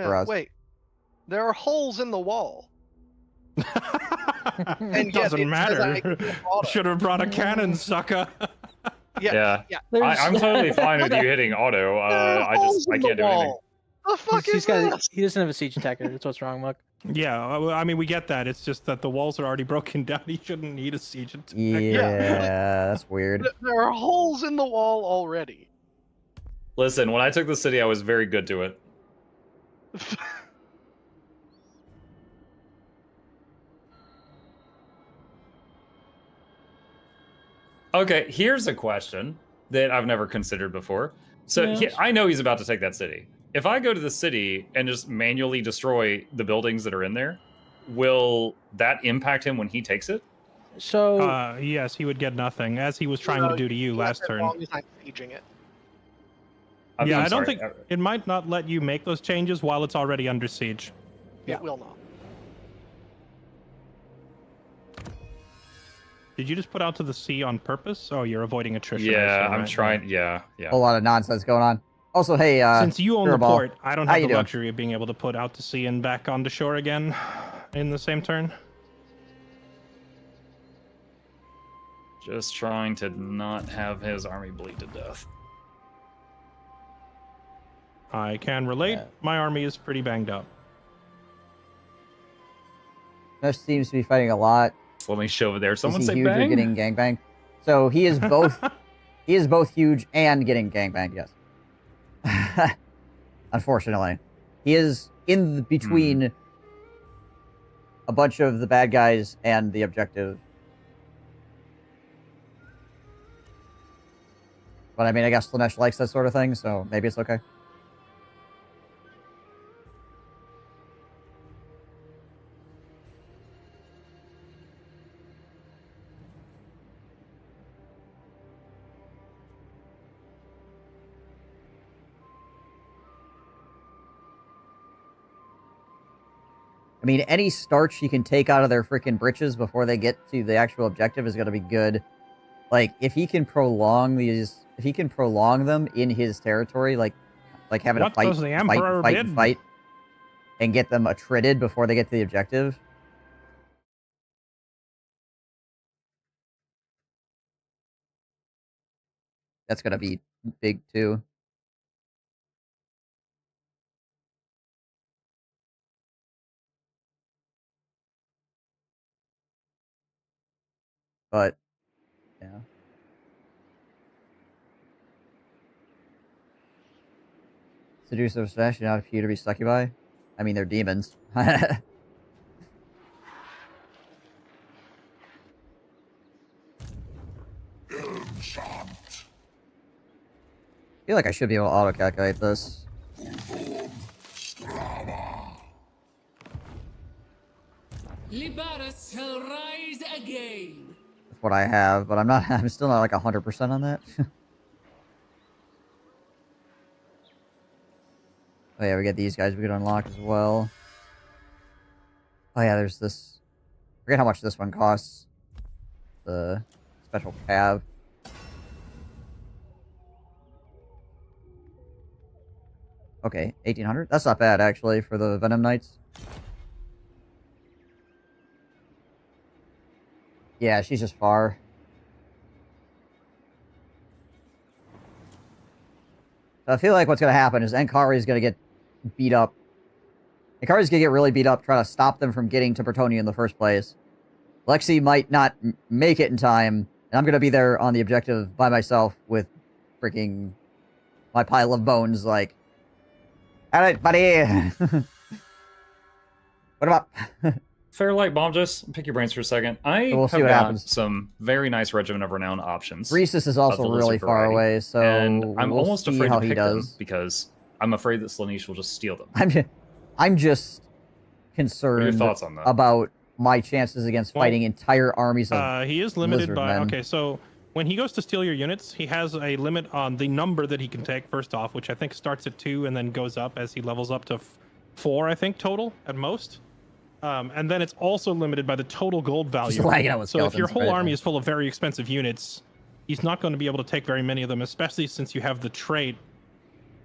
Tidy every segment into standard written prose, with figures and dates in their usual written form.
for us. Wait. There are holes in the wall. It doesn't matter. Should have brought a cannon, sucker. Yeah. I'm totally fine with you hitting auto. I can't do anything. The fuck is this? He doesn't have a siege attacker. That's what's wrong, Muck. Yeah, I mean, we get that. It's just that the walls are already broken down. He shouldn't need a siege attack. Yeah, that's weird. There are holes in the wall already. Listen, when I took the city, I was very good to it. Okay, here's a question that I've never considered before. So I know he's about to take that city. If I go to the city and just manually destroy the buildings that are in there, will that impact him when he takes it? So yes, he would get nothing, as he was trying to do to you last turn. He's not sieging it. Yeah, I don't think it might not let you make those changes while it's already under siege. It will not. Did you just put out to the sea on purpose? Oh, you're avoiding attrition. Yeah, I'm trying. Yeah. A whole lot of nonsense going on. Also, hey, since you own the port, I don't have the doing? luxury of being able to put out to sea and back onto shore again in the same turn. Just trying to not have his army bleed to death. I can relate. My army is pretty banged up. Mesh seems to be fighting a lot. Let me show over there. Someone say huge bang. Getting gangbanged. So he is both. He is both huge and getting gangbanged. Yes. Unfortunately, he is in between a bunch of the bad guys and the objective. But I mean, I guess Slanesh likes that sort of thing, so maybe it's okay. I mean, any starch you can take out of their freaking britches before they get to the actual objective is going to be good. Like, if he can prolong these, if he can prolong them in his territory, like having a fight, and get them attritted before they get to the objective. That's going to be big, too. But, yeah. Seducer Slash, not appear to be succubi. I mean, they're demons. I feel like I should be able to auto-calculate this. Liberus shall rise again. That's what I have, but I'm still not like 100% on that. Oh yeah, we got these guys we could unlock as well. Oh yeah, there's this. I forget how much this one costs. The special cab. Okay, 1800. That's not bad actually for the Venom Knights. Yeah, she's just far. So I feel like what's going to happen is Enkari is going to get beat up. Enkari's going to get really beat up trying to stop them from getting to Bretonnia in the first place. Lexi might not make it in time, and I'm going to be there on the objective by myself with freaking my pile of bones, like, alright, buddy! What about... Fairlight Bomb, just pick your brains for a second. We'll see have what got happens. Some very nice Regiment of Renown options. Rhesus is also really far away, so and I'm we'll almost see afraid how to he pick them does. because I'm afraid that Slanesh will just steal them. I'm just concerned What are your thoughts on that? about my chances against fighting entire armies of he is limited by... men. Okay, so when he goes to steal your units, he has a limit on the number that he can take first off, which I think starts at 2 and then goes up as he levels up to 4, I think, total at most. And then it's also limited by the total gold value. So if your whole army is full of very expensive units, he's not going to be able to take very many of them, especially since you have the trait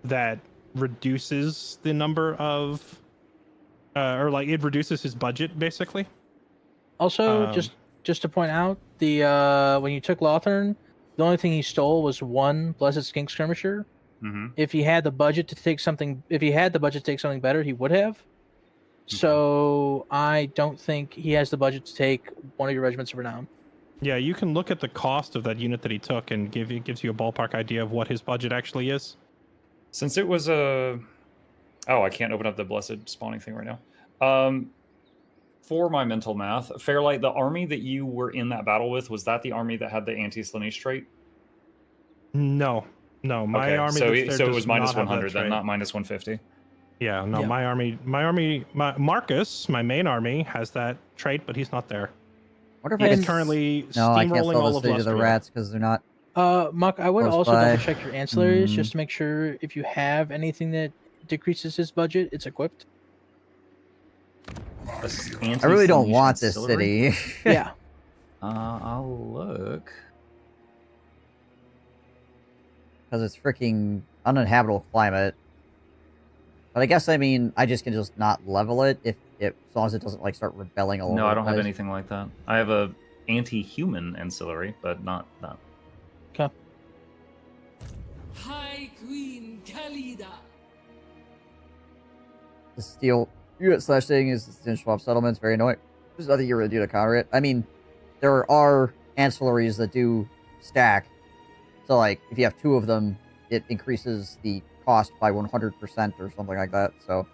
that reduces the number of, or like it reduces his budget basically. Also, just to point out, the when you took Lothern, the only thing he stole was one Blessed Skink Skirmisher. Mm-hmm. If he had the budget to take something, better, he would have. So I don't think he has the budget to take one of your regiments of renown. Yeah, you can look at the cost of that unit that he took and gives you a ballpark idea of what his budget actually is. Since it was a... Oh, I can't open up the blessed spawning thing right now. For my mental math, Fairlight, the army that you were in that battle with, was that the army that had the anti-Slaanesh trait? No, my okay, army. so Does it was minus not have 100 that then, trait. not minus 150. Yeah, no, Yeah. my Marcus, my main army, has that trait, but he's not there. Wonder if He I is can... currently No, I can't steamrolling sell all this of city to the Lustria. rats because they're not... Muck, I would Close also by. double check your ancillaries just to make sure if you have anything that decreases his budget, it's equipped. I really don't want this city. Yeah. I'll look. Because it's freaking uninhabitable climate. But I guess, I mean, I just can just not level it if as long as it doesn't, like, start rebelling all over No, I the don't have place. anything like that. I have a anti-human ancillary, but not that. Okay. High Queen Khalida. The steel unit slash thing is the swap settlements, very annoying. There's nothing you really do to counter it. I mean, there are ancillaries that do stack. So, like, if you have 2 of them, it increases the cost by 100% or something like that, so...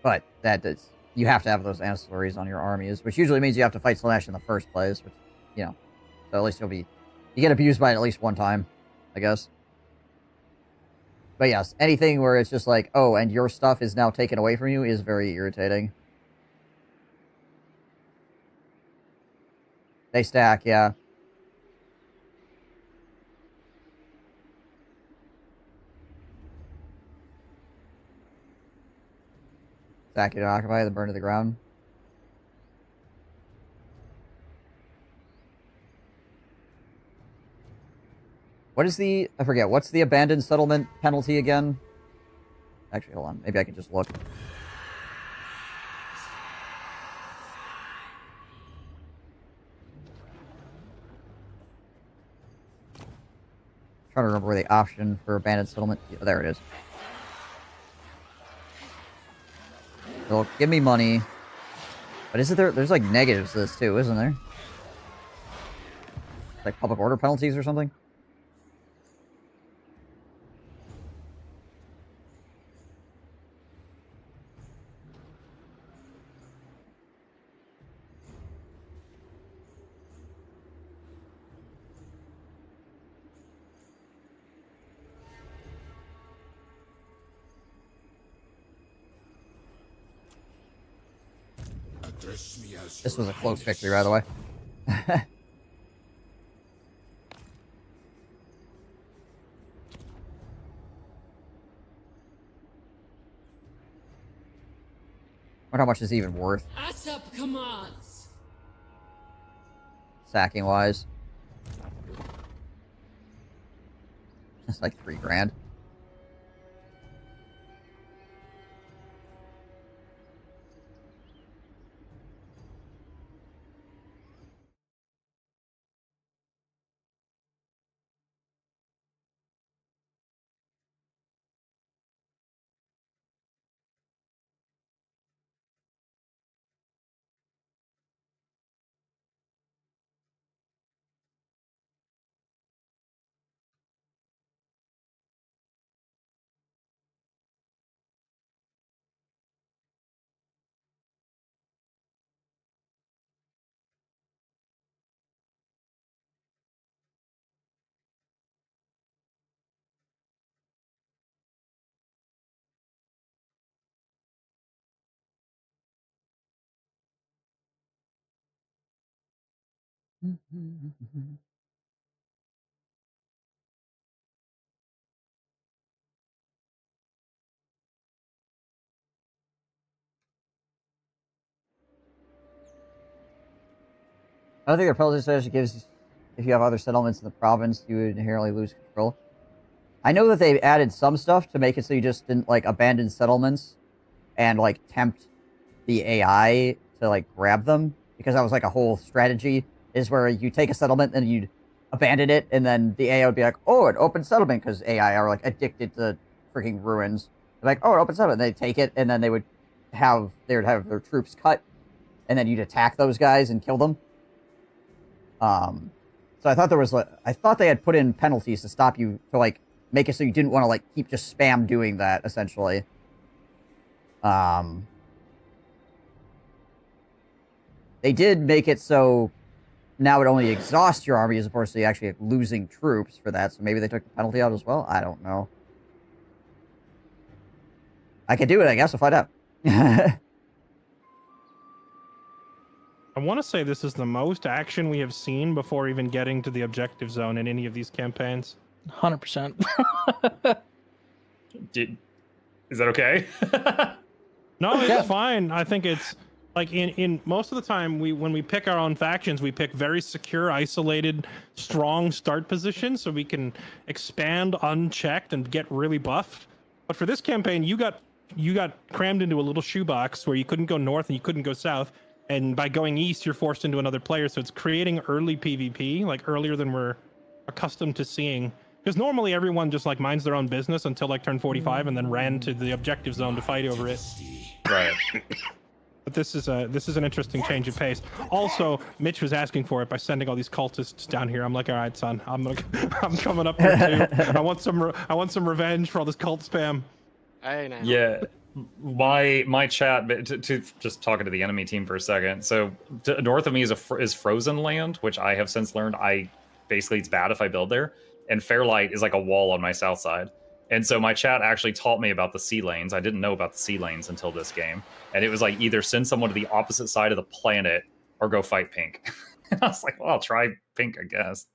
But that is... You have to have those ancillaries on your armies, which usually means you have to fight Slaanesh in the first place, which, you know... So at least you'll be... You get abused by it at least one time, I guess. But yes, anything where it's just like, oh, and your stuff is now taken away from you is very irritating. They stack, yeah. Sack it and occupy, then burn to the ground. What is the... I forget, what's the abandoned settlement penalty again? Actually, hold on. Maybe I can just look. Trying to remember where the option for abandoned settlement... Yeah, there it is. They'll give me money. But is it there? There's like negatives to this too, isn't there? Like public order penalties or something? This was a close victory, by the way. Wonder how much is even worth, Asap commands. sacking wise. It's like 3 grand. I don't think the penalty strategy gives, if you have other settlements in the province, you would inherently lose control. I know that they added some stuff to make it so you just didn't, like, abandon settlements and, like, tempt the AI to, like, grab them, because that was, like, a whole strategy, is where you take a settlement and you'd abandon it, and then the AI would be like, oh, an open settlement, because AI are, like, addicted to freaking ruins. They're like, oh, an open settlement. And they take it, and then they would have their troops cut, and then you'd attack those guys and kill them. So I thought there was, like, I thought they had put in penalties to stop you, to, like, make it so you didn't want to, like, keep just spam doing that, essentially. They did make it so now it only exhausts your army as opposed to actually losing troops for that, so maybe they took the penalty out as well? I don't know. I could do it, I guess. We'll find out. I want to say this is the most action we have seen before even getting to the objective zone in any of these campaigns. 100%. Is that okay? No, it's Yeah. fine. I think it's like in most of the time when we pick our own factions, we pick very secure, isolated, strong start positions so we can expand unchecked and get really buff. But for this campaign, you got crammed into a little shoebox where you couldn't go north and you couldn't go south. And by going east, you're forced into another player. So it's creating early PvP, like earlier than we're accustomed to seeing. Because normally everyone just like minds their own business until like turn 45 and then ran to the objective zone to fight over it. Right. But this is an interesting change of pace. Also, Mitch was asking for it by sending all these cultists down here. I'm like, all right, son, I'm coming up here too. I want some revenge for all this cult spam. Hey, now. Yeah. My chat to just talking to the enemy team for a second. So north of me is frozen land, which I have since learned basically it's bad if I build there. And Fairlight is like a wall on my south side. And so my chat actually taught me about the sea lanes. I didn't know about the sea lanes until this game. And it was like either send someone to the opposite side of the planet or go fight pink. And I was like, well, I'll try pink, I guess.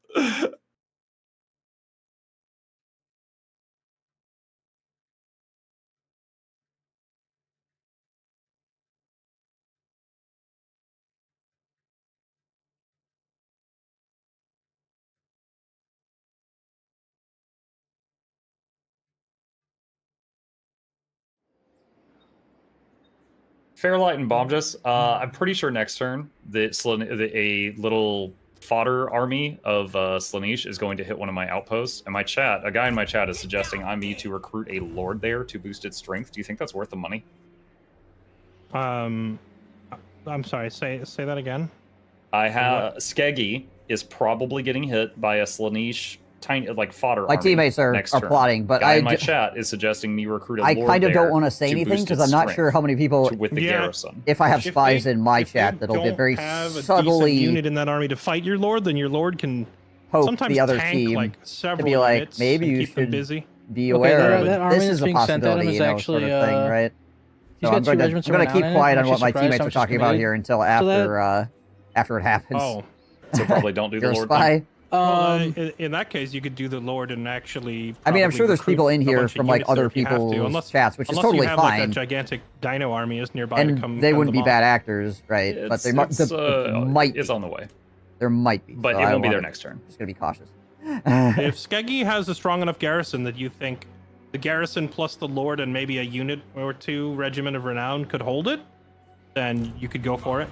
Fairlight and Bombus. I'm pretty sure next turn a little fodder army of Slaanesh is going to hit one of my outposts. And a guy in my chat is suggesting I need to recruit a lord there to boost its strength. Do you think that's worth the money? I'm sorry. Say that again. I have Skeggy is probably getting hit by a Slaanesh tiny like fodder. My teammates are plotting, but guy in my chat is suggesting me recruit a lord. I kind of don't want to say anything because I'm not sure how many people with the garrison. If I have spies in my chat, that'll get very subtly unit in that army to fight your lord, then your lord can poke sometimes the other tank team like several to be like, units maybe and you keep them should busy. be aware of that it. army This that's is a being sent at him possibility, is you know, actually, sort of thing, right? He's So got two regiments I'm going to keep around quiet it. on I'm what my actually teammates are surprised talking how about much here until after it happens. Oh, So probably don't do the You're a lord. spy. well, in that case, you could do the lord and actually. I mean, I'm probably sure there's recruit people in a here bunch of from like units there other if you have to, people's chats, which is unless totally you have, fine. Like, a gigantic dino army is nearby to And come. they fend wouldn't them be bad off. actors, right? But they might. It's on the way, There might be, but so it I won't be there wanna- next turn. Just gonna be cautious. If Skeggy has a strong enough garrison that you think the garrison plus the lord and maybe a unit or two regiment of renown could hold it, then you could go for it.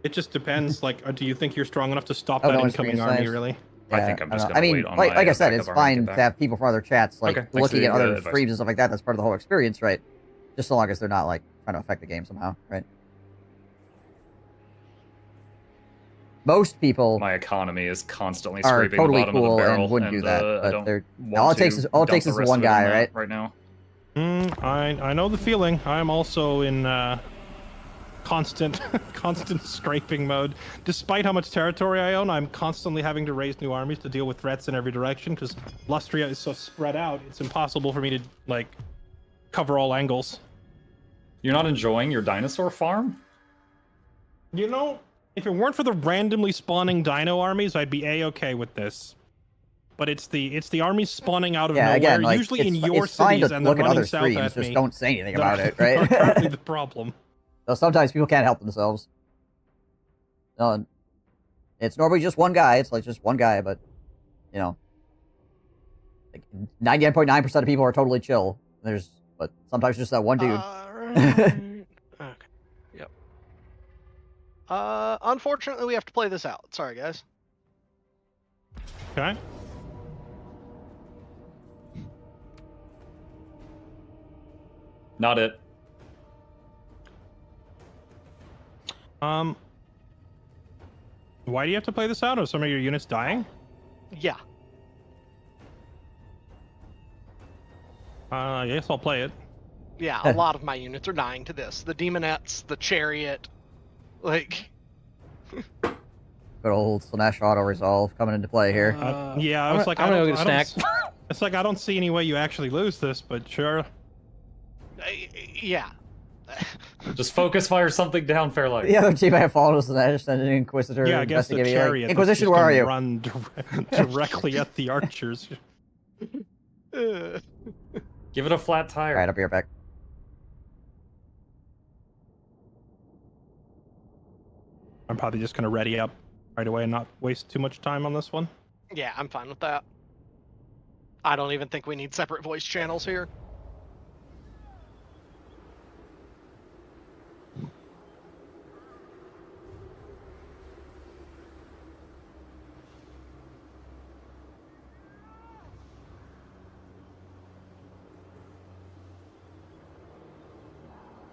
It just depends. Like, do you think you're strong enough to stop Oh, that no one's incoming streaming army? snipes. Really? I think I'm just don't know. gonna I mean, wait on like my I said, backup it's army to fine get to back. have people from other chats like Okay, thanks for looking at the other advice. streams and stuff like that. That's part of the whole experience, right? Just so long as they're not like trying to affect the game somehow, right? Most people My economy is constantly are scraping totally the bottom cool of the barrel, and wouldn't do that, I but don't they're want all it takes to is all it dump takes the is rest one of it on guy, that right? right now. I know the feeling. I'm also in constant scraping mode. Despite how much territory I own, I'm constantly having to raise new armies to deal with threats in every direction because Lustria is so spread out. It's impossible for me to like cover all angles. You're not enjoying your dinosaur farm? You know, if it weren't for the randomly spawning dino armies, I'd be a-okay with this. But it's the armies spawning out of Yeah, nowhere, again, like, usually in your it's fine cities, to and then look at running other south streams, at just me. don't say anything That about it, are currently right? the problem. So sometimes people can't help themselves. It's normally just one guy. It's like just one guy, but you know, like 99.9% of people are totally chill. But sometimes just that one dude. Right. Okay. Yep. Unfortunately, we have to play this out. Sorry, guys. Okay. Not it. Why do you have to play this out? Are some of your units dying? Yeah. I guess I'll play it. Yeah, a lot of my units are dying to this. The Demonettes, the Chariot, like... Good old Slanesh auto resolve coming into play here. Yeah, I was like, I'm gonna go get a I don't- snack. It's like I don't see any way you actually lose this, but sure. Yeah. Just focus fire something down, Fairlight. The other team I have followed is Slanesh, and an Inquisitor. Yeah, I guess the investigating, like, chariot. that's Inquisition, just where are gonna you? Run directly at the archers. Give it a flat tire. Alright, I'll be right back. I'm probably just gonna ready up right away and not waste too much time on this one. Yeah, I'm fine with that. I don't even think we need separate voice channels here.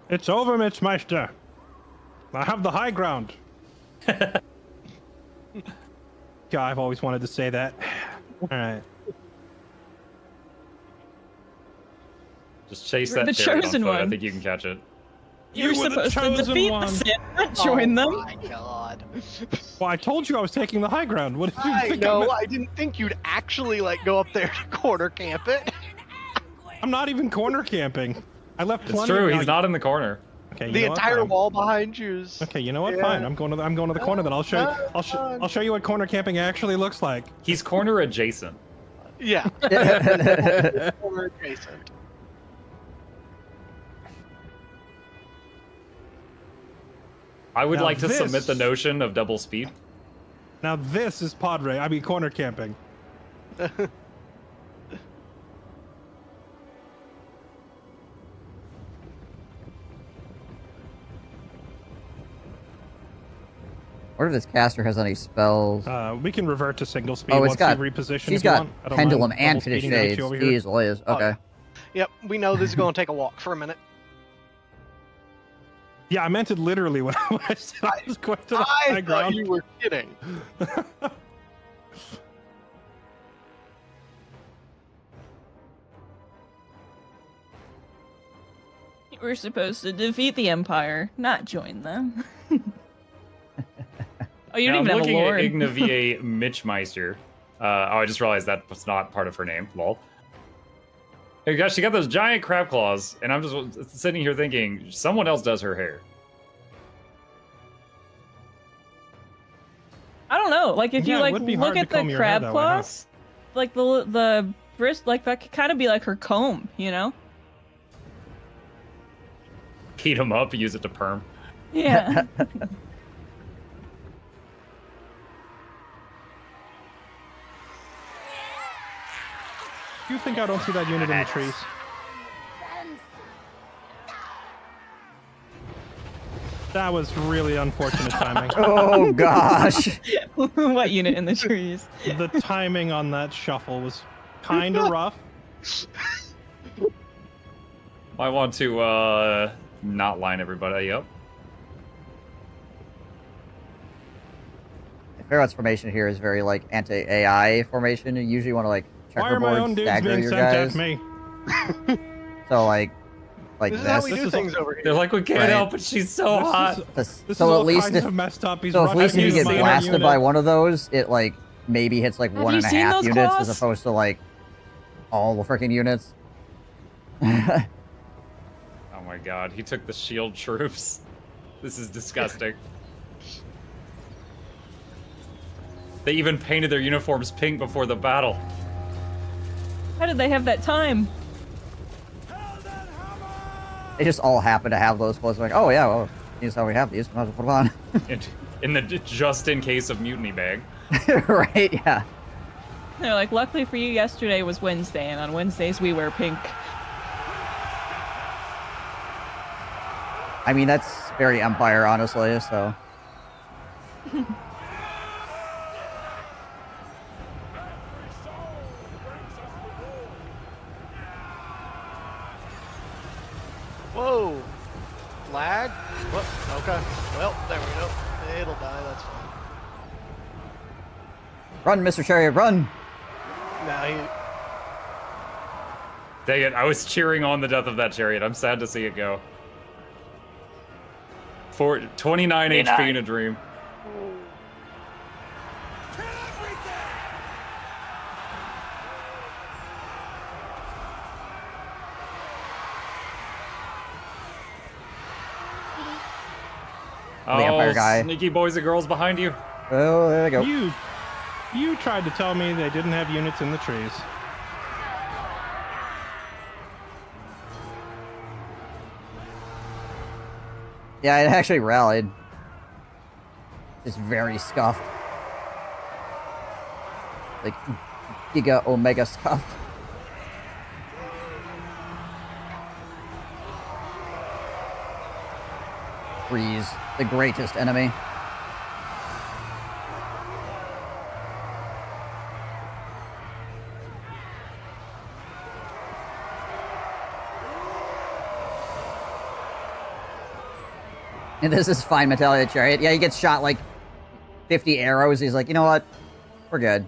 It's over, Mitzmeister. I have the high ground. God, I've always wanted to say that. All right. Just chase You're that the chariot on chosen foot. I one. think you can catch it. You're You were the supposed to chosen defeat one. the Sith, not join Oh them. my god. Well, I told you I was taking the high ground. What did you I think? know, I didn't think you'd actually, like, go up there to corner camp it. I'm not even corner camping. I left It's plenty. true. of, He's not in the corner. Okay, you The know what, entire fine. wall behind you's... Okay, you know what? Yeah. Fine. I'm going to the corner. Then I'll show you what corner camping actually looks like. He's corner adjacent. Yeah. Corner adjacent. I would Now like to this- submit the notion of double speed. Now this is corner camping. What if this caster has any spells? We can revert to single speed Oh, it's once got. you reposition. She's if you got want. I don't pendulum mind and double finish speeding to get shades. you over here. Jeez Liz. Oh, Okay. yeah. Yep, we know this is going to take a walk for a minute. Yeah, I meant it literally when I said I was going to the high I thought ground. you were kidding. We're supposed to defeat the Empire, not join them. Oh, you Now, don't I'm even have a looking at lord. Ignavie Mitchmeister. I just realized that was not part of her name. Lol. Hey gosh, she got those giant crab claws, and I'm just sitting here thinking someone else does her hair. I don't know. Like if Yeah, you it would be look hard to at comb the your hair crab that way, huh? claws, like the wrist, like that could kind of be like her comb, you know? Heat them up, use it to perm. Yeah. You think I don't see that unit in the trees? That was really unfortunate timing. Oh gosh. What unit in the trees? The timing on that shuffle was kind of rough. I want to not line everybody up. Fairlight's formation here is very like anti-AI formation. You usually want to like Why are my checkerboard own dudes stagger being your sent guys. at me? So like This is how we This do is things over They're here. like, we can't Right. help it. She's so hot. This is so all at least kinds if of messed up. He's so at least if you running get into my blasted unit. by one of those, it like maybe hits like Have one you and a seen half those units claws? as opposed to like all the freaking units. Oh my god, he took the shield troops. This is disgusting. They even painted their uniforms pink before the battle. How did they have that time? They just all happen to have those clothes. Like, oh yeah, well, here's how we have these. Might as well put them on. And in the just in case of mutiny bag. Right? Yeah. They're like, luckily for you, yesterday was Wednesday, and on Wednesdays we wear pink. I mean, that's very Empire, honestly. So. Whoa! Lag? Whoop, okay. Well, there we go. It'll die, that's fine. Run, Mr. Chariot, run! Now he... Dang it, I was cheering on the death of that chariot. I'm sad to see it go. For 29 HP in a dream. The Empire guy. Sneaky boys and girls behind you. Oh, there we go. You tried to tell me they didn't have units in the trees. Yeah, it actually rallied. It's very scuffed. Like, Giga Omega scuffed. Freeze, the greatest enemy. And this is fine, Metallia Chariot. Yeah, he gets shot like 50 arrows. He's like, you know what? We're good.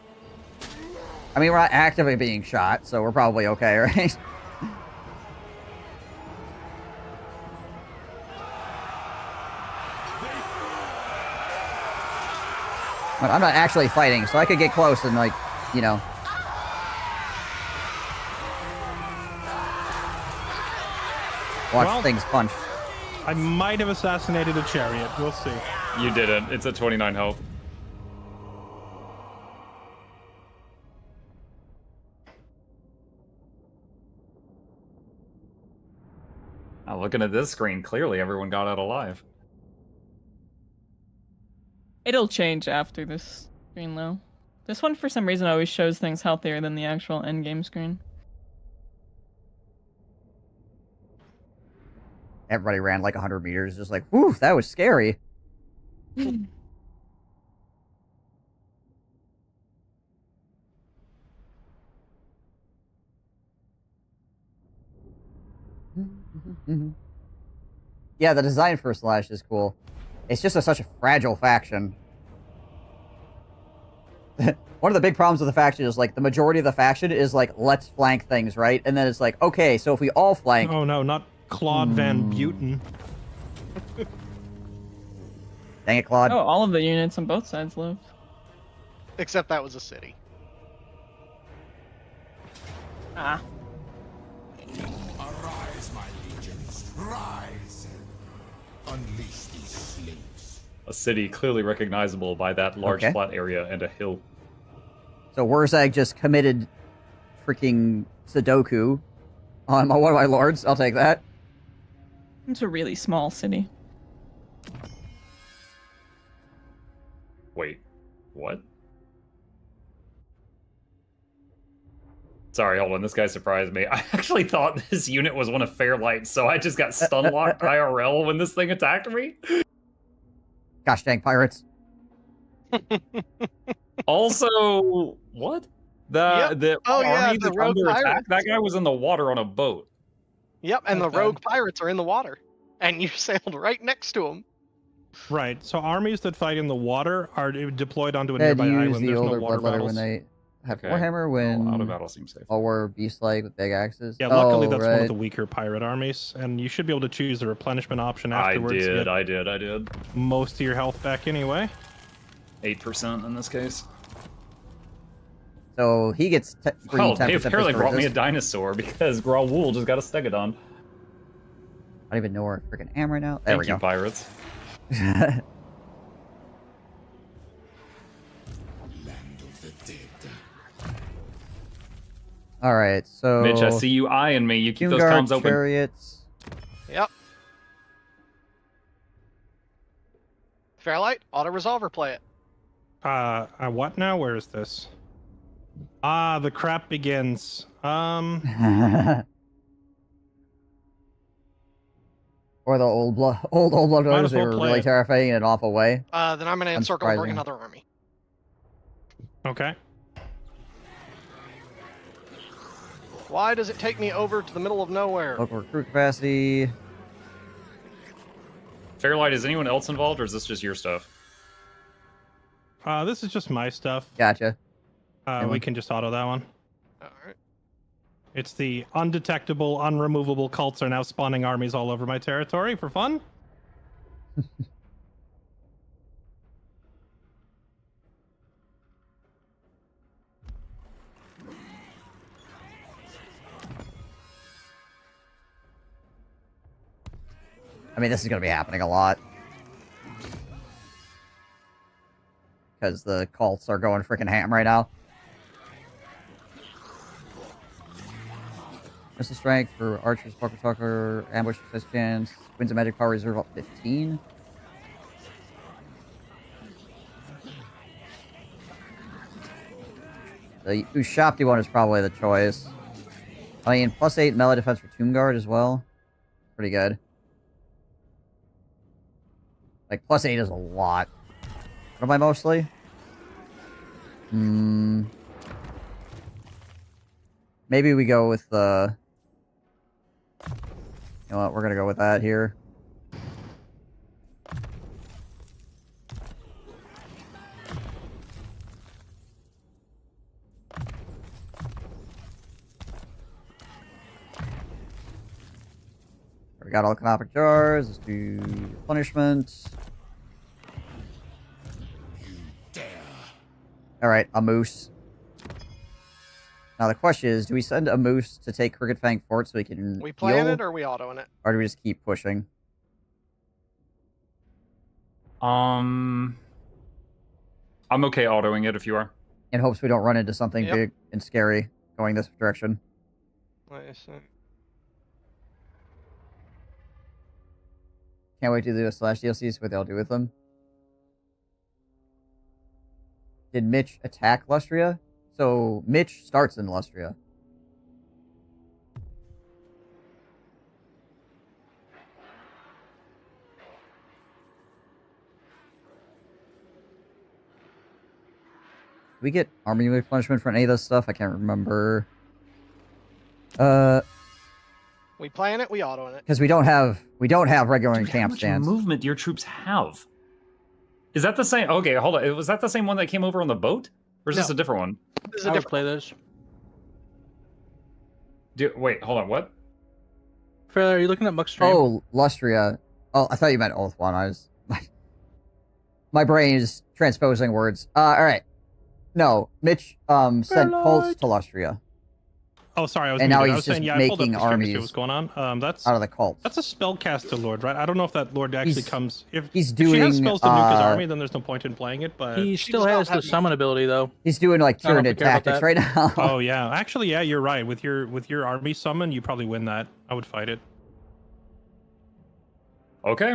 I mean, we're not actively being shot, so we're probably okay, right? But I'm not actually fighting, so I could get close and, like, you know. Watch things punch. I might have assassinated a chariot. We'll see. You didn't. It's a 29 health. Now, looking at this screen, clearly everyone got out alive. It'll change after this screen, though. This one, for some reason, always shows things healthier than the actual endgame screen. Everybody ran like 100 meters, just like, whew, that was scary. Yeah, the design for Slash is cool. It's just such a fragile faction. One of the big problems with the faction is, like, the majority of the faction is, like, let's flank things, right? And then it's like, okay, so if we all flank... Oh, no, not Claude Van Buiten. Dang it, Claude. Oh, all of the units on both sides lived. Except that was a city. Ah. Arise, my legions, rise! Unleash these slaves. A city clearly recognizable by that large flat area and a hill. So Wurzag just committed freaking Sudoku on one of my lords. I'll take that. It's a really small city. Wait, what? Sorry, hold on. This guy surprised me. I actually thought this unit was one of Fairlight's, so I just got stun locked IRL when this thing attacked me. Gosh dang pirates. Also, what? The army that's rogue under attack? pirates. That guy was in the water on a boat. Yep, and Not the rogue bad. pirates are in the water. And you sailed right next to them. Right, so armies that fight in the water are deployed onto a They'd nearby use island. the There's no older water bloodletter battles. when they have Okay. Warhammer, Well, out of when battle seems safe. all were beast-like with big axes. Yeah, luckily Oh, that's one right. of the weaker pirate armies, and you should be able to choose the replenishment option I afterwards. to did, get I did. most of your health back anyway. 8% in this case. So he gets free Oh, 10% they apparently physical brought me a resist. dinosaur because Grawl just got a Stegodon. I don't even know where I freaking am right now. There Thank we you, go. pirates. Land of the dead. All right, so Mitch, I see you eyeing me. You keep those Doomguard comms open. chariots. Yep. Fairlight, auto-resolve or play it? What now? Where is this? Ah, the crap begins. Or the old blood Might owners, as they well were play really it. terrifying in an awful way. Then I'm gonna encircle and bring Unsurprising. another army. Okay. Why does it take me over to the middle of nowhere? Local recruit capacity. Fairlight, is anyone else involved, or is this just your stuff? This is just my stuff. Gotcha. We can just auto that one. Alright. It's the undetectable, unremovable cults are now spawning armies all over my territory for fun. I mean, this is going to be happening a lot. Because the cults are going freaking ham right now. Missile strength for archers, poker talker, ambush success chance, wins a magic power reserve up 15. The Ushapti one is probably the choice. I mean, +8 melee defense for Tomb Guard as well. Pretty good. Like, +8 is a lot. What am I mostly? Maybe we go with the... You know what, we're gonna go with that here. We got all the canopic jars. Let's do punishment. Alright, a moose. Now the question is, do we send a moose to take Crooked Fang Fort so we can We playing heal, it or are we autoing it? or do we just keep pushing? I'm okay autoing it if you are. In hopes we don't run into something Yep. big and scary going this direction. Nice. Can't wait to do the Slash DLCs, what they'll do with them. Did Mitch attack Lustria? So Mitch starts in Lustria. We get army replenishment for any of this stuff? I can't remember. We playing it, we autoing it. Because we don't have regular Dude, how camp much stands. movement do your troops have? Is that the same? Okay, hold on. Was that the same one that came over on the boat? Or is this No. a different one? This is a I would different. play this. Wait, hold on. What? Fairlight, are you looking at Muck's stream? Oh, Lustria. Oh, I thought you meant Oath One. I was my brain is transposing words. All right. No, Mitch sent cults to Lustria Oh, sorry, I was And now muted. I he's was saying, just yeah, I pulled up making the stream to see armies what's going on. That's out of the cults. a spellcaster lord, right? I don't know if that lord actually He's- comes. If he's if she has doing, spells to nuke his uh, army, then there's no point in playing it. But He still does has not the have- summon ability though. He's doing like I don't Tyranid care about tactics that. right now. oh yeah, actually, yeah, you're right. With your army summon, you probably win that. I would fight it. Okay.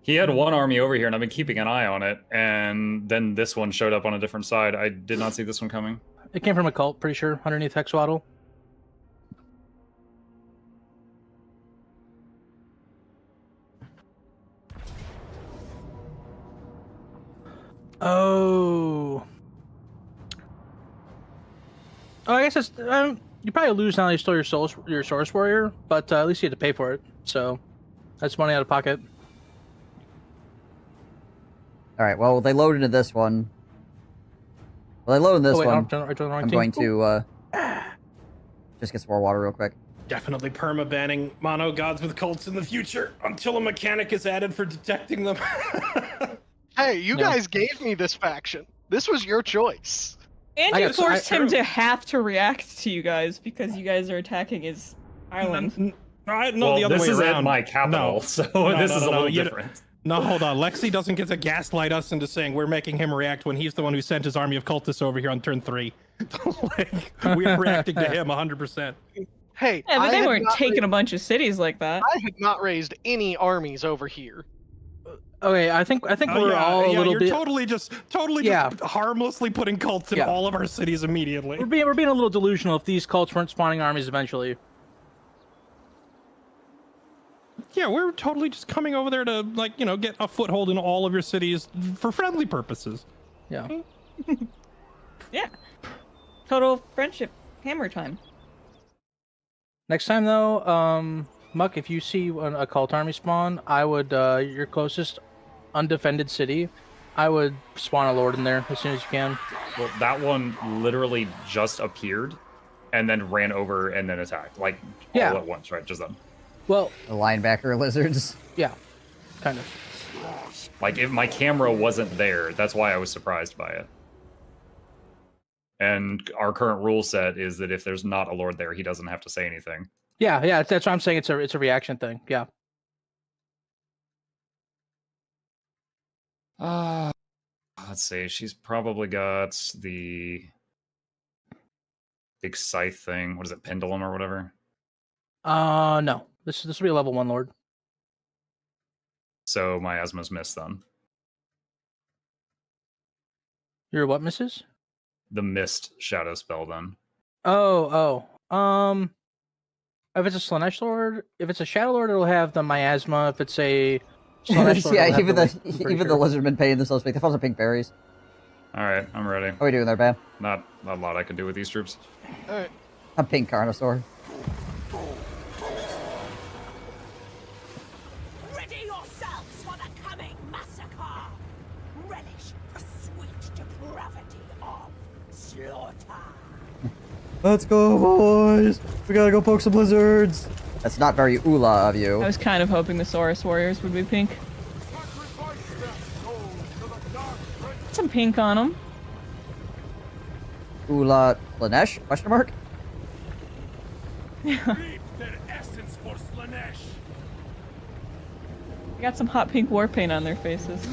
He had one army over here, and I've been keeping an eye on it. And then this one showed up on a different side. I did not see this one coming. It came from a cult, pretty sure, underneath Hexwaddle. Oh. Oh, I guess it's you probably lose now. You stole your source warrior, but at least you had to pay for it. So that's money out of pocket. All right. Well, they load into this one. Well, they load in this Oh, wait, one. I joined the wrong I'm team. going to just get some more water real quick. Definitely perma-banning mono gods with cults in the future until a mechanic is added for detecting them. Hey, you No. guys gave me this faction. This was your choice. And I you got- forced I- him to have to react to you guys because you guys are attacking his island. No, Well, the other this way is around. at my capital, No. so No, this no, is no, a no, little you- different. No, hold on. Lexi doesn't get to gaslight us into saying we're making him react when he's the one who sent his army of cultists over here on turn 3. Like, we are reacting to him 100%. Hey, Yeah, but I they had weren't not taking a raised- bunch of cities like that. I had not raised any armies over here. Okay, I think we're all a little you're bit. totally just Yeah. harmlessly putting cults in Yeah. all of our cities immediately. We're being a little delusional if these cults weren't spawning armies eventually. Yeah, we're totally just coming over there to, like, get a foothold in all of your cities for friendly purposes. Yeah. Yeah. Total friendship hammer time. Next time though, Muck, if you see a cult army spawn, I would your closest undefended city, I would spawn a lord in there as soon as you can. Well, that one literally just appeared and then ran over and then attacked. Like, Yeah. all at once, right? Just them. Well, The linebacker lizards. yeah, kind of. Like, if my camera wasn't there, that's why I was surprised by it. And our current rule set is that if there's not a lord there, he doesn't have to say anything. Yeah, that's what I'm saying. It's a reaction thing. Yeah. Let's see. She's probably got the big scythe thing. What is it, pendulum or whatever? No. This will be a level 1 lord. So miasma's missed then. Your what, misses? The mist shadow spell then. Oh. If it's a Slanesh lord, if it's a shadow lord, it'll have the miasma. If it's a Slanesh lord, Yeah, it'll have even the the I'm pretty even sure. the lizardmen paying themselves big. They found some pink berries. All right, I'm ready. How are we doing there, Bam? Not a lot I can do with these troops. All right. A pink carnosaur. Ready yourselves for the coming massacre. Relish the sweet depravity of slaughter. Let's go, boys! We gotta go poke some lizards! That's not very Ula of I you. was kind of hoping the Saurus warriors would be pink. Some pink on them. Ula Slanesh? Question mark? Yeah. Their essence for Slanesh. They got some hot pink war paint on their faces.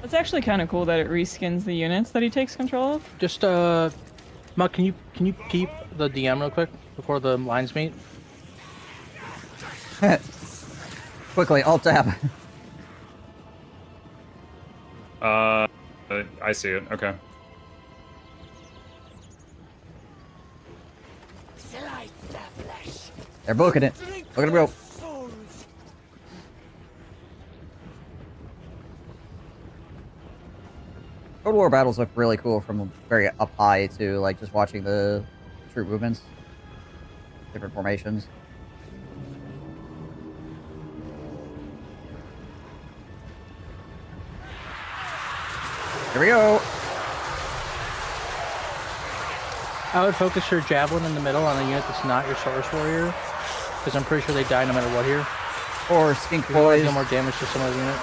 It's actually kind of cool that it reskins the units that he takes control of. Just Muck, can you keep the DM real quick before the lines meet? Quickly, alt tab. I see it. Okay. Slice their flesh. They're booking it. Look at him go. Souls. Total War battles look really cool from very up high too, like just watching the troop movements. Different formations. Here we go. I would focus your javelin in the middle on a unit that's not your Saurus warrior, because I'm pretty sure they die no matter what here. Or skink You're gonna boys. deal more damage to some of the unit.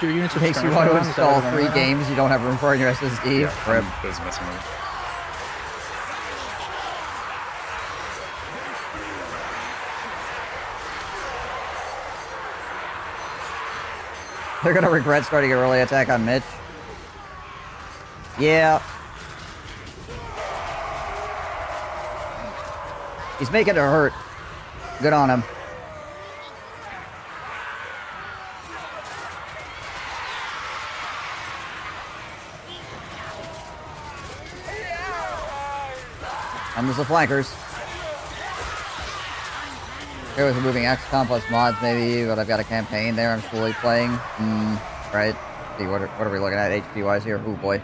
Your units In case you want to install 3 games you don't have room for in your SSD. Yeah, Rip. I'm just messing with it. They're gonna regret starting an early attack on Mitch. Yeah. He's making it hurt. Good on him. And there's the flankers. There was a moving X complex mods maybe, but I've got a campaign there I'm slowly playing. Right. See, what are we looking at HP wise here? Oh boy.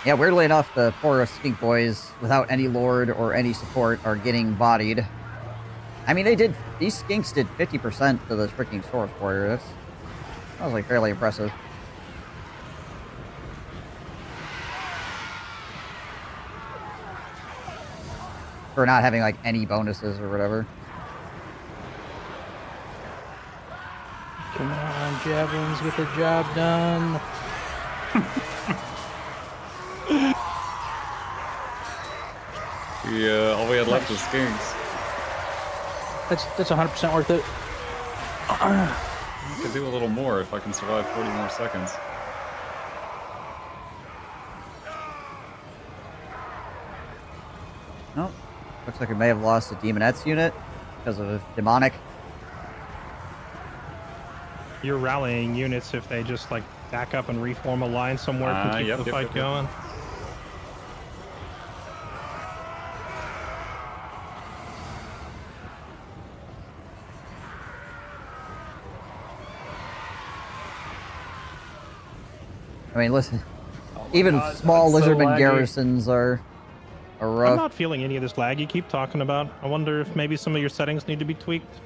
Yeah, weirdly enough, the poor skink boys, without any lord or any support, are getting bodied. I mean, these skinks did 50% to the freaking Saurus warrior. That was like fairly impressive. For not having like any bonuses or whatever. Come on, javelins, get the job done. Yeah, all we had left was skinks. That's 100% worth it. I could do a little more if I can survive 40 more seconds. Nope. Looks like we may have lost the Demonette's unit because of demonic. You're rallying units if they just like back up and reform a line somewhere to keep the fight going. I mean, listen, Oh my even God, small that's so lizardman laggy. garrisons are rough. I'm not feeling any of this lag you keep talking about. I wonder if maybe some of your settings need to be tweaked.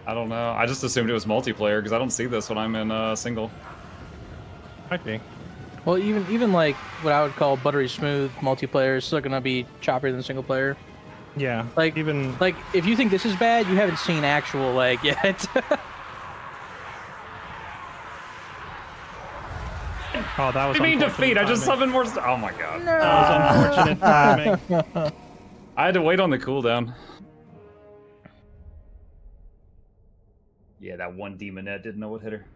I don't know. I just assumed it was multiplayer because I don't see this when I'm in single. Might be. Well, even like what I would call buttery smooth multiplayer is still gonna be choppier than single player. Yeah. Like even like if you think this is bad, you haven't seen actual lag yet. Oh, that was. I mean unfortunate defeat. I just timing. summoned more. Oh my God. That was unfortunate timing. I had to wait on the cooldown. Yeah, that one demonette didn't know what hit her.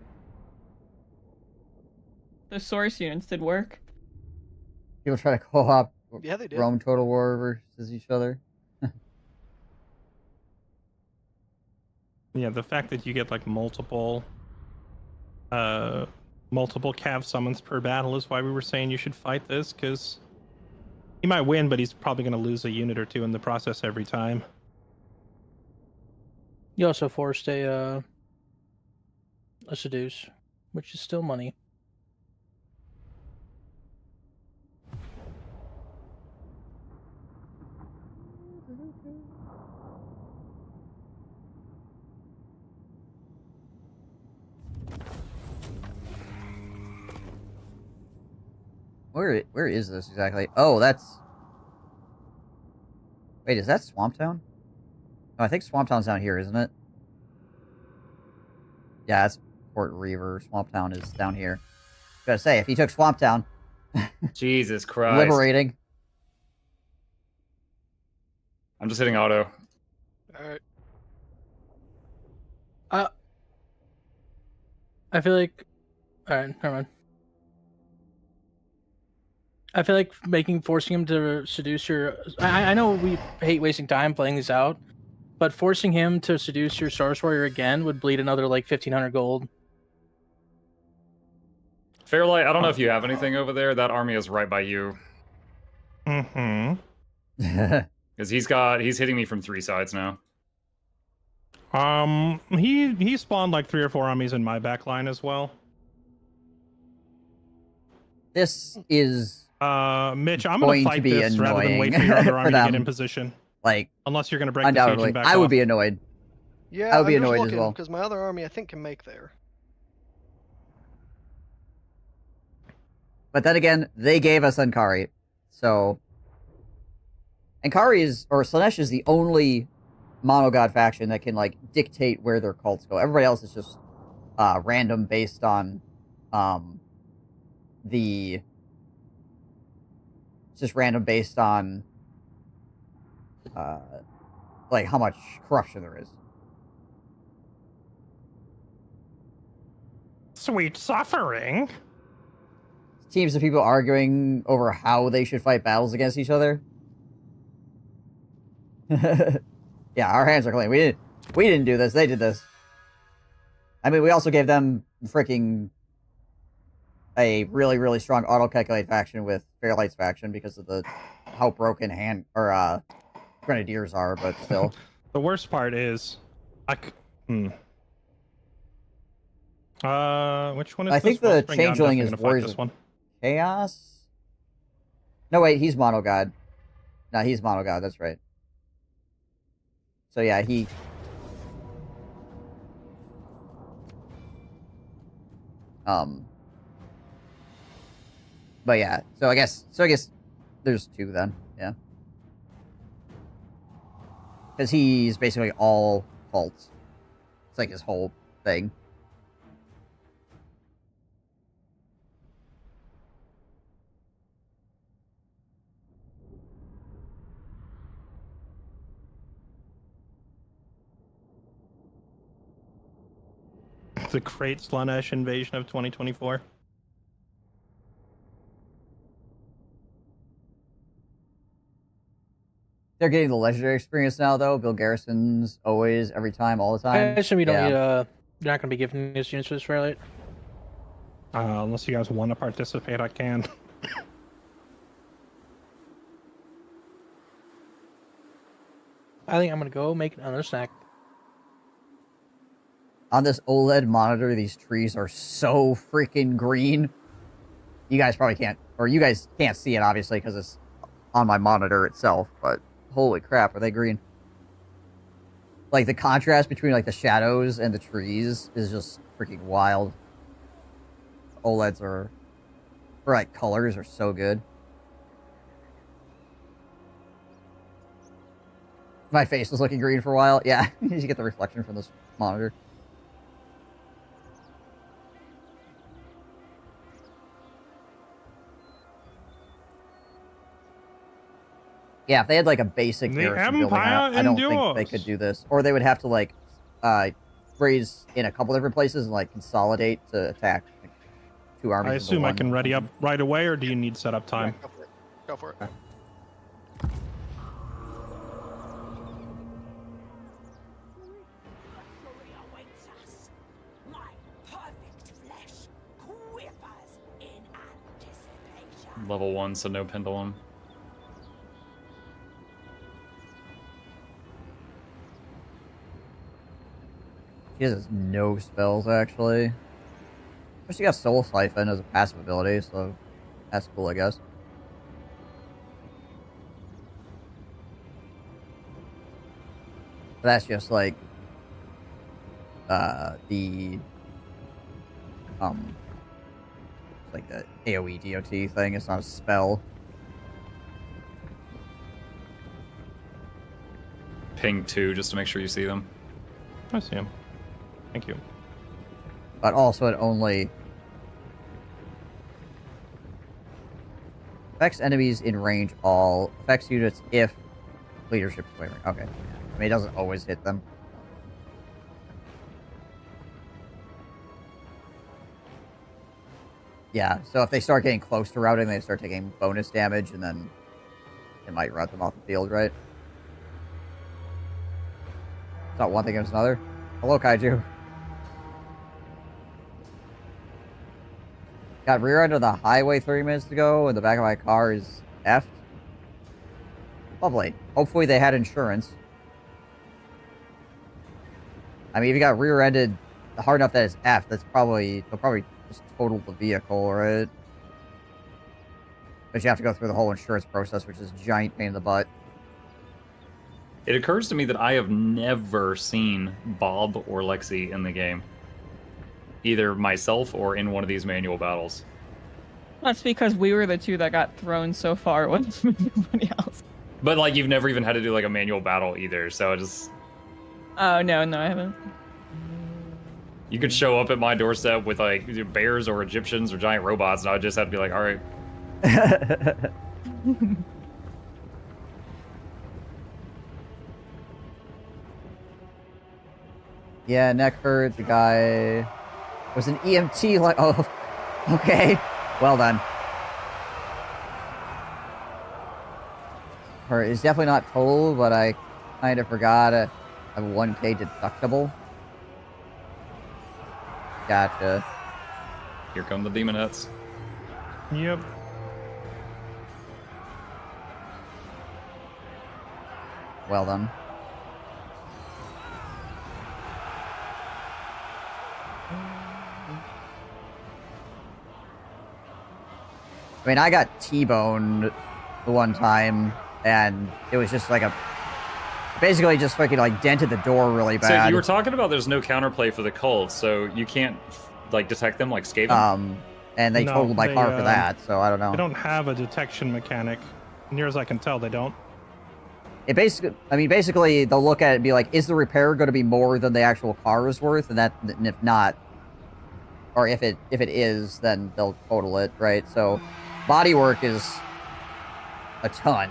The source units did work. People try to co-op Yeah, they did. Rome Total War versus each other. Yeah, the fact that you get like multiple cav summons per battle is why we were saying you should fight this, because he might win, but he's probably going to lose a unit or two in the process every time. You also forced a seduce, which is still money. Where is this exactly? Oh, that's... Wait, is that Swamp Town? No, I think Swamp Town's down here, isn't it? Yeah, that's Port Reaver. Swamp Town is down here. Gotta say, if he took Swamp Town... Jesus Christ. liberating. I'm just hitting auto. Alright. I feel like... Alright, never mind. I feel like forcing him to seduce your... I know we hate wasting time playing these out, but forcing him to seduce your Source Warrior again would bleed another, like, 1,500 gold. Fairlight, I don't know if you have anything over there. That army is right by you. Mm-hmm. Because he's hitting me from 3 sides now. He spawned like 3 or 4 armies in my back line as well. This is... Mitch, I'm going to fight be this rather than wait for annoying your other for army to get them. in position. Like, Unless you're going to break the siege undoubtedly. and back I would off. be annoyed. Yeah, I would be I'm just annoyed as looking, well. because my other army I think can make there. But then again, they gave us Ankari. So... Ankari is... Or Slanesh is the only monogod faction that can, like, dictate where their cults go. Everybody else is just random based on the... It's just random based on like how much corruption there is. Sweet suffering. Teams of people arguing over how they should fight battles against each other. Yeah, our hands are clean. We didn't do this. They did this. I mean, we also gave them freaking a really, really strong auto-calculate faction with Fairlight's faction because of how broken Grenadiers are, but still. The worst part is, which one is I this? think the Wellspring? Yeah, I'm Changeling definitely is gonna fight Warriors this of one. Chaos? No, wait, he's Monogod. No, he's Monogod, that's right. So yeah, he... But yeah, so I guess there's 2 then, yeah. Because he's basically all cults. It's like his whole thing. the great Slaanesh invasion of 2024. They're getting the legendary experience now, though. Bill Garrison's always, every time, all the I time. assume you don't Yeah. need you're not going to be giving these units for this rally. Unless you guys want to participate, I can. I think I'm going to go make another snack. On this OLED monitor, these trees are so freaking green. You guys probably can't, or you guys can't see it, obviously, because it's on my monitor itself, but holy crap, are they green. Like, the contrast between, like, the shadows and the trees is just freaking wild. OLEDs are, for, like, colors are so good. My face was looking green for a while. Yeah, you get the reflection from this monitor. Yeah, if they had like a basic The garrison building, Empire I don't think they endures. could do this. Or they would have to like raise in a couple different places and like consolidate to attack like, two armies. I into assume I one. can ready up right away, or do you need setup time? Yeah, go for it. Go for it. Victory awaits us. My perfect flesh quivers in anticipation. Level 1, so no pendulum. She has no spells actually. But she got Soul Siphon as a passive ability, so that's cool, I guess. But that's just like the it's like the AoE DOT thing. It's not a spell. Ping 2 just to make sure you see them. I see him. Thank you. But also it only affects enemies in range all, affects units if leadership is wavering. Okay. I mean, it doesn't always hit them. Yeah, so if they start getting close to routing, they start taking bonus damage, and then it might rout them off the field, right? It's not one thing against another. Hello, Kaiju. Got rear end of the highway 30 minutes ago, and the back of my car is effed. Lovely. Hopefully they had insurance. I mean, if you got rear-ended hard enough that it's effed, they'll probably just total the vehicle, right? But you have to go through the whole insurance process, which is a giant pain in the butt. It occurs to me that I have never seen Bob or Lexi in the game. Either myself or in one of these manual battles. That's because we were the two that got thrown so far away from everybody else. But like you've never even had to do like a manual battle either, so it just Oh, no, I haven't. you could show up at my doorstep with like either bears or Egyptians or giant robots, and I would just have to be like, all right. Yeah, neck hurt. The guy was an EMT. Like, oh, okay. Well done. Or it's definitely not total, but I kind of forgot a 1K deductible. Gotcha. Here come the demonettes. Yep. Well done. I mean, I got T-boned the one time, and it was just like basically just fucking like dented the door really bad. So you were talking about there's no counterplay for the cults, so you can't like detect them like Skaven? And they No, totaled my they, car for that, so I don't know. They don't have a detection mechanic. Near as I can tell, they don't. It basically they'll look at it and be like, is the repair going to be more than the actual car is worth? And if not, or if it is, then they'll total it, right? So bodywork is a ton.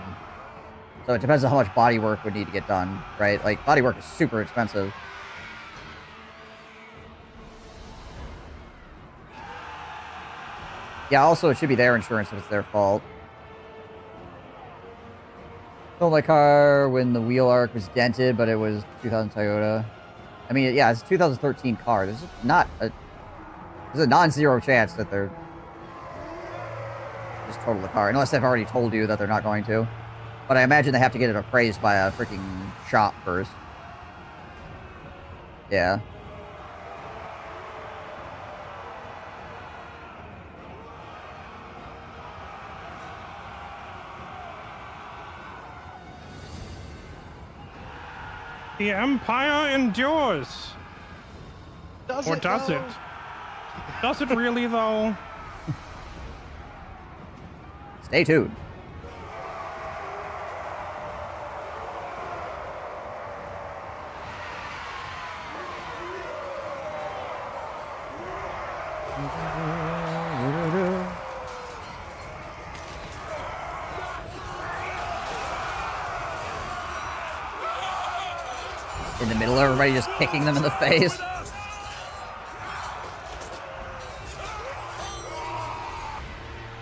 So it depends on how much bodywork would need to get done, right? Like bodywork is super expensive. Yeah, also, it should be their insurance if it's their fault. Sold my car when the wheel arc was dented, but it was 2000 Toyota. I mean, yeah, it's a 2013 car. There's a non-zero chance that they're just total the car, unless they've already told you that they're not going to. But I imagine they have to get it appraised by a freaking shop first. Yeah. The Empire endures. Does Or it, does though? it? Does it really, though? Stay tuned. In the middle, everybody just kicking them in the face.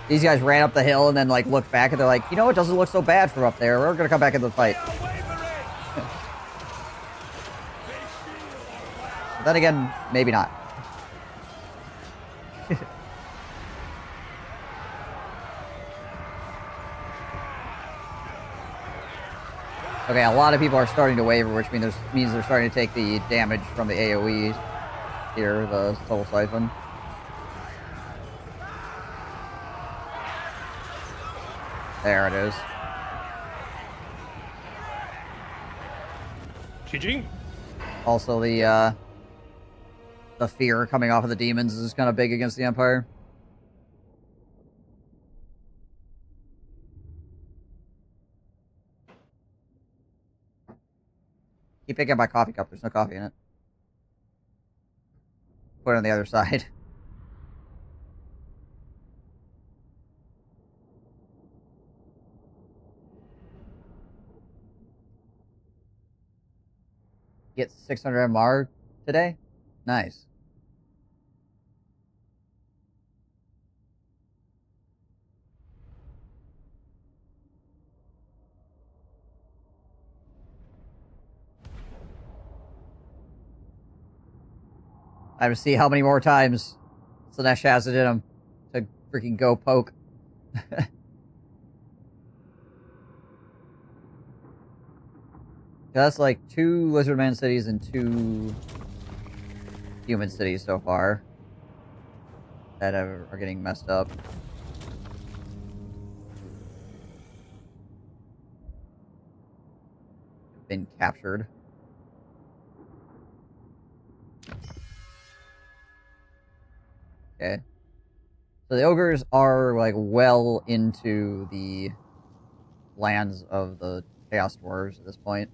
These guys ran up the hill and then, like, looked back and they're like, you know, it doesn't look so bad from up there. We're gonna come back into the fight. But then again, maybe not. Okay, a lot of people are starting to waver, which means they're starting to take the damage from the AoE here, the Soul Siphon. There it is. GG. Also, the fear coming off of the demons is kind of big against the Empire. Keep picking up my coffee cup. There's no coffee in it. Put it on the other side. Get 600 MR today? Nice. I have to see how many more times Slanesh has it in him to freaking go poke. That's like 2 Lizardman cities and 2 human cities so far that are getting messed up. Been captured. Okay. So the ogres are like well into the lands of the Chaos Dwarves at this point.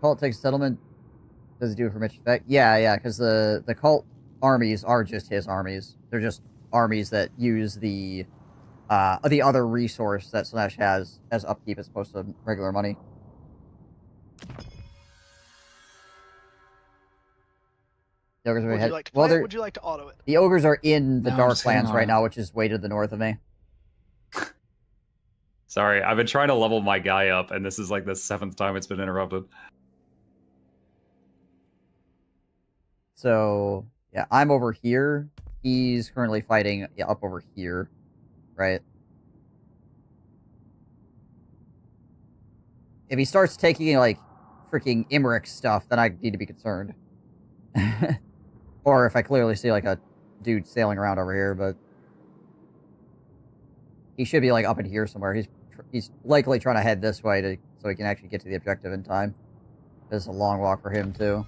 Cult takes settlement. Does it do it for much effect? Yeah, because the cult armies are just his armies. They're just armies that use the other resource that Slanesh has as upkeep as opposed to regular money. The ogres Would are you like to play it? Would you like to auto it? The ogres are in the No, Dark just hang Lands right on. now, which is way to the north of me. Sorry, I've been trying to level my guy up, and this is like the 7th time it's been interrupted. So, yeah, I'm over here. He's currently fighting up over here, right? If he starts taking, like, freaking Imric stuff, then I need to be concerned. Or if I clearly see, like, a dude sailing around over here, but... He should be, like, up in here somewhere. He's likely trying to head this way so he can actually get to the objective in time. This is a long walk for him, too.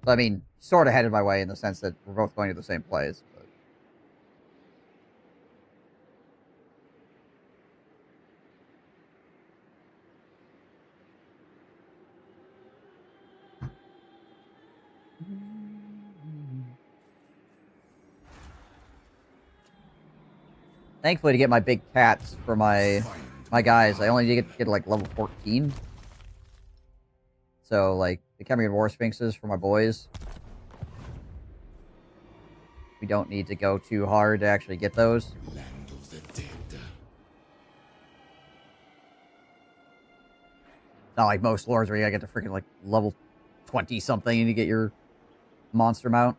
So, I mean, sort of headed my way in the sense that we're both going to the same place. But... Thankfully, to get my big cats for my guys, I only need to get like level 14. So, like, the Khemerian War Sphinxes for my boys. We don't need to go too hard to actually get those. Land of the dead. Not like most lords where you gotta get to freaking like level 20 something to get your monster mount.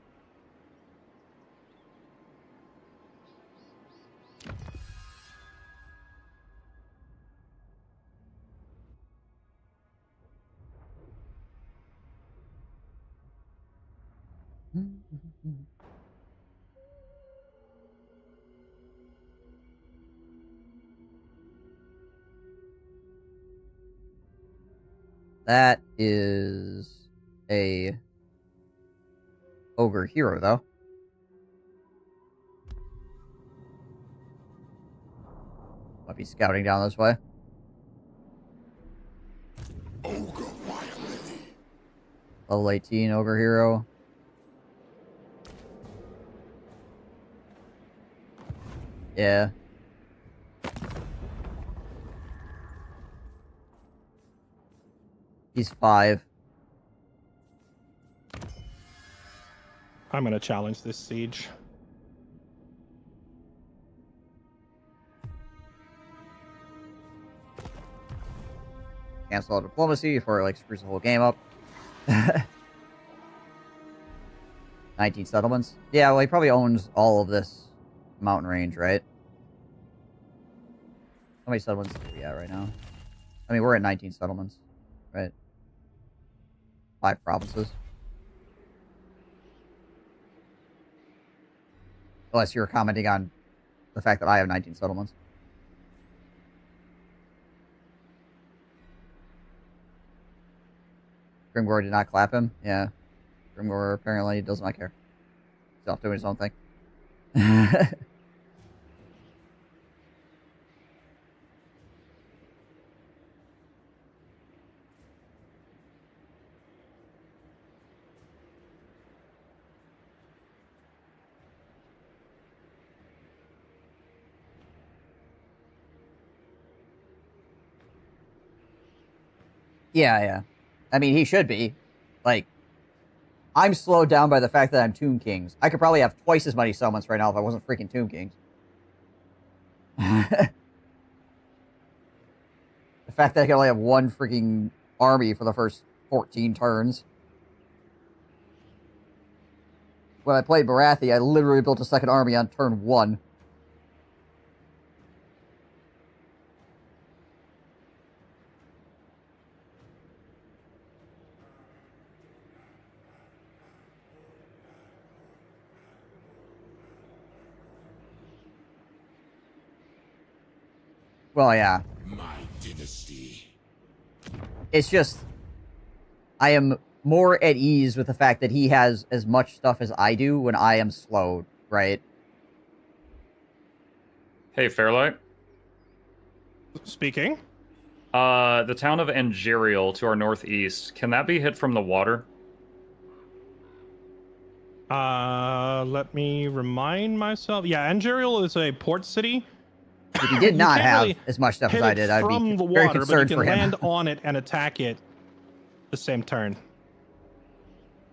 That is a ogre hero, though. Might be scouting down this way. Ogre violently. Level 18 ogre hero. Yeah. He's 5. I'm gonna challenge this siege. Cancel all diplomacy before it like screws the whole game up. 19 settlements. Yeah, well, he probably owns all of this mountain range, right? How many settlements are we at right now? I mean, we're at 19 settlements, right? 5 provinces. Unless you're commenting on the fact that I have 19 settlements. Grimgor did not clap him. Yeah. Grimgor apparently does not care. He's off doing his own thing. Yeah. I mean, he should be. Like, I'm slowed down by the fact that I'm Tomb Kings. I could probably have twice as many settlements right now if I wasn't freaking Tomb Kings. The fact that I can only have one freaking army for the first 14 turns. When I played Barathi, I literally built a second army on turn 1. Well, yeah. My dynasty. It's just, I am more at ease with the fact that he has as much stuff as I do when I am slowed, right? Hey, Fairlight. Speaking. The town of Angerial to our northeast, can that be hit from the water? Let me remind myself. Yeah, Angerial is a port city. If he did not can't have really as much stuff as hit I it did, I'd from be the very water, but concerned you for can him. land on it and attack it the same turn.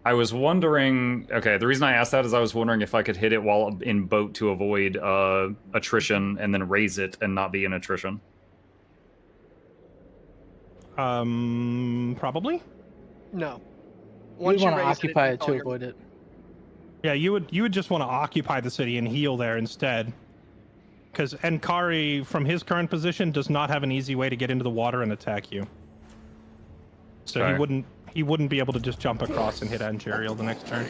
I was wondering. Okay, the reason I asked that is I was wondering if I could hit it while in boat to avoid attrition, and then raise it and not be an attrition. Probably. No. You Once want to raise it, occupy it it's all to your- avoid it. Yeah, you would just want to occupy the city and heal there instead. Because Enkari, from his current position, does not have an easy way to get into the water and attack you. So Right. he wouldn't be able to just jump across and hit Angerial the next turn.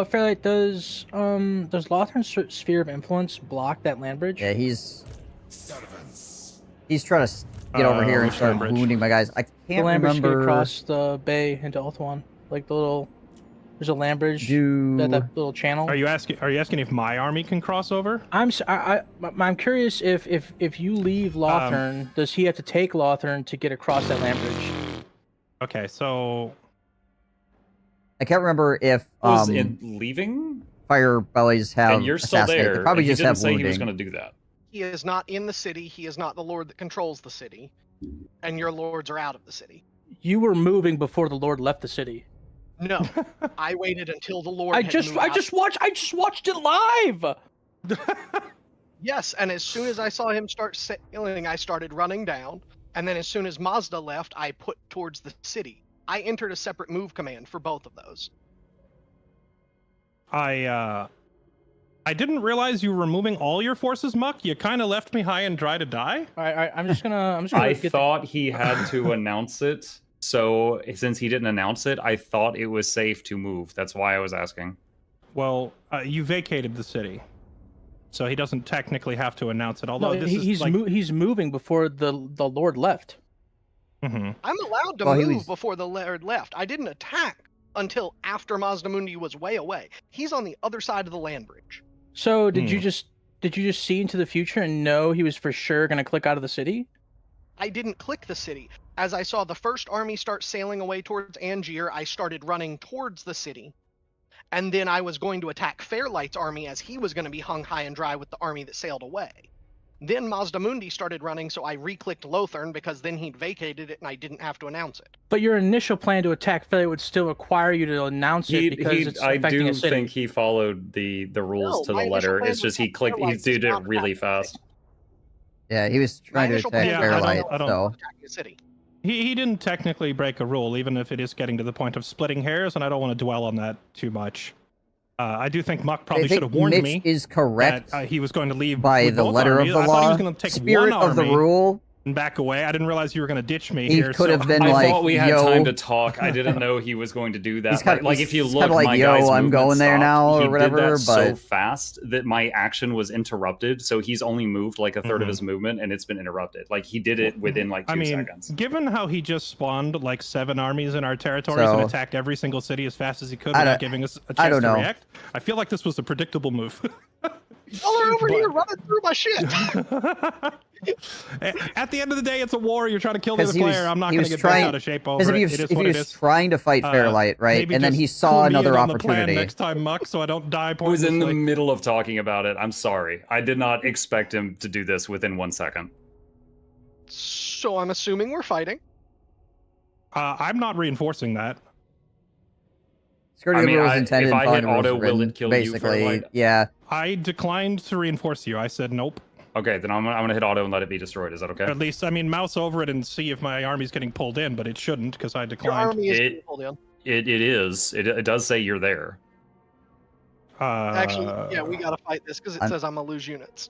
Fairlight, does Lothern's sphere of influence block that land bridge? Yeah, he's Servants. trying to get over here and which start land bridge? wounding my guys. I The can't land bridge remember. across the bay into Ulthuan, like the little. There's a land bridge. That little channel. Are you asking if my army can cross over? I'm curious if you leave Lothern, does he have to take Lothern to get across that land bridge? Okay, so I can't remember if Was in leaving, fire bellies have and you're still assassinate. there. They probably and he just didn't have say wounding. he was going to do that. He is not in the city. He is not the lord that controls the city. And your lords are out of the city. You were moving before the Lord left the city. No, I waited until the Lord. I had just moved out. watched it live. Yes, and as soon as I saw him start sailing, I started running down. And then as soon as Mazda left, I put towards the city. I entered a separate move command for both of those. I didn't realize you were removing all your forces, Muck. You kind of left me high and dry to die. All right, I'm just gonna. I get thought he had to announce it. So since he didn't announce it, I thought it was safe to move. That's why I was asking. Well, you vacated the city, so he doesn't technically have to announce it. Although No, this is like... he's moving before the Lord left. Mm-hmm. I'm allowed to move before the Lord left. I didn't attack until after Mazdamundi was way away. He's on the other side of the land bridge. So did you just see into the future and know he was for sure going to click out of the city? I didn't click the city. As I saw the first army start sailing away towards Angier, I started running towards the city. And then I was going to attack Fairlight's army as he was going to be hung high and dry with the army that sailed away. Then Mazdamundi started running, so I re-clicked Lothern because then he'd vacated it and I didn't have to announce it. But your initial plan to attack Fairlight would still require you to announce it because it's affecting a city. I do think he followed the rules to the letter. It's just he did it really fast. Yeah, he was trying to attack Fairlight, so... He didn't technically break a rule, even if it is getting to the point of splitting hairs, and I don't want to dwell on that too much. I do think Muck probably should have warned Mitch me is correct that he was going to leave by the letter armies. of the I law. thought he was going to take Spirit one of the army rule. and back away. I didn't realize you were going to ditch me He here. could have been I like, thought we had yo, time to talk. I didn't know he was going to do that. Like if you he's look, kinda like, my yo, guy's I'm going there stopped. now, He or whatever, did that so but... fast that my action was interrupted. So he's only moved like a third of his movement, and it's been interrupted. Like he did it within like 2 seconds. Given how he just spawned like 7 armies in our territories and attacked every single city as fast as he could without giving us a chance to react, I feel like this was a predictable move. Y'all are over here running through my shit. At the end of the day, it's a war. You're trying to kill the other player. I'm not going to get bent out of shape over it. Because if he was trying to fight Fairlight, right, and then he saw clue me another in on the opportunity. plan next time, Muck, so I don't die I pointlessly. was in the middle of talking about it. I'm sorry. I did not expect him to do this within 1 second. So I'm assuming we're fighting. I'm not reinforcing that. Skirting the rules intended, if I following hit the rules auto, will written, it kill basically, you? Fairlight? Yeah. I declined to reinforce you. I said nope. Okay, then I'm gonna hit auto and let it be destroyed. Is that okay? Or at least, I mean, mouse over it and see if my army's getting pulled in, but it shouldn't because I declined. Your army is getting pulled in. It is. It does say you're there. Actually, yeah, we gotta fight this because it says I'm gonna lose units.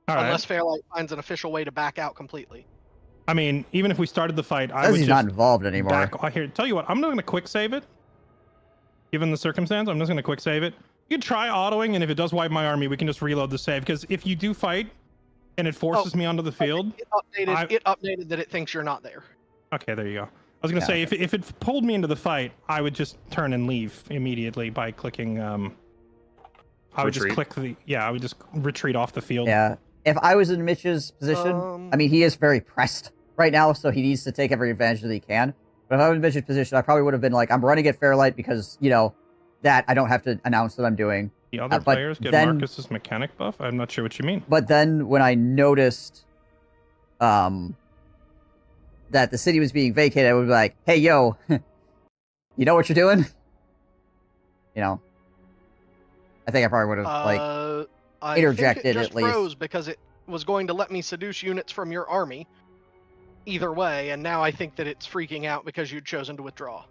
Unless Fairlight finds an official way to back out completely. I mean, even if we started the fight, I would he's just not involved anymore. Here, tell you what, I'm not going to quick save it. Given the circumstance, I'm just going to quick save it. You can try autoing, and if it does wipe my army, we can just reload the save. Because if you do fight, and it forces me onto the field, it updated that it thinks you're not there. Okay, there you go. I was going to say, if it pulled me into the fight, I would just turn and leave immediately by clicking. I would just click I would just retreat off the field. Yeah. If I was in Mitch's position, I mean, he is very pressed right now, so he needs to take every advantage that he can. But if I was in Mitch's position, I probably would have been like, I'm running at Fairlight because, you know, that I don't have to announce that I'm doing. The other players get Marcus's mechanic buff? I'm not sure what you mean. But then when I noticed that the city was being vacated, I would be like, hey, yo, you know what you're doing? You know? I think I probably would have, interjected I think it just at least. froze because it was going to let me seduce units from your army either way, and now I think that it's freaking out because you'd chosen to withdraw.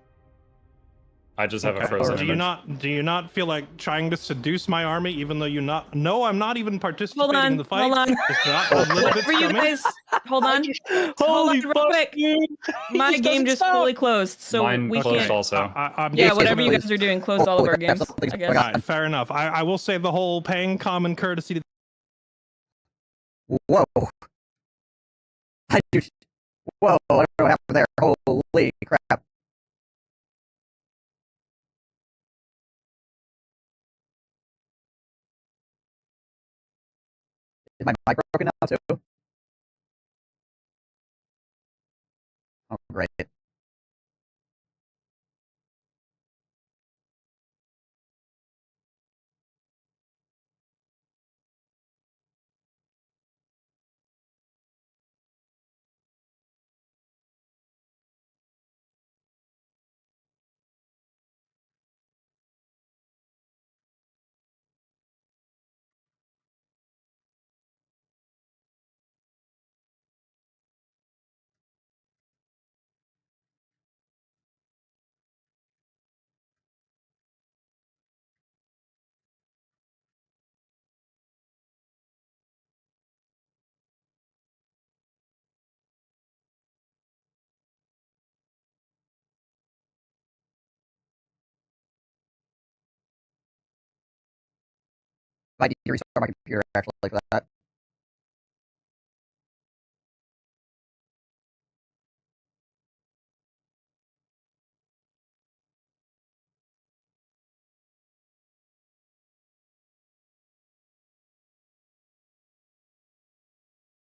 I just have a frozen do you not feel like trying to seduce my army even though I'm not even participating in the fight? Hold on. Whatever you guys, hold on. Hold on real quick. My game just fully closed, so mine we closed can't. also. Yeah, whatever you guys are doing, close all of our games. I guess. Right, fair enough. I will save the whole paying common courtesy to... Whoa. Whoa, I don't know what happened there. Holy crap. Is my mic broken now too? Oh, great. Might need to restart my computer actually like that.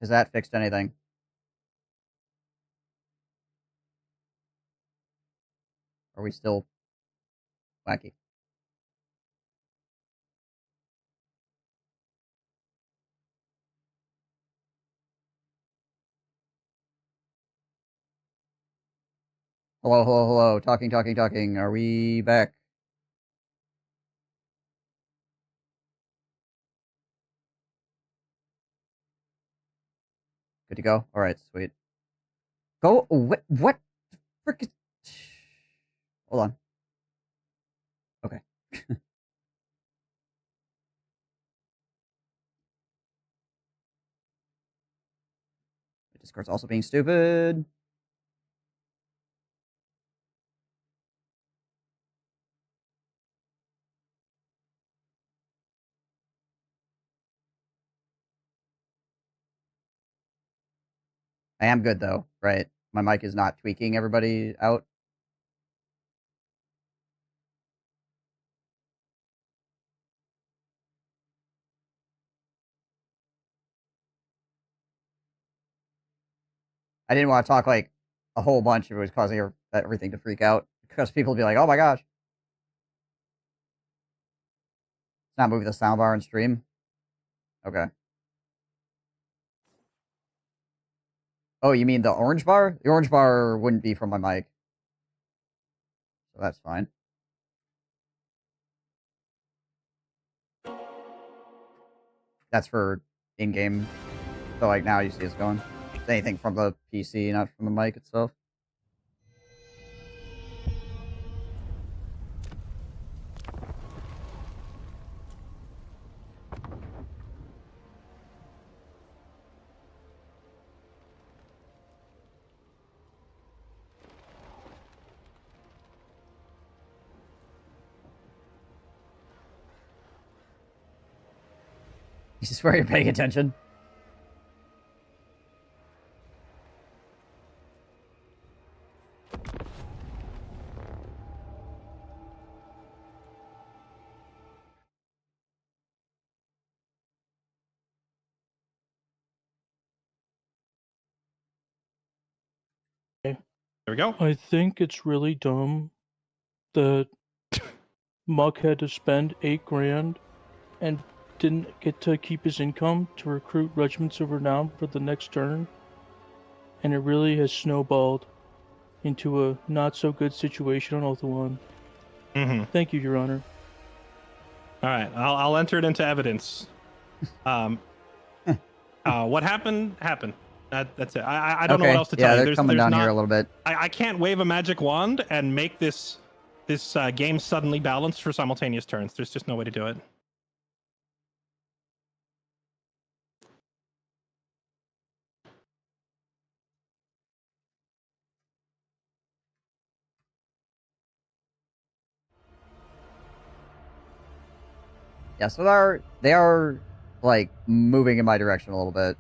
Has that fixed anything? Are we still wacky? Hello, hello, hello. Talking, talking, talking. Are we back? Good to go? Alright, sweet. Go, what frick is... Hold on. Okay. Discord's also being stupid. I am good though, right? My mic is not tweaking everybody out. I didn't want to talk like a whole bunch if it was causing everything to freak out. Because people would be like, oh my gosh. It's not moving the soundbar and stream. Okay. Oh, you mean the orange bar? The orange bar wouldn't be from my mic. So that's fine. That's for in-game. So like now you see it's going. It's anything from the PC, not from the mic itself. You swear you're paying attention? There we go. I think it's really dumb that Muck had to spend $8,000 and didn't get to keep his income to recruit regiments of renown for the next turn. And it really has snowballed into a not so good situation on Ulthuan. Thank you, Your Honor. All right, I'll enter it into evidence. What happened happened. That's it. I don't know what else to tell you. Yeah, they're coming down here a little bit. I can't wave a magic wand and make this game suddenly balanced for simultaneous turns. There's just no way to do it. Yeah, so they are like moving in my direction a little bit.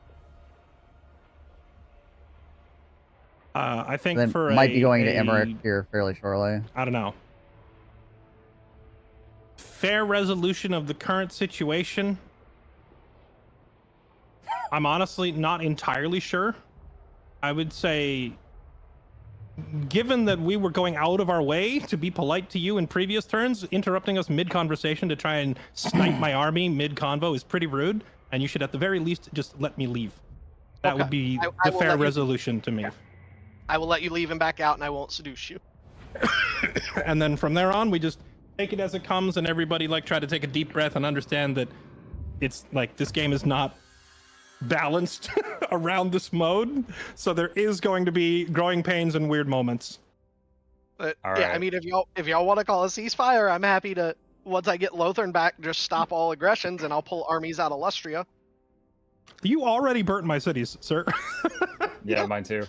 I think Then for might be going to Emmerich here fairly shortly. I don't know. Fair resolution of the current situation. I'm honestly not entirely sure. I would say, given that we were going out of our way to be polite to you in previous turns, interrupting us mid-conversation to try and snipe my army mid-convo is pretty rude, and you should at the very least just let me leave. That would be the fair resolution to me. Yeah. I will let you leave and back out, and I won't seduce you. And then from there on, we just take it as it comes, and everybody like try to take a deep breath and understand that it's like this game is not balanced around this mode, so there is going to be growing pains and weird moments. But yeah, I mean, if y'all want to call a ceasefire, I'm happy to. Once I get Lothern back, just stop all aggressions, and I'll pull armies out of Lustria. You already burnt my cities, sir. Yeah, mine too.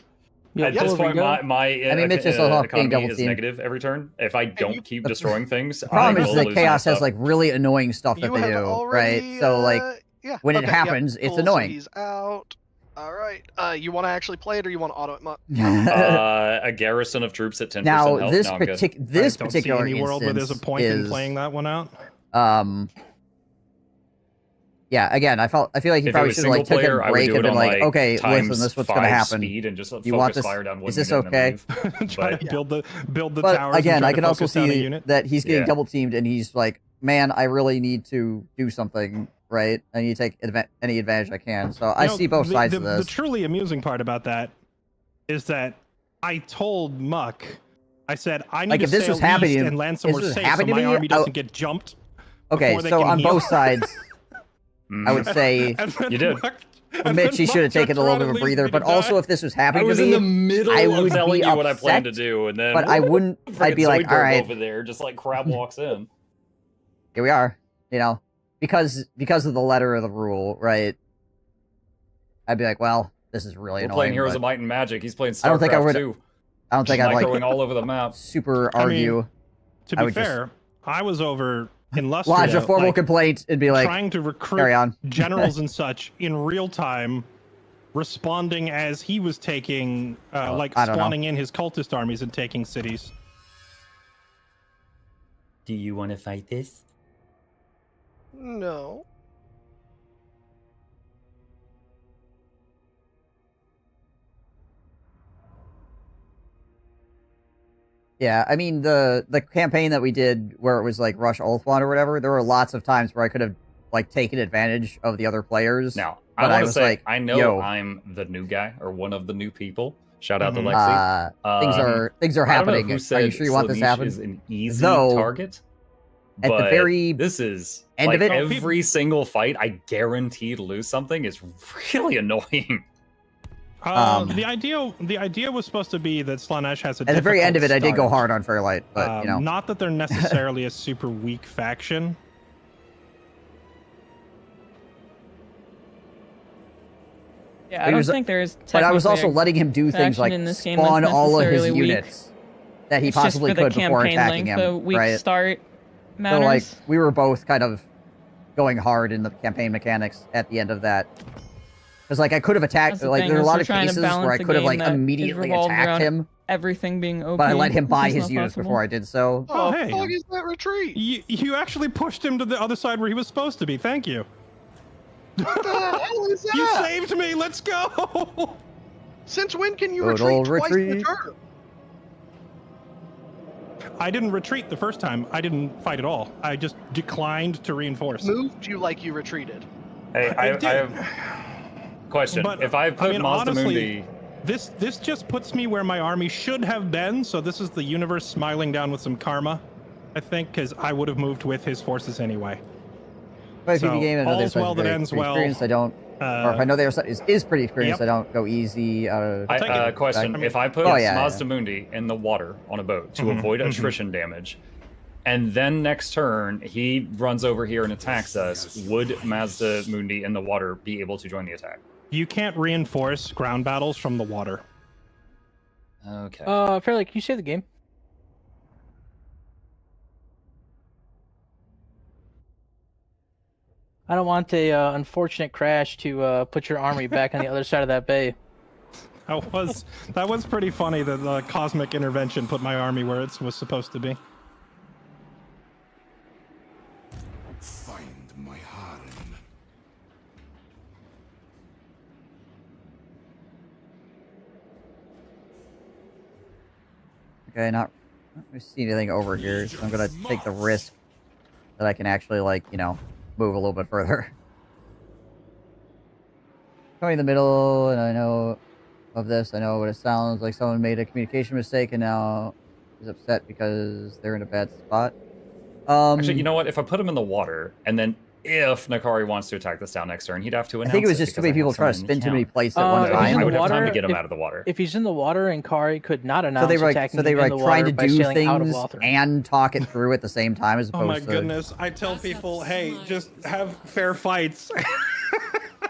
Yo, At this pull a point, Ringo. my I mean, Mitch is also being economy double is teamed. negative every turn. If I don't keep destroying things, The problem I is will that lose Chaos my has stuff. like really annoying stuff that You they have do, already, right? So like yeah. when it okay, happens, yep, it's cool, annoying. So he's out. All right. You want to actually play it, or you want to auto it, Muck? A garrison of troops at 10% Now health. this No, I'm good. this I don't particular see any world where there's a instance point in is playing that one out. Yeah, again, I feel like he If it probably was should have like single took player, a I would break do and it been on like, like okay, listen, times this is what's gonna 5 happen. speed and just You want focus this? fire down one Is this unit and okay? leave. Try But to build the But towers. again, and try I to can also focus down a see unit. that he's getting Yeah. double teamed, and he's like, man, I really need to do something, right? I need to take any advantage I can. So I You know, see both sides the, of The this. truly amusing part about that is that I told Muck, I said, I need Like, to if this sail was happening east to- and land if somewhere this was safe so happening to my me, army I- doesn't get jumped. Okay, before they so can on heal. both sides, I would say And then You did. Muck- for and Mitch, then he should have Muck taken a turns little around bit of and a leaves breather. me to But also, die. if this was I happening was to in me, the middle I of would telling be you what I planned to upset, do, and then but I wouldn't. I'd be like, all right, over there, just like crab walks in. here we are. You know, because of the letter of the rule, right? I'd be like, well, this is really We're annoying. playing Heroes but of Might and Magic. He's playing I don't think I StarCraft would- too. I don't think I'd Microing like all over the map. super I mean, argue. To I be would just- fair, I was over in Lustria, Lodge a formal like, complaint and be like, trying to recruit carry on. generals and such in real time, responding as he was taking, like I don't know. spawning in his cultist armies and taking cities. Do you want to fight this? No. Yeah, I mean the campaign that we did where it was like Rush Ulthuan or whatever, there were lots of times where I could have like taken advantage of the other players. Now, But I I want to was say, like, I know yo. I'm the new guy or one of the new people. Shout out to Mhm. Lexi. Things are I don't know happening. who Are said you sure you want this to Slaanesh happen? is an easy Though, target. at the But very this is end of like it- every single fight I guarantee to lose something is really annoying. The idea was supposed to be that Slaanesh has a at the very end of it, I did go start. hard on Fairlight, but you know, Not that they're necessarily a super weak faction. Yeah, But I he don't was- think there's. but I was technically also a letting him do things faction like in this game that's spawn all of his necessarily weak. units that he It's just possibly for the could before campaign attacking length, him. the weak right? start So matters. like we were both kind of going hard in the campaign mechanics at the end of that. Because like I could have attacked, That's the like thing, there are a is lot we're of trying to cases where balance I a could have game like that is immediately revolved attacked around him, Everything being OP. but I let him which buy is his not units possible. before I did so. Oh, the hey. fuck is that retreat? You actually pushed him to the other side where he was supposed to be. Thank you. What the hell is You that? saved me. Let's go. Since when can you Good retreat old twice retreat. a turn? I didn't retreat the first time. I didn't fight at all. I just declined to reinforce. Moved you like you retreated. Hey, I I did. have question. But, If I put mean, Mazda honestly, Mundi, this just puts me where my army should have been. So this is the universe smiling down with some karma, I think, because I would have moved with his forces anyway. But So, PvP game, I know all's they're well that pretty ends well. experienced. I don't, or if I know they're is pretty experienced, Yep. I don't go easy. take it. question: I mean- if I put Oh, yeah, Mazda Mundi in the water on a boat to Mhm, avoid mhm. attrition damage, and then next turn he runs over here and attacks us, would Mazda Mundi in the water be able to join the attack? You can't reinforce ground battles from the water. Okay. Fairly, can you save the game? I don't want a unfortunate crash to put your army back on the other side of that bay. That was pretty funny that the cosmic intervention put my army where it was supposed to be. Find my harem. Okay, not really see anything over here, so I'm gonna take the risk that I can actually like, you know, move a little bit further. Going in the middle, and I know of this. I know what it sounds like. Someone made a communication mistake, and now is upset because they're in a bad spot. Actually, you know what? If I put him in the water, and then if Nakari wants to attack this down next turn, he'd have to I announce think it was just too because many I people have trying to someone in spin too many count. plates at one if he's time. in I the would have time to water, get him if- out of the water. If he's in the water, and Kari could not announce So they were like, attacking so they were in like the trying water to by do sailing out of things water. and talk it through at the same time, as opposed Oh my to. goodness! I tell people, hey, just have fair fights.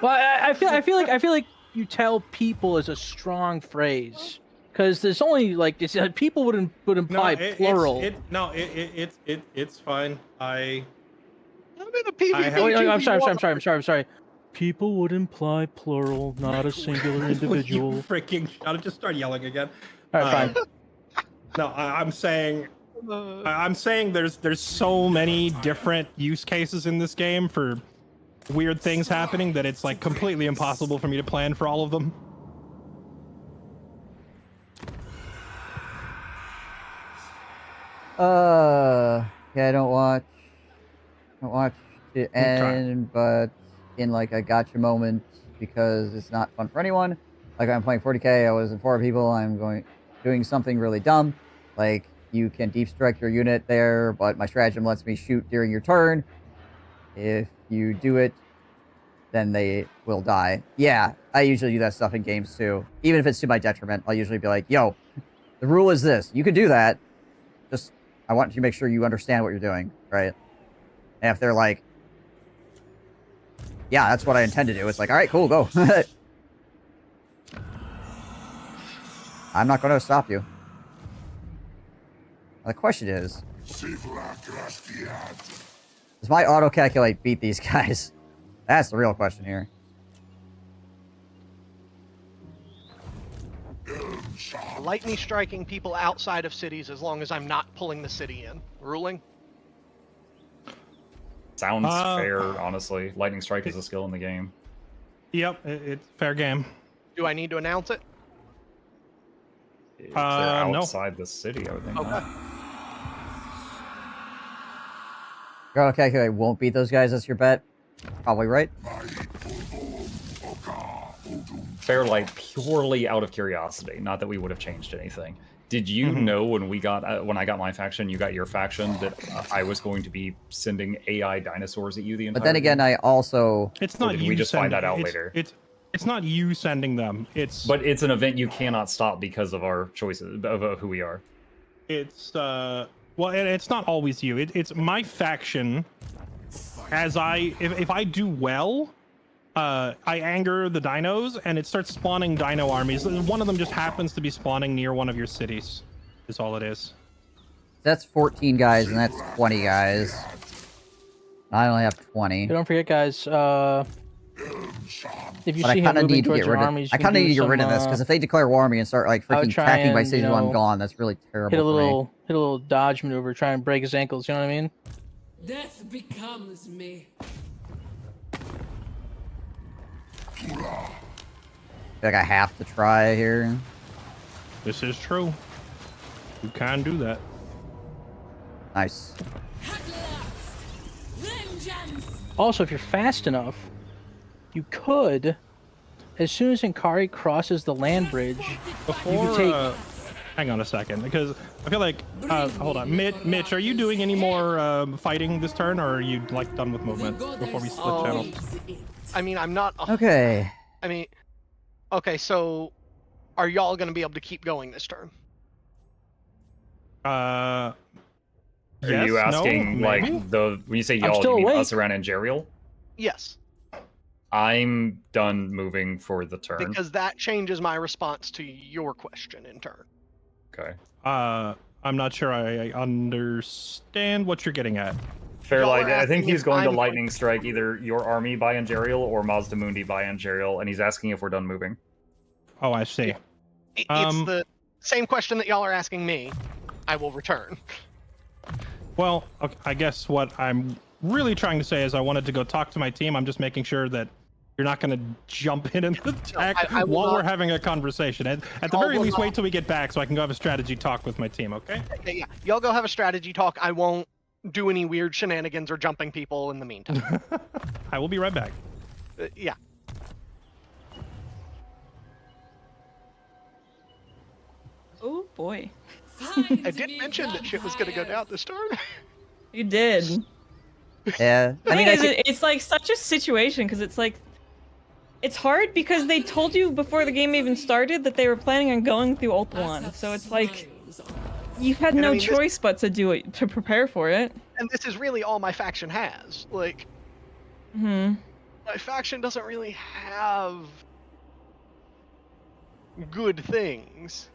Well, I feel like you tell people is a strong phrase. Because there's only like it's, people would imply plural. It's fine. I'm in a PvP. I'm sorry. People would imply plural, not a singular individual. You freaking shut it! Just start yelling again. All right, fine. No, I'm saying there's so many different use cases in this game for weird things happening that it's like completely impossible for me to plan for all of them. Yeah, I don't watch it end, but in like a gotcha moment because it's not fun for anyone. Like I'm playing 40k, I was in 4 people, doing something really dumb. Like you can deep strike your unit there, but my stratagem lets me shoot during your turn. If you do it, then they will die. Yeah, I usually do that stuff in games too. Even if it's to my detriment, I'll usually be like, yo, the rule is this. You can do that. Just, I want you to make sure you understand what you're doing, right? And if they're like, yeah, that's what I intend to do, it's like, all right, cool, go. I'm not going to stop you. The question is, does my auto-calculate beat these guys? That's the real question here. Lightning striking people outside of cities as long as I'm not pulling the city in. Ruling? Sounds fair, honestly. Lightning strike is a skill in the game. Yep, it's fair game. Do I need to announce it? If they're outside no. the city, I would think. Okay. Your auto-calculate won't beat those guys, that's your bet? Probably right. Fair, like purely out of curiosity, not that we would have changed anything. Did you know when I got my faction, you got your faction, that I was going to be sending AI dinosaurs at you the entire But then again, game? I also... It's not we just find that out later? It's not you sending them. But it's an event you cannot stop because of our choices, of who we are. It's well, it's not always you. It's my faction. As if I do well, I anger the dinos, and it starts spawning dino armies. One of them just happens to be spawning near one of your cities. Is all it is. That's 14 guys, and that's 20 guys. I only have 20. Don't forget, guys. If you But see him moving towards your armies, I kind of need to get rid of this, because if they declare war on me and start like freaking attacking my cities while I'm gone, that's really terrible. Hit a little dodge maneuver, try and break his ankles. You know what I mean? Death becomes me. I feel like I have to try here. This is true. You can do that. Nice. Also, if you're fast enough, you could, as soon as Inkari crosses the land bridge, you can take... hang on a second, because I feel like... hold on. Mitch, are you doing any more fighting this turn, or are you like done with movement before we split channels? I mean, I'm not... Okay. I mean... Okay, so... Are y'all going to be able to keep going this turn? Are yes, you asking, no, like, when you say y'all, you mean awake. us around Angerial? Yes. I'm done moving for the turn. Because that changes my response to your question in turn. Okay. I'm not sure I understand what you're getting at. Fair Y'all light. are I think asking he's if going to I'm- lightning strike either your army by Angerial or Mazdamundi by Angerial, and he's asking if we're done moving. Oh, I see. It's the same question that y'all are asking me. I will return. Well, okay, I guess what I'm really trying to say is I wanted to go talk to my team. I'm just making sure that you're not going to jump in and attack I will while not. we're having a conversation. At the Y'all very will least, not. wait till we get back so I can go have a strategy talk with my team, okay? Okay, yeah. Y'all go have a strategy talk. I won't do any weird shenanigans or jumping people in the meantime. I will be right back. Yeah. Oh boy. I did mention that shit was going to go down this turn. You did. Yeah. The thing is, it's like such a situation because it's like it's hard because they told you before the game even started that they were planning on going through Ult 1. So it's like you've had no choice but to do it, to prepare for it. And this is really all my faction has. Like, my faction doesn't really have good things.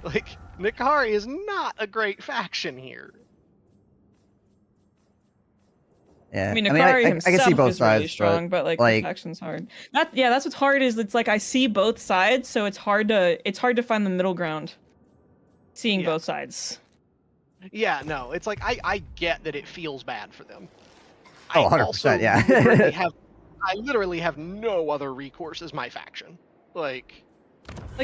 Like, Nikari is not a great faction here. Yeah. I mean, Akari I himself can see both is sides, really strong, but like the faction's hard. That's what's hard is it's like I see both sides, so it's hard to find the middle ground. Seeing both sides. Yeah, no, it's like I get that it feels bad for them. Oh, 100%, also yeah. I literally have no other recourse as my faction. Like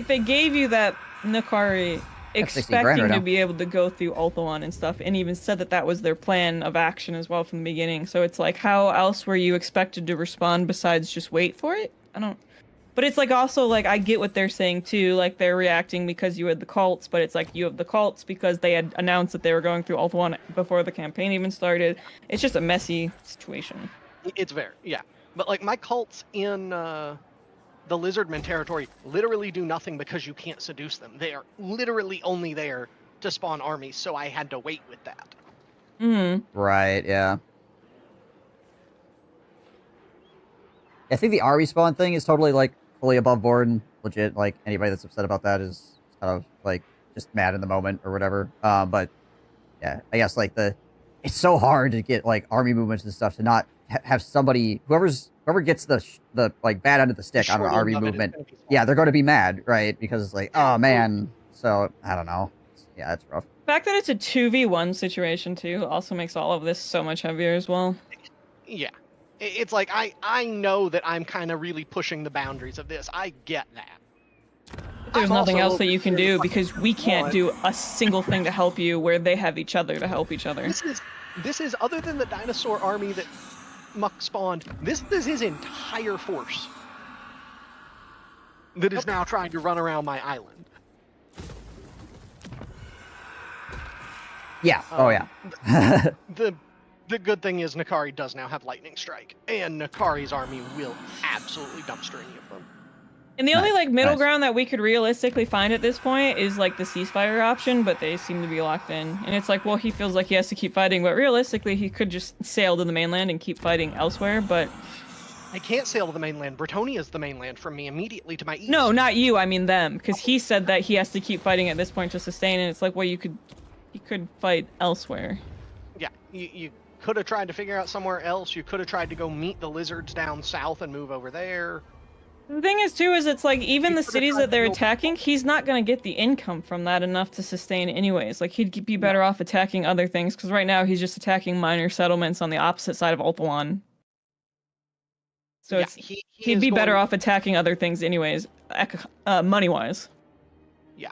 they gave you that Nikari That's 60 grand expecting right to now. be able to go through Ulthuan and stuff, and even said that that was their plan of action as well from the beginning. So it's like, how else were you expected to respond besides just wait for it? I don't. But it's like also like I get what they're saying too. Like they're reacting because you had the cults, but it's like you have the cults because they had announced that they were going through Ulthuan before the campaign even started. It's just a messy situation. it's very but like my cults in the Lizardmen territory literally do nothing because you can't seduce them. They are literally only there to spawn armies, so I had to wait with that. Right, yeah. I think the army spawn thing is totally, like, fully above board and legit. Like, anybody that's upset about that is kind of, like, just mad in the moment or whatever. But, yeah, I guess, like, it's so hard to get, like, army movements and stuff to not have somebody, whoever gets the like, bad end of the stick on an army movement, yeah, they're going to be mad, right? Because it's like, oh, man. So, I don't know. Yeah, it's rough. The fact that it's a 2v1 situation, too, also makes all of this so much heavier as well. Yeah. It's like, I know that I'm kind of really pushing the boundaries of this. I get that. There's nothing else that you can do because we can't do a single thing to help you where they have each other to help each other. This is other than the dinosaur army that Muck spawned, this is his entire force that is now trying to run around my island. Yeah. Oh, yeah. The good thing is Nikari does now have Lightning Strike, and Nikari's army will absolutely dumpster any of them. And the only like middle ground that we could realistically find at this point is like the ceasefire option, but they seem to be locked in. And it's like, well, he feels like he has to keep fighting, but realistically, he could just sail to the mainland and keep fighting elsewhere. But I can't sail to the mainland. Bretonia is the mainland from me immediately to my east. No, not you. I mean them, because he said that he has to keep fighting at this point to sustain. And it's like, well, he could fight elsewhere. Yeah, you could have tried to figure out somewhere else. You could have tried to go meet the lizards down south and move over there. The thing is, too, is it's like, even the cities that they're attacking, he's not going to get the income from that enough to sustain anyways. Like, he'd be better off attacking other things, because right now he's just attacking minor settlements on the opposite side of Ulthuan. So Yeah, he'd be better off attacking other things anyways, money-wise. Yeah.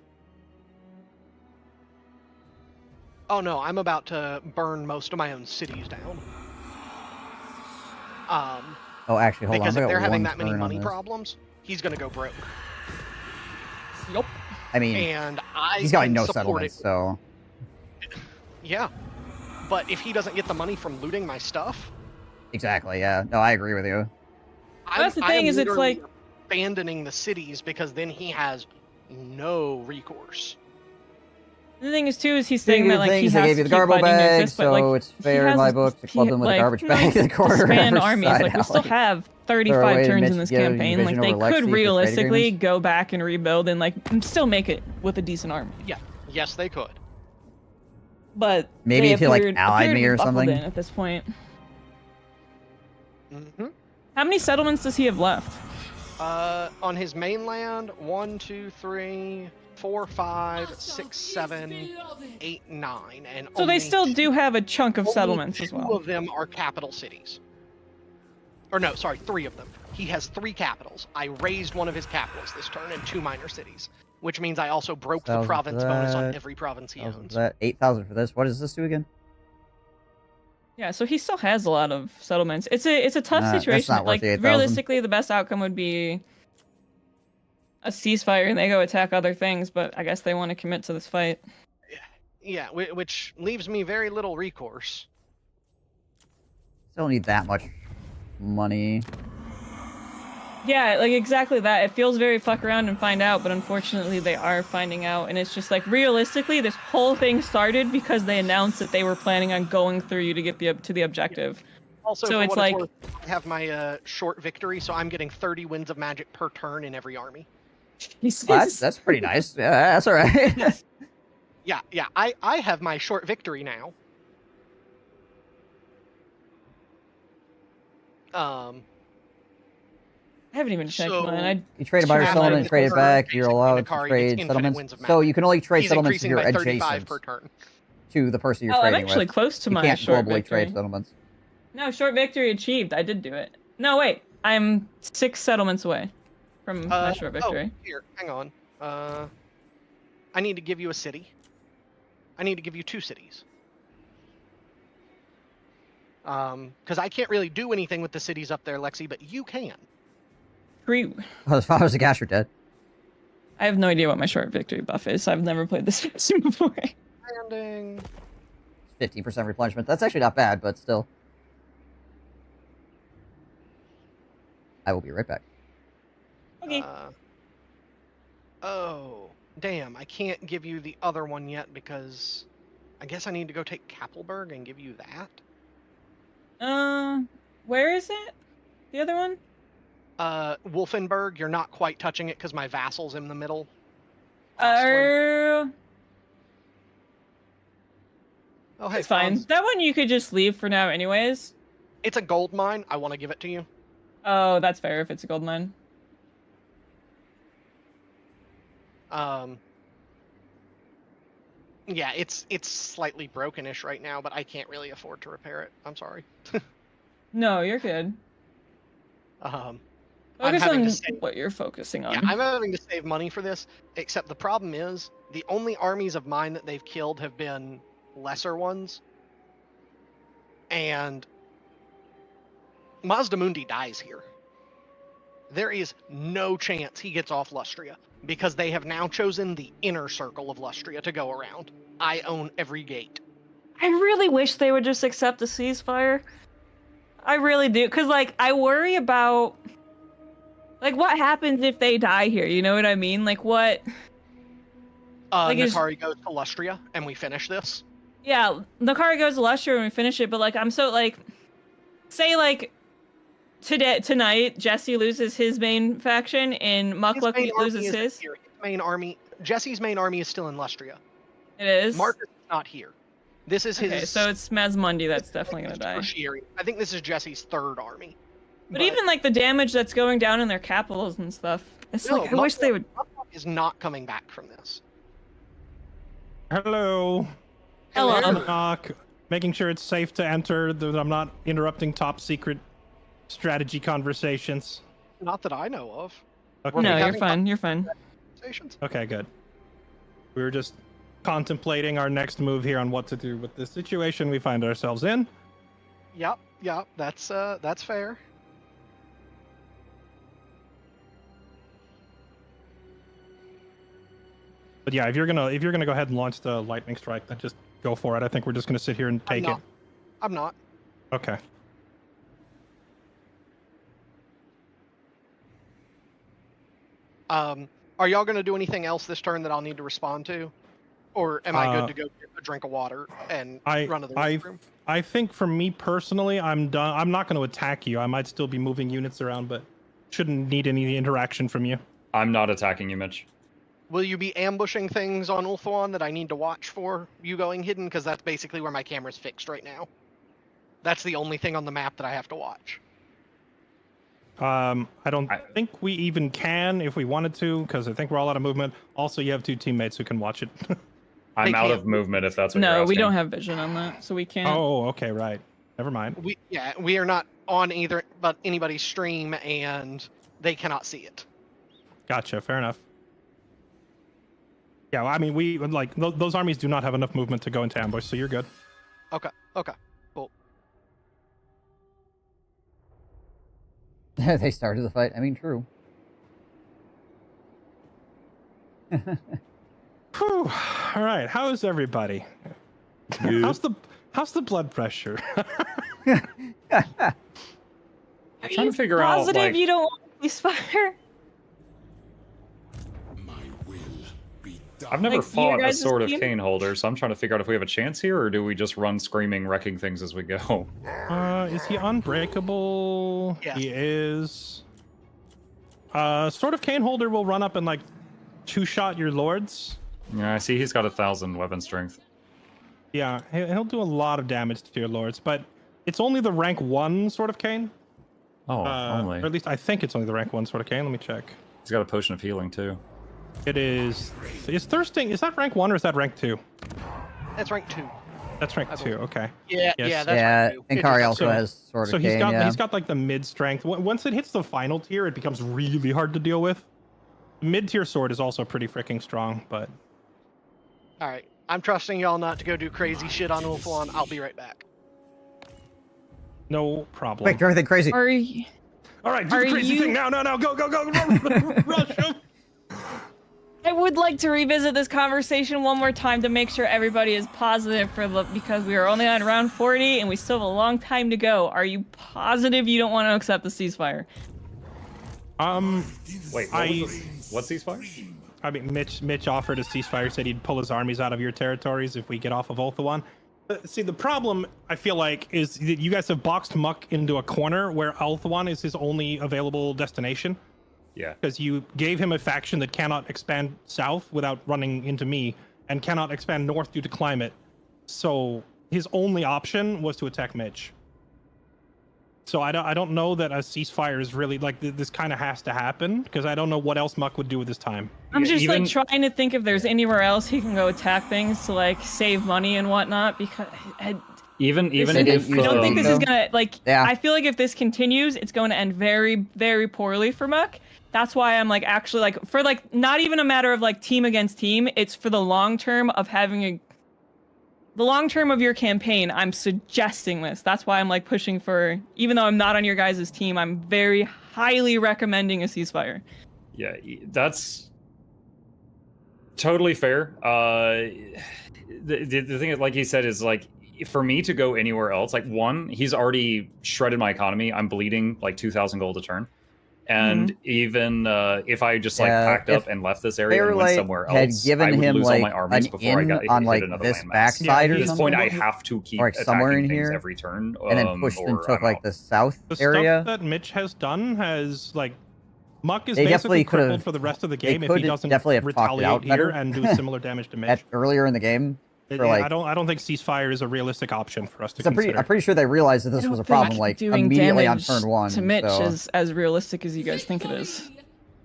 Oh no, I'm about to burn most of my own cities down. Oh, actually, hold on. Because if they're having that many money problems, he's gonna go broke. Yup. I mean, and he's got no settlements, so. Yeah, but if he doesn't get the money from looting my stuff. Exactly. Yeah. No, I agree with you. That's the thing is, it's like abandoning the cities because then he has no recourse. The thing is, too, is he's saying that like he has they gave you to the keep garble fighting to bag, exist, so but like it's fair in my book to club them with a garbage bag in the corner. Disband armies. Like we still have 35 turns in this campaign. Like they could realistically go back and rebuild and like still make it with a decent army. Yeah. Yes, they could. But maybe if he like allied me or something at this point. Mm-hmm. How many settlements does he have left? On his mainland, 1, 2, 3, 4, 5, 6, 7, 8, 9, and so they still do have a chunk of settlements as well. 2 of them are capital cities. Or no, sorry, 3 of them. He has 3 capitals. I raised one of his capitals this turn and 2 minor cities, which means I also broke the province bonus on every province he owns. 8,000 for this. What does this do again? Yeah, so he still has a lot of settlements. It's a tough situation. Like realistically, the best outcome would be a ceasefire and they go attack other things, but I guess they want to commit to this fight. Yeah, which leaves me very little recourse. Still need that much money. Yeah, like exactly that. It feels very fuck around and find out, but unfortunately they are finding out, and it's just like realistically, this whole thing started because they announced that they were planning on going through you to get to the objective. Also, so it's like I have my short victory, so I'm getting 30 winds of magic per turn in every army. Jesus. Well, that's pretty nice. Yeah, that's all right. Yeah. I have my short victory now. I haven't even checked So- mine. You trade a minor Sure. settlement, trade it back. You're Basically, allowed to Nakari gets trade infinite settlements. wins of So map. you can only trade He's settlements if increasing you're by 35 adjacent per turn. to the person you're Oh, I'm trading actually with. close to You my can't short globally victory. trade settlements. No, short victory achieved. I did do it. No, wait. I'm 6 settlements away from my short victory. Oh, here, hang on. I need to give you a city. I need to give you 2 cities. Because I can't really do anything with the cities up there, Lexi, but you can. True. Oh, the fathers of Gash are dead. I have no idea what my short victory buff is. I've never played this game before. Landing. 15% replenishment. That's actually not bad, but still. I will be right back. Okay. Oh, damn. I can't give you the other one yet because I guess I need to go take Kappelberg and give you that. Where is it? The other one? Wolfenburg, you're not quite touching it because my vassal's in the middle. Oh, hey, it's fine. Franz. That one you could just leave for now anyways. It's a gold mine. I want to give it to you. Oh, that's fair if it's a gold mine. Yeah, it's slightly brokenish right now, but I can't really afford to repair it. I'm sorry. No, you're good. I'm Focus having on to save. what you're focusing on. Yeah, I'm having to save money for this. Except the problem is the only armies of mine that they've killed have been lesser ones, and Mazdamundi dies here. There is no chance he gets off Lustria because they have now chosen the inner circle of Lustria to go around. I own every gate. I really wish they would just accept the ceasefire. I really do, because, like, I worry about, like, what happens if they die here, you know what I mean? Like, what... Like, Nakari goes to Lustria, and we finish this. Yeah, Nakari goes to Lustria and we finish it, but, like, I'm so, like... Say, like, tonight, Jesse loses his main faction, and Mucklucky loses his. Here. His main army... Jesse's main army is still in Lustria. It is? Marcus is not here. This is his... Okay, so it's Mazmundi that's definitely gonna die. Tertiary. I think this is Jesse's 3rd army. But even, like, the damage that's going down in their capitals and stuff. It's No, like, I wish they would... Muckluck is not coming back from this. Hello. Hello. Knock. Making sure it's safe to enter, that I'm not interrupting top secret strategy conversations. Not that I know of. Okay. No, you're having fine, you're fine. Conversations? Okay, good. We were just contemplating our next move here on what to do with this situation we find ourselves in. Yep, that's fair. But yeah, if you're gonna go ahead and launch the lightning strike, then just go for it. I think we're just gonna sit here and take it. I'm not. Okay. Are y'all gonna do anything else this turn that I'll need to respond to? Or am I good to go get a drink of water and run to the restroom? I think for me personally, I'm done. I'm not going to attack you. I might still be moving units around, but shouldn't need any interaction from you. I'm not attacking you, Mitch. Will you be ambushing things on Ulthuan that I need to watch for you going hidden? Because that's basically where my camera's fixed right now. That's the only thing on the map that I have to watch. I don't think we even can if we wanted to, because I think we're all out of movement. Also, you have 2 teammates who can watch it. I'm out of movement if that's what you're No, asking. we don't have vision on that, so we can't. Oh, okay, right. Never mind. We are not on either but anybody's stream, and they cannot see it. Gotcha. Fair enough. Yeah, well, I mean, we like those armies do not have enough movement to go into ambush, so you're good. Okay, cool. They started the fight. I mean, true. Whew. All right. How's everybody? How's the blood pressure? I'm trying to figure out. Positive Like, you don't want ceasefire? My will be done. I've never Like, fought your a guys' Sword of team? Cain holder, so I'm trying to figure out if we have a chance here, or do we just run screaming, wrecking things as we go? Is he unbreakable? Yes. He is. Sword of Cane Holder will run up and like two-shot your lords. Yeah, I see he's got 1,000 weapon strength. Yeah, he'll do a lot of damage to your lords, but it's only the rank 1 Sword of Cane. Oh, only. Or at least I think it's only the rank 1 Sword of Cane. Let me check. He's got a potion of healing too. It is. Is Thirsting? Is that rank 1 or is that rank 2? That's rank 2. That's rank 2. Okay. Yeah, Yes. yeah, that's Yeah, rank 2. and It Kari is- also has Sword So of Cane, he's got like the mid strength. Once it hits the final tier, it becomes really hard to deal with. Mid tier sword is also pretty freaking strong, but All right, I'm trusting y'all not to go do crazy shit on Ulthuan. I'll be right back. no problem. Quick, do everything crazy. Are you... All right, do the Are crazy you- thing now, go, rush him. I would like to revisit this conversation one more time to make sure everybody is positive because we are only on round 40 and we still have a long time to go. Are you positive you don't want to accept the ceasefire? Wait, what ceasefire? I mean, Mitch offered a ceasefire, said he'd pull his armies out of your territories if we get off of Ulthuan. See, the problem, I feel like, is that you guys have boxed Muck into a corner where Ulthuan is his only available destination. Yeah. Because you gave him a faction that cannot expand south without running into me, and cannot expand north due to climate. So his only option was to attack Mitch. So I don't know that a ceasefire is really, like, this kind of has to happen, because I don't know what else Muck would do with his time. I'm just like trying to think if there's anywhere else he can go attack things to like save money and whatnot, because I Even don't think this is gonna I feel like if this continues, it's going to end very, very poorly for Muck. That's why I'm like actually like for like not even a matter of like team against team. It's for the long term of having the long term of your campaign. I'm suggesting this. That's why I'm like pushing for, even though I'm not on your guys' team, I'm very highly recommending a ceasefire. Yeah, that's totally fair. The thing is, like he said, is like for me to go anywhere else, like one, he's already shredded my economy. I'm bleeding like 2,000 gold a turn. And even if I just like packed up and left this area and went somewhere else, given I would him lose like all my armies an before I got on hit like another this landmass. backside or At this something, point, I have to keep or like somewhere in attacking things here, every turn, and then pushed and or, took like the south The area. stuff that Mitch has done has like Muck is They basically definitely could've- crippled for the rest of the they game if he could doesn't definitely have talked it retaliate out here better. and do similar damage to Mitch. Earlier in the game. For, like, I don't think ceasefire is a realistic option for us to I'm consider. pretty sure they realized that this was a problem like doing immediately on damage turn 1. to Mitch so. is as realistic as you guys think it is.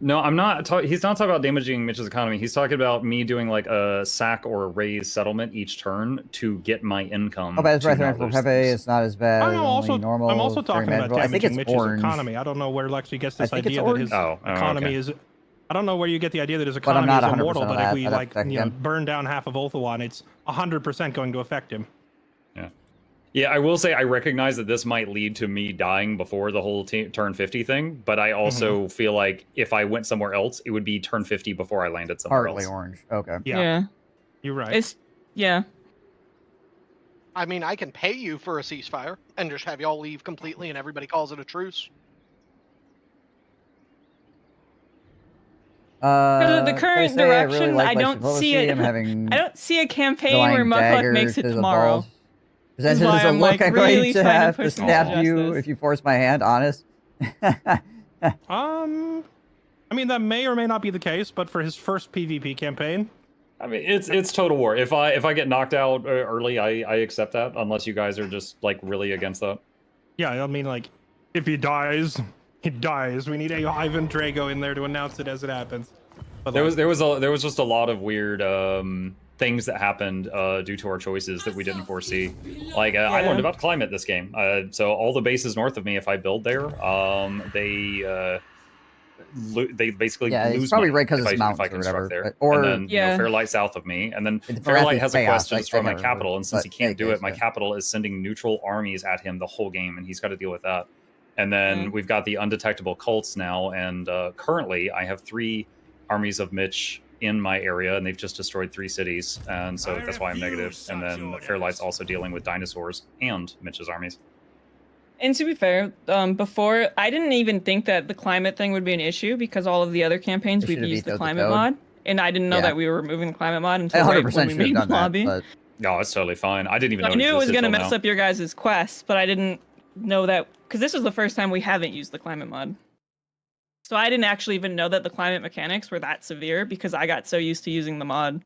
No, I'm not. He's not talking about damaging Mitch's economy. He's talking about me doing like a sack or a raise settlement each turn to get my income. Oh, but it's to right not there for lose Pepe. things. It's not as bad. I'm only normal. also talking very about manageable. I think damaging it's Mitch's orange. economy. I don't know where Lexi gets this I think it's idea that orange. his economy okay. is. I don't know where you get the idea that his But I'm economy not is 100% immortal, of but that. if we I'd like affect him. burn down half of Ulthuan, it's 100% going to affect him. Yeah, I will say I recognize that this might lead to me dying before the whole turn 50 thing, but I also feel like if I went somewhere else, it would be turn 50 before I landed somewhere Partly else. orange. Okay. Yeah. You're right. I mean, I can pay you for a ceasefire and just have y'all leave completely and everybody calls it a truce. The current direction, I I don't see it. I'm having I don't see a campaign Dying where Muckluck dagger makes it to the tomorrow. balls. Presented This is as why a I'm, look like, I'm really going to trying to have to push and stab suggest you this. if you force my hand, honest. I mean that may or may not be the case, but for his first PvP campaign, I mean, it's total war. If I get knocked out early, I accept that, unless you guys are just like really against that. yeah, I mean like if he dies, he dies. We need a Ivan Drago in there to announce it as it happens. But There was just a lot of weird things that happened due to our choices that we didn't foresee. Like I learned about climate this game. So all the bases north of me, if I build there, they basically lose it's probably money right because if it's I mountains or construct whatever. there. Or and then Fairlight south of me, and then It's Fairlight has a chaos, quest to like, destroy I my can't capital, remember, and since he but can't do it, my yeah. capital is sending neutral armies at him the whole game, and he's got to deal with that. And then we've got the undetectable cults now, and currently I have 3 armies of Mitch in my area, and they've just destroyed 3 cities, and so that's why I'm negative. And then Fairlight's also dealing with dinosaurs and Mitch's armies. And to be fair, before I didn't even think that the climate thing would be an issue because all of the other campaigns They we've should've used the vetoed the climate code. mod, and I didn't know Yeah. that we were removing the climate mod I until right 100% when we should have made done the lobby. that, but No, it's totally fine. I didn't even So know I knew it was going to mess up your guys' quests, but I didn't know that because this was the first time we haven't used the climate mod. So I didn't actually even know that the climate mechanics were that severe because I got so used to using the mod.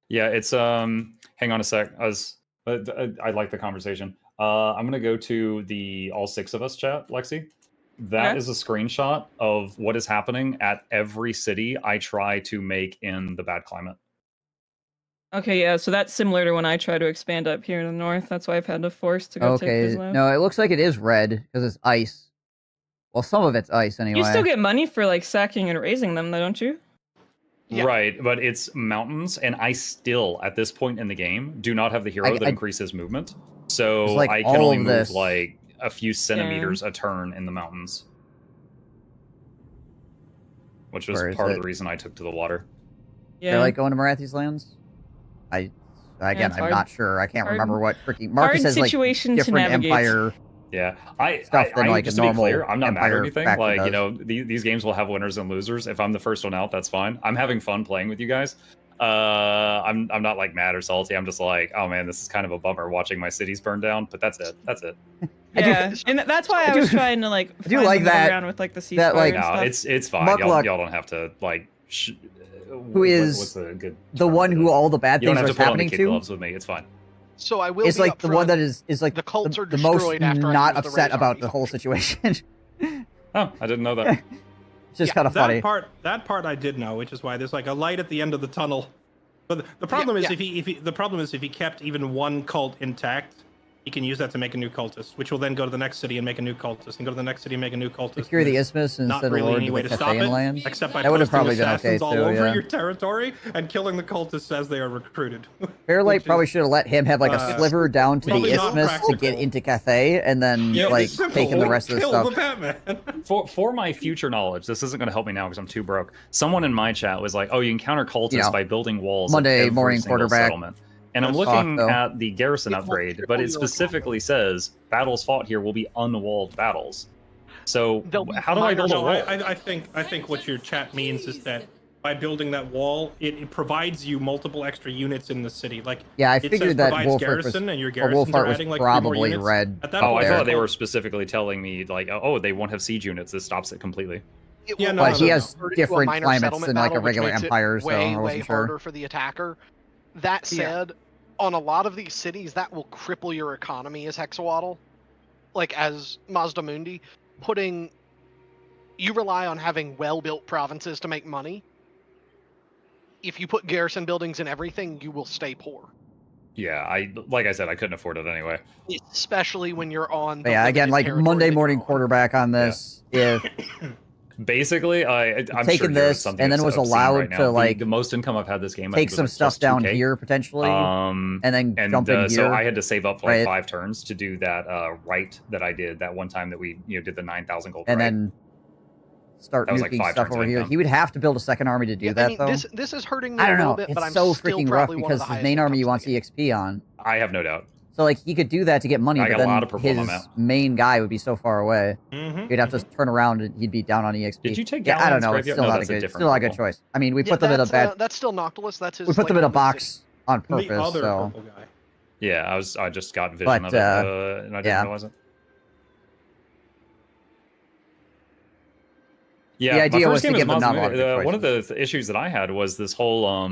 Yeah, it's hang on a sec. I like the conversation. I'm gonna go to the all 6 of us chat, Lexi. That Okay. is a screenshot of what is happening at every city I try to make in the bad climate. Okay, yeah, so that's similar to when I try to expand up here in the north. That's why I've had to force to go take Okay, Kislev. no, it looks like it is red because it's ice. Well, some of it's ice anyway. You still get money for like sacking and raising them, though, don't you? Yeah. Right, but it's mountains, and I still, at this point in the game, do not have the hero that increases movement. So like I can all only of move this. like a few centimeters a turn in the mountains. Which was Where is part of it? the reason I took to the water. Yeah. They like going to Marathi's lands? Again, it's I'm hard. not sure. I can't Hard- remember what freaking Marcus hard has like situation to different navigate. empire. Yeah, Stuff than, like, just a to be normal clear, I'm not mad Empire or anything. faction Like, you does. know, these games will have winners and losers. If I'm the first one out, that's fine. I'm having fun playing with you guys. I'm not like mad or salty. I'm just like, oh man, this is kind of a bummer watching my cities burn down. But that's it. That's it. Yeah, and that's why I was trying to like I do find like the middle that- ground with like the ceasefire that, like- and No, stuff. it's fine. Muckluck, Y'all don't have to like. Who is what's a good the term one for who this? all the bad You don't things have are to put on the happening kid to. gloves with me. It's fine. So I will It's be like the one upfront. that is like The cults are the most destroyed after I not use the upset Raise about armies the on whole the ship. situation. Oh, I didn't know that. It's just Yeah, kind of funny. That part I did know, which is why there's like a light at the end of the tunnel. But the problem is yeah. if he kept even one cult intact, he can use that to make a new cultist, which will then go to the next city and make a new cultist, and go to the next city and make a new cultist. Secure the There's isthmus not instead of really Lord any of way the to stop Cathayan it, land. except by That would have posting probably been okay assassins all too, over yeah. your territory and killing the cultists as they are recruited. Fairlight which probably is, should have let him have like a uh, sliver down to the probably not isthmus to get practical. into Cathay, and then Yeah, like it's simple. taking the rest of the Kill stuff. the Batman. For my future knowledge, this isn't going to help me now because I'm too broke. Someone in my chat was like, "Oh, you can counter cultists You know, by building walls Monday at every morning single quarterback. settlement." And I'm That's looking though. at the garrison It will upgrade, triple but it your specifically says battles fought here will be unwalled battles. So They'll be how do I minor build a No, wall? I think what your chat means is that by building that wall, it provides you multiple extra units in the city. Like Yeah, I it figured says that provides Wolfart garrison, and your or garrisons Wolfart are was adding like 3 more probably units. red. At that Oh, point, I there. thought they were specifically telling me like, "Oh, they won't have siege units. This stops it completely." It Yeah, will no, But no, he no, has convert it to a different minor climates settlement than like a battle, which regular makes it empire, so way, I way wasn't sure. harder for the attacker. That said, on a lot of these cities, that will cripple your economy as Hexawaddle, like as Mazda Mundi. You rely on having well-built provinces to make money. If you put garrison buildings in everything, you will stay poor. Yeah, like I said, I couldn't afford it anyway. Especially when you're on. But yeah, again, limited like territory Monday that morning you're on. quarterback on this. If Basically, I'm taken sure you're this something and then was obscene allowed right now. to, like, the most income I've had this game. I take think, some was, like, stuff down 2K. here potentially, and then jump in here. So I had to save up for like right? 5 turns to do that right that I did that one time that we did the 9,000 gold. and right? then start That was, like, nuking 5 stuff turns over of here. income. He would have to build a second army to do Yeah, that, I mean, though. this is hurting me I don't a little know. bit, It's but I'm so still freaking rough probably one of because the his highest main army he incomes wants in the game. EXP on. I have no doubt. So like he could do that to get money, I but got a lot then of purple on his my map. main guy would be so far away. Mhm, He'd have to turn around and he'd be down on EXP. Did you take Yeah, I don't Galleon's know. It's Graveyard? still No, not a that's a good, different still not a good purple. choice. I mean, we Yeah, put them in a bad, that's still Noctilus. That's his. we put them like, in a home box on The purpose. other So purple guy. Yeah, I just got vision But, of it, and I didn't yeah. realize it. Yeah, The idea my was first to game give them Mazda not a lot of Mundi. good One of the issues that I had was this whole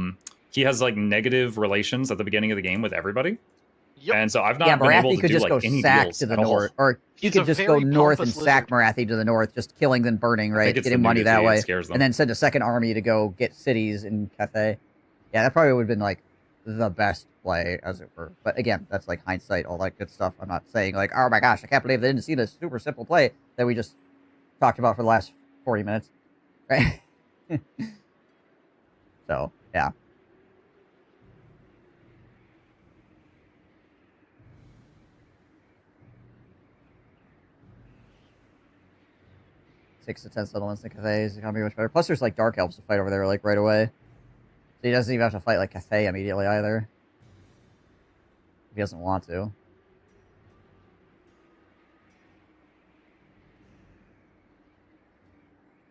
he has like negative relations at the beginning of the game with everybody. Yep. And so I've not yeah, been able Marathi to could do just like go any sack deals to the at all. north, or he He's could a just go very north and pompous sack lizard. Marathi to the north, just killing then burning, I right? think it's Getting the money that nudity, it way, scares them. and then send a second army to go get cities in Cathay. Yeah, that probably would have been like the best play, as it were. But again, that's like hindsight, all that good stuff. I'm not saying like, oh my gosh, I can't believe they didn't see this super simple play that we just talked about for the last 40 minutes, right? So yeah. Six to 10 settlements in Cathay is gonna be much better. Plus, there's like dark elves to fight over there like right away, so he doesn't even have to fight like Cathay immediately either. If he doesn't want to.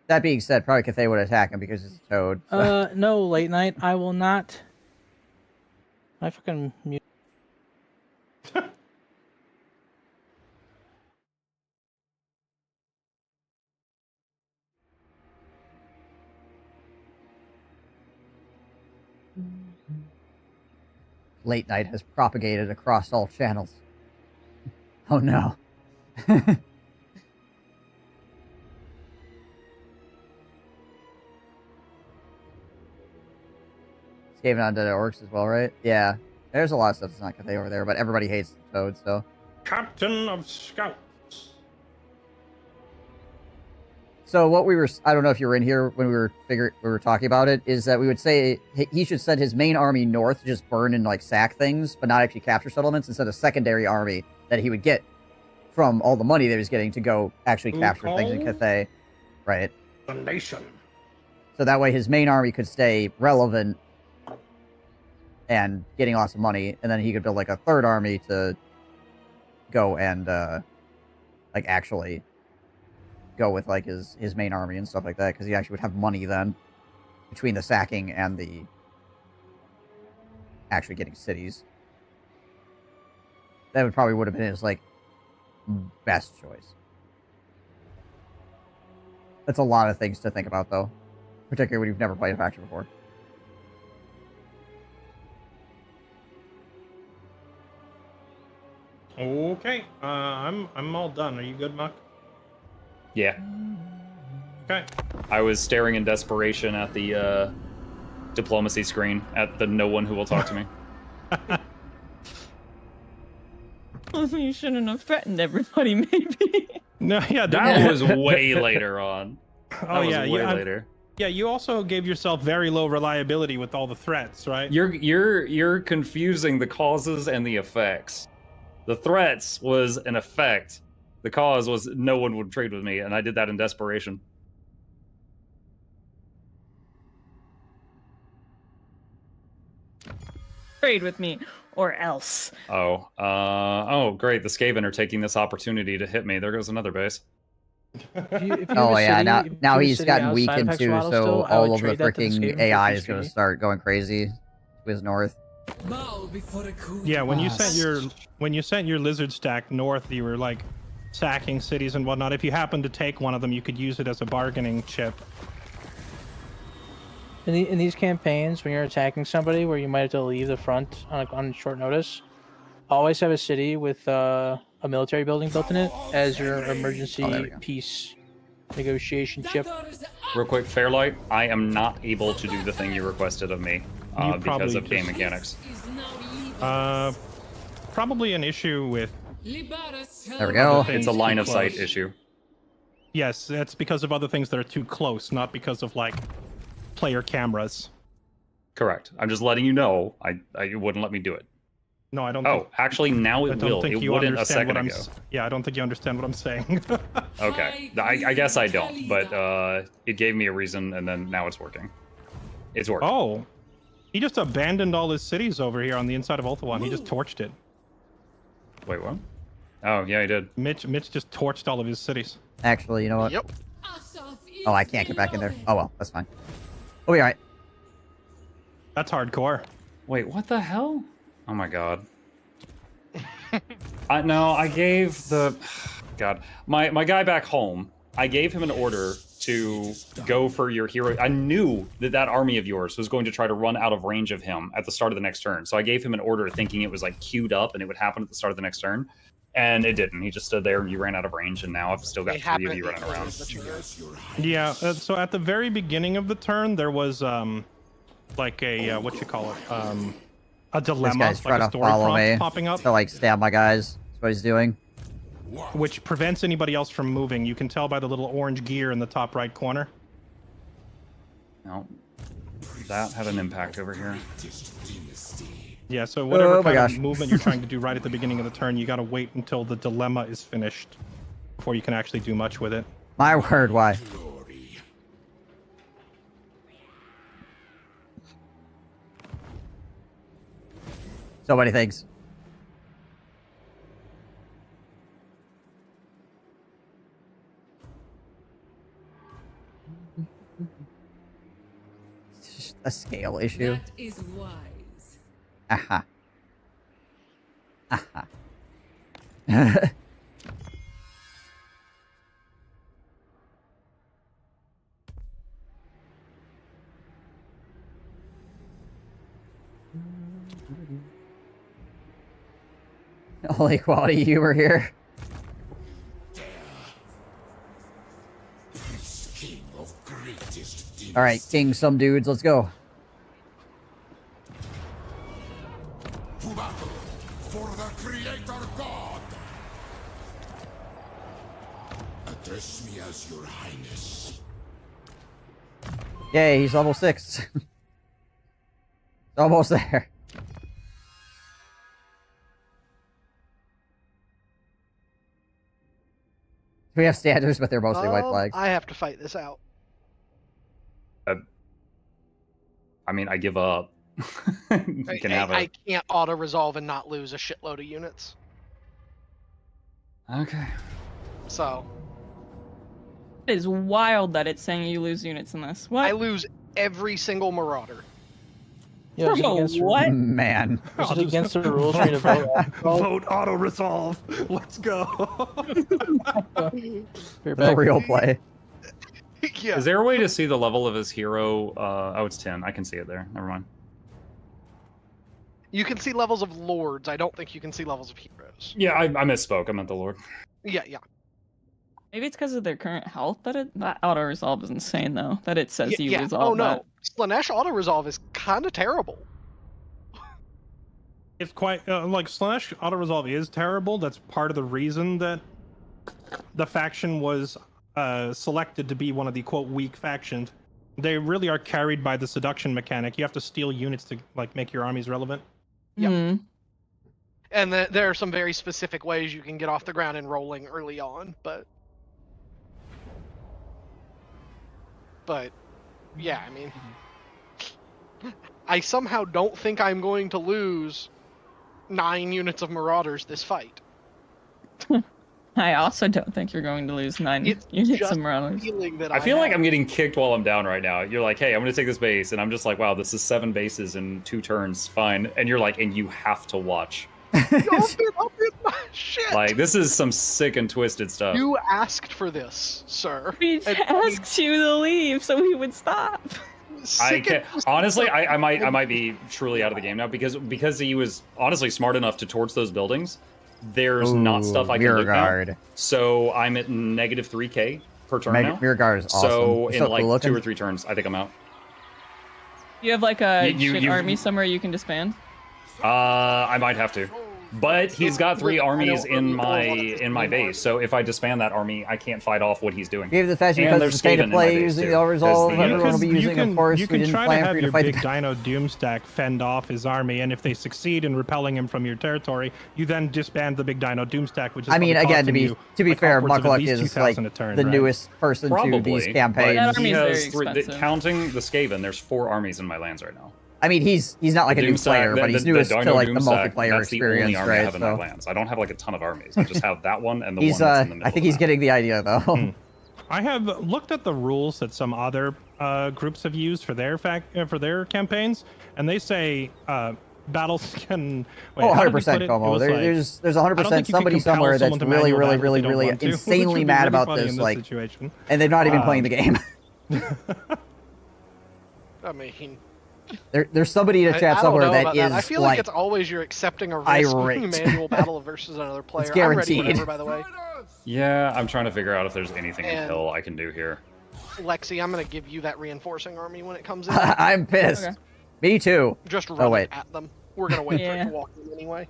That being said, probably Cathay would attack him because it's a toad. So. No, late night. I will not. I fucking mute. late night has propagated across all channels. Oh no. Skaven on dead orcs as well, right? Yeah. There's a lot of stuff that's not Cathay over there, but everybody hates the Toad, so. Captain of Scouts. So what we were, I don't know if you were in here when we were talking about it, is that we would say he should send his main army north to just burn and like sack things, but not actually capture settlements, instead of a secondary army that he would get from all the money that he was getting to go actually capture things in Cathay, right? The nation. So that way his main army could stay relevant and getting lots of money, and then he could build like a third army to go and like actually go with like his main army and stuff like that, because he actually would have money then between the sacking and the actually getting cities. That would probably would have been his like best choice. That's a lot of things to think about though, particularly when you've never played a faction before. Okay, I'm all done. Are you good, Muck? Yeah. Okay. I was staring in desperation at the diplomacy screen at the no one who will talk to me. You shouldn't have threatened everybody, maybe. No, yeah, That was way later on. Oh yeah, way later. Yeah, you also gave yourself very low reliability with all the threats, right? You're confusing the causes and the effects. The threats was an effect. The cause was no one would trade with me, and I did that in desperation. Trade with me, or else. Oh, great. The Skaven are taking this opportunity to hit me. There goes another base. Oh yeah, now he's gotten weakened too, so all of the freaking AI is going to start going crazy to his north. Yeah, when you sent your lizard stack north, you were like sacking cities and whatnot. If you happen to take one of them, you could use it as a bargaining chip. In these campaigns, when you're attacking somebody where you might have to leave the front on short notice, always have a city with a military building built in it as your emergency peace negotiation chip. Real quick, Fairlight, I am not able to do the thing you requested of me because of game mechanics. Probably an issue with... There we go. It's a line of sight issue. Yes, that's because of other things that are too close, not because of, like, player cameras. Correct. I'm just letting you know. I wouldn't let me do it. No, I don't think... actually, now it will. It wouldn't a second ago. Yeah, I don't think you understand what I'm saying. Okay. I guess I don't, but it gave me a reason, and then now it's working. It's working. Oh. He just abandoned all his cities over here on the inside of Ulthuan. He just torched it. Wait, what? Oh, yeah, he did. Mitch just torched all of his cities. Actually, you know what? Yep. Oh, I can't get back in there. Oh well, that's fine. We'll be alright. That's hardcore. Wait, what the hell? Oh my god. I gave the... God. My guy back home, I gave him an order to go for your hero. I knew that army of yours was going to try to run out of range of him at the start of the next turn. So I gave him an order thinking it was like queued up and it would happen at the start of the next turn. And it didn't. He just stood there and you ran out of range, and now I've still got 3 of you running around. Yeah, so at the very beginning of the turn, there was, like a, what you call it, a dilemma, this guy's like a trying to story follow prompt me popping up. to, like, stab my guys. That's what he's doing. Which prevents anybody else from moving. You can tell by the little orange gear in the top right corner. No. That had an impact over here. Yeah, so whatever kind of movement you're trying to do right at the beginning of the turn, you gotta wait until the dilemma is finished before you can actually do much with it. My word, why? So many things. It's just a scale issue. That is wise. Aha. Aha. Only quality humor here. This king of greatest deeds. All right, king some dudes. Let's go. To battle for the Creator God. Address me as your highness. Yay, he's level 6. Almost there. We have standards, but they're mostly white flags. I have to fight this out. I mean, I give up. You can have I it. can't auto resolve and not lose a shitload of units. Okay. So It is wild that it's saying you lose units in this. What? I lose every single Marauder. Yeah, is it Bro, against, what? Man. is it against the rules for you to vote? Vote auto resolve. Let's go. You're No back. real play. Yeah. Is there a way to see the level of his hero? Oh, it's 10. I can see it there. Never mind. You can see levels of lords. I don't think you can see levels of heroes. Yeah, I misspoke. I meant the Lord. Yeah. Maybe it's because of their current health that auto resolve is insane though. That it says you yeah. resolve Oh no, that. Slanesh auto resolve is kind of terrible. It's quite like Slanesh auto resolve is terrible. That's part of the reason that the faction was selected to be one of the quote weak factions. They really are carried by the seduction mechanic. You have to steal units to like make your armies relevant. Yep. Hmm. And there are some very specific ways you can get off the ground and rolling early on, but yeah, I mean, I somehow don't think I'm going to lose 9 units of Marauders this fight. I also don't think you're going to lose 9 It's units just of Marauders. feeling that I feel like have. I'm getting kicked while I'm down right now. You're like, hey, I'm going to take this base. And I'm just like, wow, this is 7 bases in 2 turns. Fine. And you're like, and you have to watch. I'll get my shit. Like, this is some sick and twisted stuff. You asked for this, sir. We And- asked you to leave so we would stop. I Sick can't, and- honestly, I might be truly out of the game now because he was honestly smart enough to torch those buildings. There's not stuff I can Mirror loot now. Guard. So I'm at negative 3k per turn now. Mirror Guard is awesome. So It's in so like cool 2 looking. or 3 turns, I think I'm out. You have like a shit you- army somewhere you can disband? I might have to. But he's got 3 armies in my base, so if I disband that army, I can't fight off what he's doing. Gave the faction And because there's it's pay to Skaven in my play base, using too, the resolve. 'cause the- Everyone will be using, of course. You We can didn't try to plan for have you your to fight big the Dino Doomstack fend off his army, and if they succeed in repelling him from your territory, you then disband the big Dino Doomstack, which is I mean, probably again, to costing be you, like, fair, upwards of at Muckluck least is 2,000 like a turn, the right? newest person to Probably. these But campaigns. That he army is very has expensive. counting the Skaven, there's 4 armies in my lands right now. I mean, he's not like a new Doomstack- player, but he's newest Dino to like the Doomstack, multiplayer that's the only experience, army I right? have in my So lands. I don't have like a ton of armies. I just have that one and the he's one that's in the middle. I think of he's that. getting the idea though. I have looked at the rules that some other groups have used for their campaigns, and they say battles can. Wait, Oh, how did he 100% put it? It Como. was like, There's I don't 100% think you can somebody compel somewhere that's someone to really, manual really, battle if really, they don't really want to, which insanely would be mad really about funny this, in like, situation. and they've not even playing the game. I mean, There's somebody in a I chat don't somewhere know that about is I feel like, like it's always you're accepting a risk irate. manual battle versus another player. I'm guaranteed. ready whatever, by the way. Yeah, I'm trying to figure out if there's anything in And- Hill I can do here. Lexi, I'm gonna give you that reinforcing army when it comes in. I'm pissed. Okay. Me too. Just run wait. it at them. We're gonna wait for it Yeah. to walk in anyway.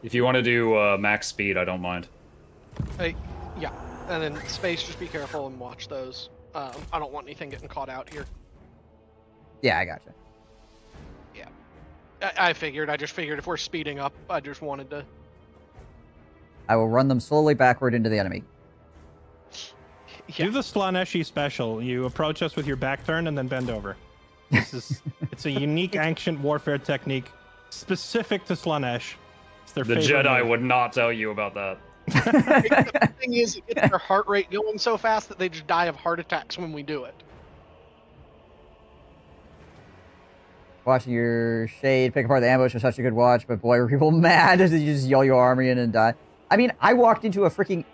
If you want to do max speed, I don't mind. Hey, yeah, and then space. Just be careful and watch those. I don't want anything getting caught out here. Yeah, I gotcha. I figured. I just figured if we're speeding up, I just wanted to. I will run them slowly backward into the enemy. Yeah. Do the Slaneshi special. You approach us with your back turn and then bend over. It's a unique ancient warfare technique specific to Slanesh. It's their The favorite Jedi move. would not tell you about that. The thing is, it gets their heart rate going so fast that they just die of heart attacks when we do it. Watching your shade pick apart the ambush was such a good watch, but boy, were people mad as you just yell your army in and die. I mean, I walked into a freaking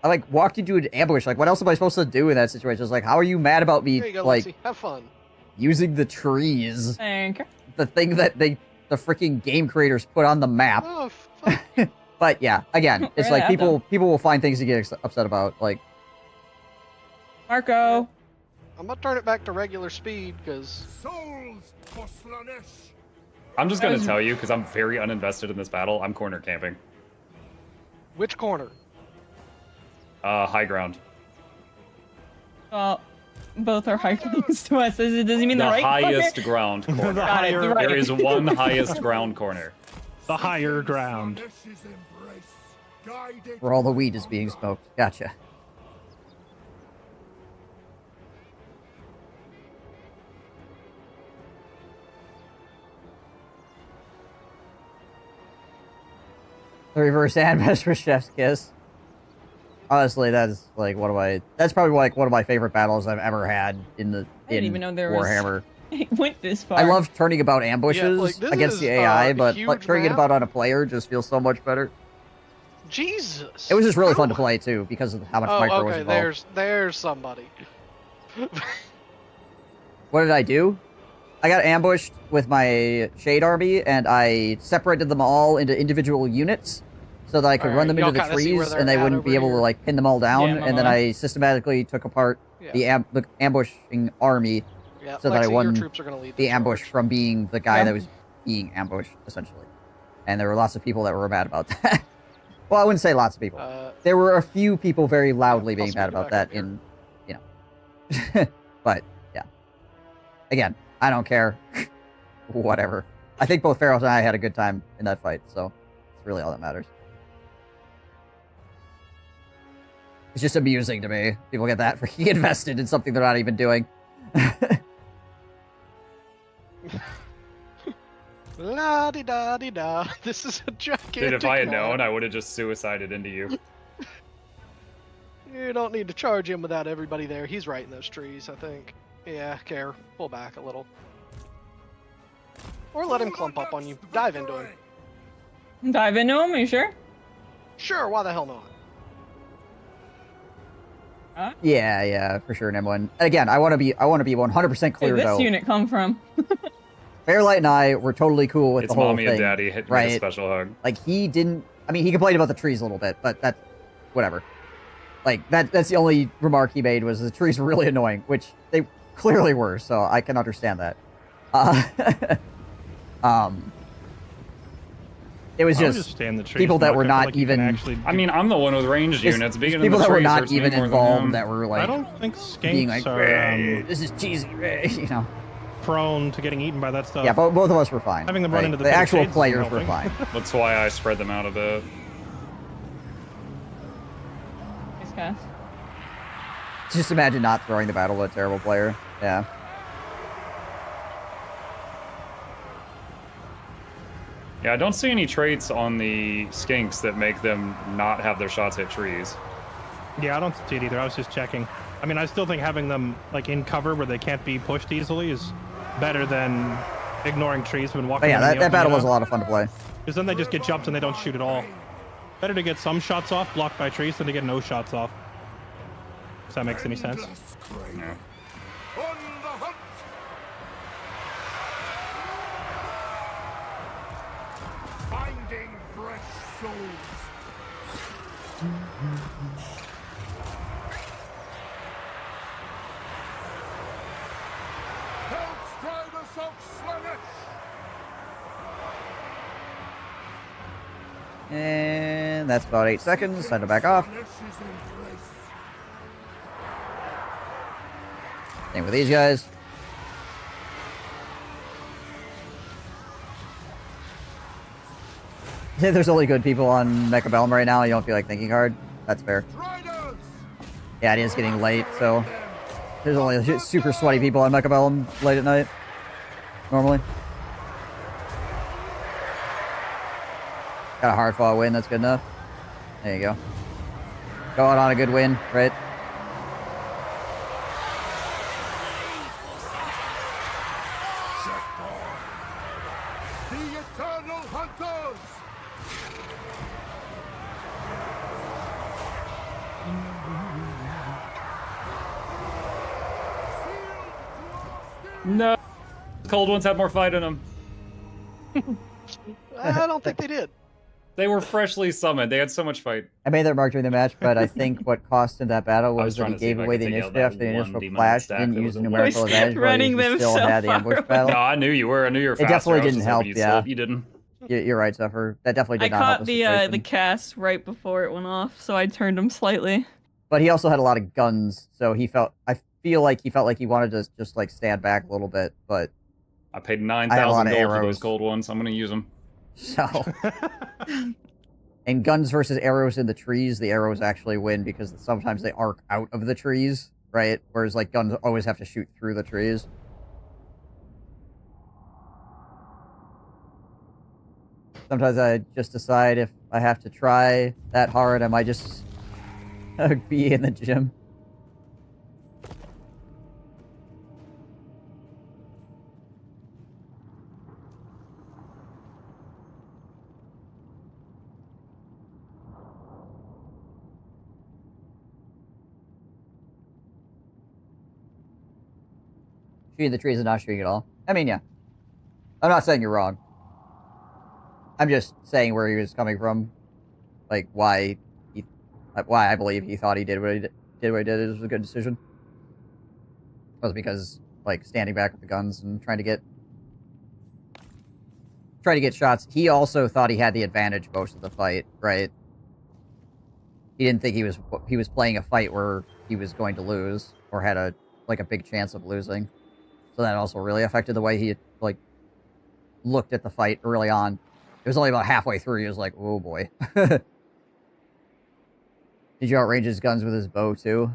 I like walked into an ambush. Like, what else am I supposed to do in that situation? It's like, how are you mad about me? There you go, Like, Lexi. Have fun. using the trees, Thank you. the thing that the freaking game creators put on the map. Oh, fuck. But yeah, again, it's Really like people will find things to get upset about. Like, Marco. I'm gonna turn it back to regular speed because Souls for Slanesh. I'm just gonna tell you because I'm very uninvested in this battle. I'm corner camping. which corner? High ground. Well, both are high grounds to us. Does he mean the The right highest corner? ground corner. The Got it, higher, the right. There is one highest ground corner. the higher ground. Slanesh's embrace, guided where all the weed is being smoked. Gotcha. The reverse ambush for Chef's Kiss. Honestly, that's like that's probably like one of my favorite battles I've ever had in the I didn't even know there was- Warhammer. It went this far. I love turning about ambushes like, this against is the AI, a but huge turning it map. about on a player just feels so much better. Jesus. It was just really fun to Ow. play too because of how much Oh, micro was okay. involved. There's somebody. What did I do? I got ambushed with my Shade Army, and I separated them all into individual units so that I could run Alright, them y'all into the kinda see where trees, they're and they at wouldn't be over able to here. like pin them all down. Yeah, And then uh-huh. I systematically took apart Yeah. the ambushing army, Yeah, so that I Lexi, won your troops are gonna lead the the ambush charge. from being the guy Yeah. that was being ambushed, essentially. And there were lots of people that were mad about that. Well, I wouldn't say lots of people. There were a few people very loudly being I'll mad speed it about back that up in, but yeah. Again, I don't care. Whatever. I think both Pharaohs and I had a good time in that fight, so it's really all that matters. It's just amusing to me. People get that freaking invested in something they're not even doing. La di da di da. This is a gigantic. Dude, if I had known, map. I would have just suicided into you. You don't need to charge him without everybody there. He's right in those trees, I think. Yeah, care. Pull back a little. Or let him clump up on you. Dive into him. Dive into him, are you sure? Sure, why the hell not? Yeah, for sure, Nimlin. Again, I want to be 100% clear Where'd this though. unit come from? Fairlight and I were totally cool with It's the whole mommy thing. and daddy hit me right? a special hug. Like he didn't. I mean, he complained about the trees a little bit, but that's whatever. Like that's the only remark he made was the trees were really annoying, which they clearly were. So I can understand that. It was I would just stay in the trees, people that Mark. were I feel not like you can even- actually I mean, I'm the one with ranged Just units. Being in people the that were trees not hurts me even more than involved them. that were I like don't think being skanks like, are this is cheesy, you know. prone to getting eaten by that stuff. Yeah, both of us were fine. Having them run right? into the the pit of actual shades isn't players were helping. fine. That's why I spread them out a bit. Nice guys. Just imagine not throwing the battle to a terrible player. Yeah. Yeah, I don't see any traits on the skinks that make them not have their shots hit trees. Yeah, I don't see it either. I was just checking. I mean, I still think having them like in cover where they can't be pushed easily is better than ignoring trees when walking. But yeah, in the that battle open, was a lot of fun to play. Because then they just get jumped and they don't shoot at all. Better to get some shots off blocked by trees than to get no shots off. If that makes any sense. endless crave. Yeah. On the hunt. Finding fresh souls. Outstriders of Slanesh. And that's about 8 seconds. Time to back off. Slanesh's embrace. Same with these guys. There's only good people on Mechabellum right now. You don't feel like thinking hard. That's fair. Riders. Yeah, it is getting late, so there's only super sweaty people on Mechabellum late at night. Normally. Got a hard fought win. That's good enough. There you go. Going on a good win, right? The eternal hunters. No. The cold ones had more fight in them. I don't think they did. They were freshly summoned. They had so much fight. I made their mark during the match, but I think what cost him that battle I was was that trying he to see gave if I away could the take out initiative that after the one initial demon clash. stack Didn't that use was the in the numerical way. advantage, but Running he them still so had the far ambush away. battle. No, I knew you were. I knew you were faster. definitely I was didn't just hoping help, you'd yeah. slip. You didn't. You're right, Zephyr. That definitely I did not help caught the the situation. cast right before it went off, so I turned him slightly. But he also had a lot of guns, so I feel like he felt like he wanted to just like stand back a little bit, but I paid I had a lot 9,000 of gold for arrows. those cold ones. I'm gonna use them. so. And guns versus arrows in the trees, the arrows actually win because sometimes they arc out of the trees, right? Whereas like guns always have to shoot through the trees. Sometimes I just decide if I have to try that hard, I might just be in the gym. Shooting the trees and not shooting at all. I mean, yeah. I'm not saying you're wrong. I'm just saying where he was coming from. Like, why I believe he thought he did what he did. It was a good decision. It was because, like, standing back with the guns and trying to get shots. He also thought he had the advantage most of the fight, right? He didn't think he was playing a fight where he was going to lose or had a big chance of losing. So that also really affected the way he, like, looked at the fight early on. It was only about halfway through, he was like, oh boy. Did you outrange his guns with his bow, too?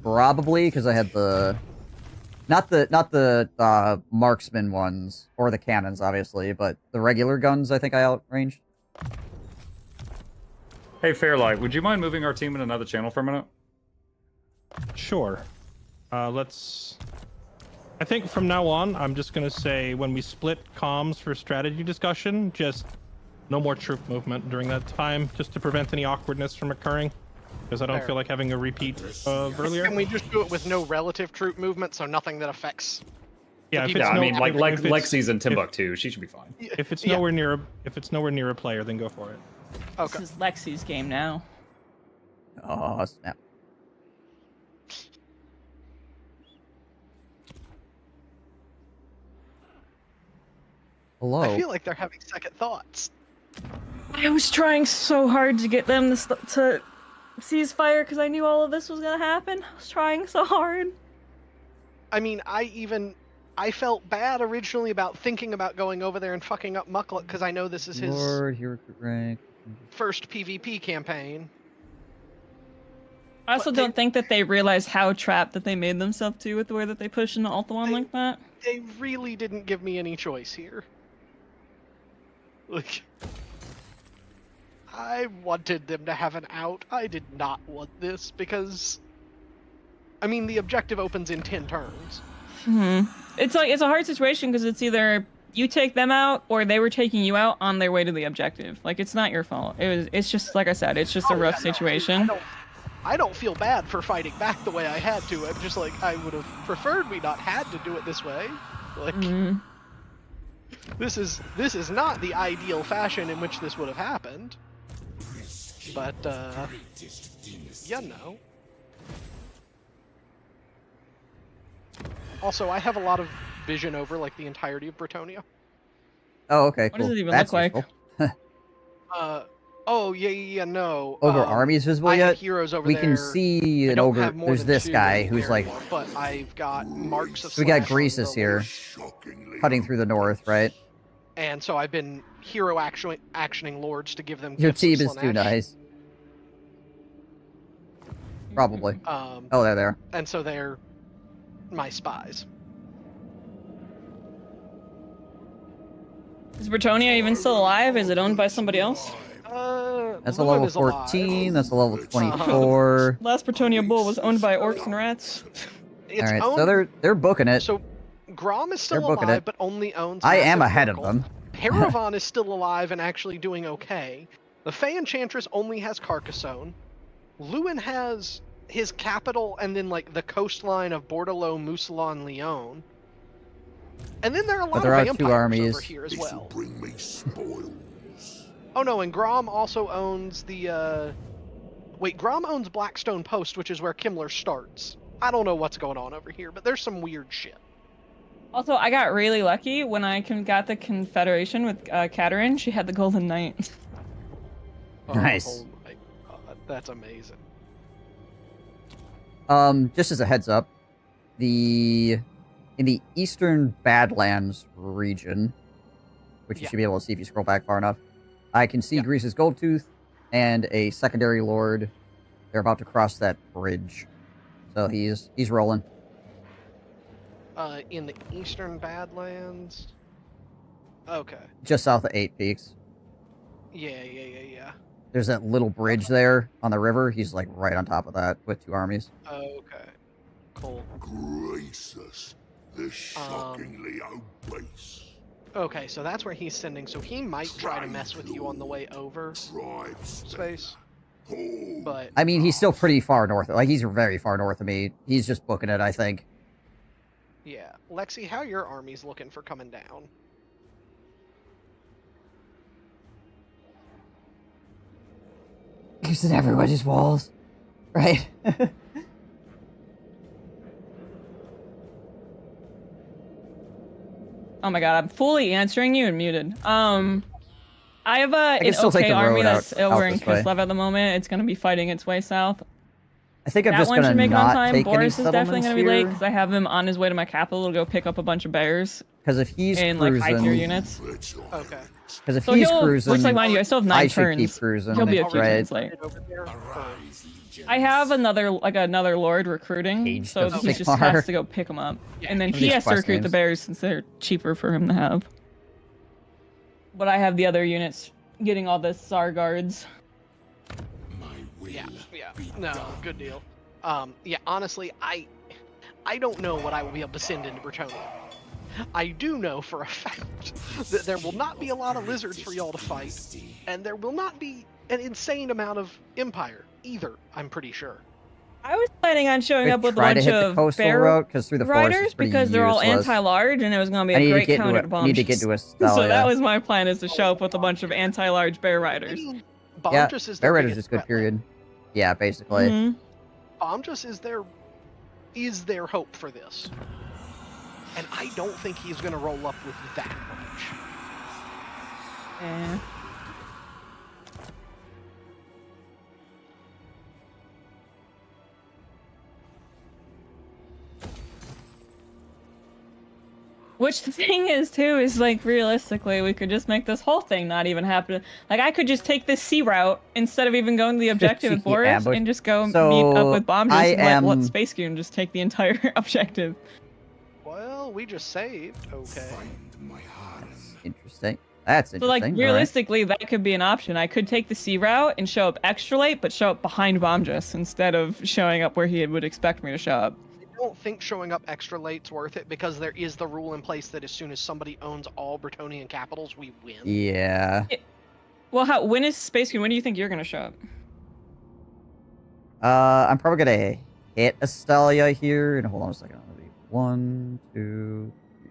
Probably, because I had the... Not the marksman ones, or the cannons, obviously, but the regular guns I think I outranged. Hey, Fairlight, would you mind moving our team in another channel for a minute? Sure. I think from now on, I'm just going to say when we split comms for strategy discussion, just no more troop movement during that time, just to prevent any awkwardness from occurring. Because I don't Fair. feel like having a repeat of earlier. Can we just do it with no relative troop movement, so nothing that affects? Yeah, if Yeah, it's I no- mean, like if it's- Lexi's in Timbuktu. She should be fine. If it's Yeah. nowhere near a player, then go for it. Okay. This is Lexi's game now. Oh, snap. Hello? I feel like they're having second thoughts. I was trying so hard to get them to cease fire because I knew all of this was gonna happen. I was trying so hard. I mean, I felt bad originally about thinking about going over there and fucking up Mucklet because I know this is his Lord, hero rank. first PvP campaign. I also But don't think that they realize how trapped that they made themselves to with the way that they push into Alta 1 like that. They really didn't give me any choice here. Like, I wanted them to have an out. I did not want this because, I mean, the objective opens in 10 turns. It's a hard situation because it's either you take them out or they were taking you out on their way to the objective. Like, it's not your fault. It's just like I said, it's just a rough situation. I don't feel bad for fighting back the way I had to. I'm just like, I would have preferred we not had to do it this way. Like, this is not the ideal fashion in which this would have happened. But, you know. Also, I have a lot of vision over, like, the entirety of Bretonia. Oh, okay, What cool. does it even That's look like? useful. Oh, yeah, no. Ogre armies visible I yet? have heroes over We there. can see I an don't ogre. have more There's than this 2 guy who's there, like. But I've got marks of We got slash on Greasus the here, cutting through the north, right? And so I've been hero actioning lords to give them Your gifts of team is too Slanesh. nice. Probably. Oh, they're there. and so they're my spies. Is Bretonia even still alive? Is it owned by somebody else? That's a Lewin level is alive. 14. That's a level 24. Last Bretonia bull was owned by orcs and rats. It's All right, owned, so they're booking it. so Grom is They're still booking alive, it. but only owns. I am Massive ahead of Circle. them. Paravan is still alive and actually doing okay. The Fey Enchantress only has Carcassonne. Lewin has his capital, and then like the coastline of Bordello, Mousillon, Lyon. And then there are a lot there of are vampires two armies. over here as This'll well. bring me spoils. Oh no, and Grom also owns the wait, Grom owns Blackstone Post, which is where Kimmler starts. I don't know what's going on over here, but there's some weird shit. Also, I got really lucky when I got the Confederation with Katerin. She had the Golden Knight. Nice. Oh my god, that's amazing. Just as a heads up, in the Eastern Badlands region, which you should be able to see if you scroll back far enough, I can see Greece's Goldtooth and a secondary lord. They're about to cross that bridge, so he's rolling. In the Eastern Badlands. Okay. Just south of 8 Peaks. Yeah. There's that little bridge there on the river. He's like right on top of that with 2 armies. Okay. Cool. Grace us, the shockingly obese. Okay, so that's where he's sending. So he might try to mess with you on the way over space. But I mean, he's still pretty far north. Like, he's very far north of me. He's just booking it, I think. yeah, Lexi, how your army's looking for coming down? Using everybody's walls, right? Oh my god, I'm fully answering you and muted. I have an still take okay the army road that's out over in this way. Kislev at the moment. It's going to be fighting its way south. I think I'm That just one gonna should make it on not time. take Boris any is definitely settlements going to be late here. because I have him on his way to my capital to go pick up a bunch of bears Because if he's and like high tier cruising, units. Okay. because if So he's he'll, cruising, looks like, mind you, I still have 9 I should turns. keep cruising. He'll be a few right? turns late. Over there. I have another lord recruiting, Caged so of he just Sigmar. has to go pick them up, Yeah. and then What are he these has to quest recruit the names? bears since they're cheaper for him to have. But I have the other units getting all the Tsar guards. My will Yeah. be No, done. good deal. Yeah, honestly, I don't know what I will be able to send into Bretonnia. I do know for a fact that there will not be a lot of lizards for y'all to fight, and there will not be an insane amount of Empire either, I'm pretty sure. I was planning on showing We up with a try to bunch hit the of coastal bear route because through the forest riders is pretty because they're all useless. anti-large, and it was going to I be a need to great get counter to to bomb. need to get to a So that was my plan, is to show up with a bunch of anti-large bear I riders. mean, Yeah, Bomdras is Bear their Riders biggest is good. threat. Period. Yeah, basically. Mhm. Bomdras is their hope for this. And I don't think he's going to roll up with that much. Eh. Which the thing is too is like realistically we could just make this whole thing not even happen. Like I could just take this sea route instead of even going to the objective with Cheeky Boris ambush. and just go So, meet up with Bomb I and let am- Space Goon just take the entire objective. Well, we just saved. Okay. Find my harem. Interesting. That's So interesting. like All right. realistically that could be an option. I could take the sea route and show up extra late but show up behind Bombjus instead of showing up where he would expect me to show up. I don't think showing up extra late's worth it because there is the rule in place that as soon as somebody owns all Bretonian capitals, we win. Yeah. Well, when is Space Goon? When do you think you're gonna show up? I'm probably gonna hit Astalia here. And hold on a second. It'll be 1, 2, 3,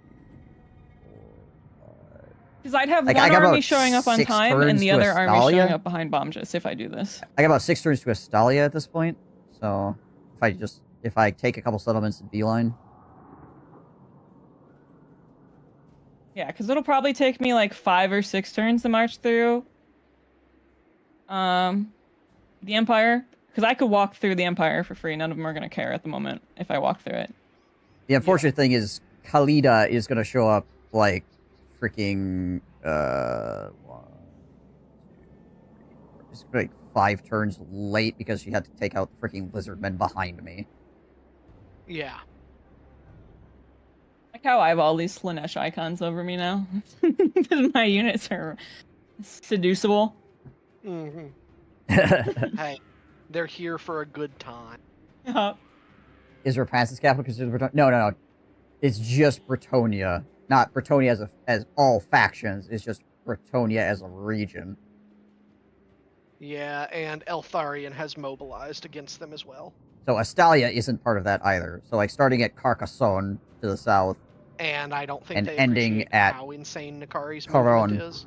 4, 5. Because I'd have Like, I one got army about showing up on 6 time and turns the to other army showing Astalia. up behind Bombjus if I do this. I got about 6 turns to Astalia at this point. So if I take a couple settlements in Beeline. Yeah, because it'll probably take me like 5 or 6 turns to march through the Empire. Because I could walk through the Empire for free. None of them are going to care at the moment if I walk through it. The unfortunate thing is Khalida is gonna show up like freaking it's like 5 turns late because she had to take out the freaking lizard men behind me. Yeah. Like how I have all these Slanesh icons over me now. Because my units are seducible. hmm Hey, they're here for a good time. Is Rapunzel's capital considered Bretonia? No. It's just Bretonia. Not Bretonia as all factions. It's just Bretonia as a region. Yeah, and Eltharion has mobilized against them as well. So Astalia isn't part of that either. So like starting at Carcassonne to the south And I don't think And they ending appreciate at how insane Nakari's Coron. movement is.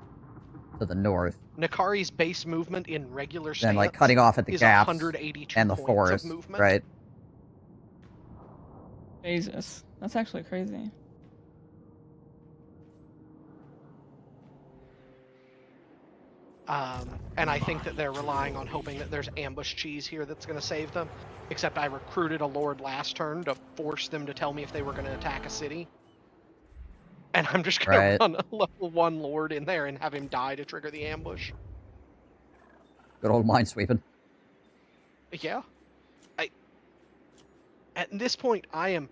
to the north, Nakari's base movement in regular stance then like cutting off at the is gaps 182 and the points forest, of movement. right? Jesus, that's actually crazy. And I think that they're relying on hoping that there's ambush cheese here that's going to save them. Except I recruited a lord last turn to force them to tell me if they were going to attack a city. And I'm just going to run a level 1 lord in there and have him die to trigger the ambush. Good old minesweeping. Yeah. At this point, I am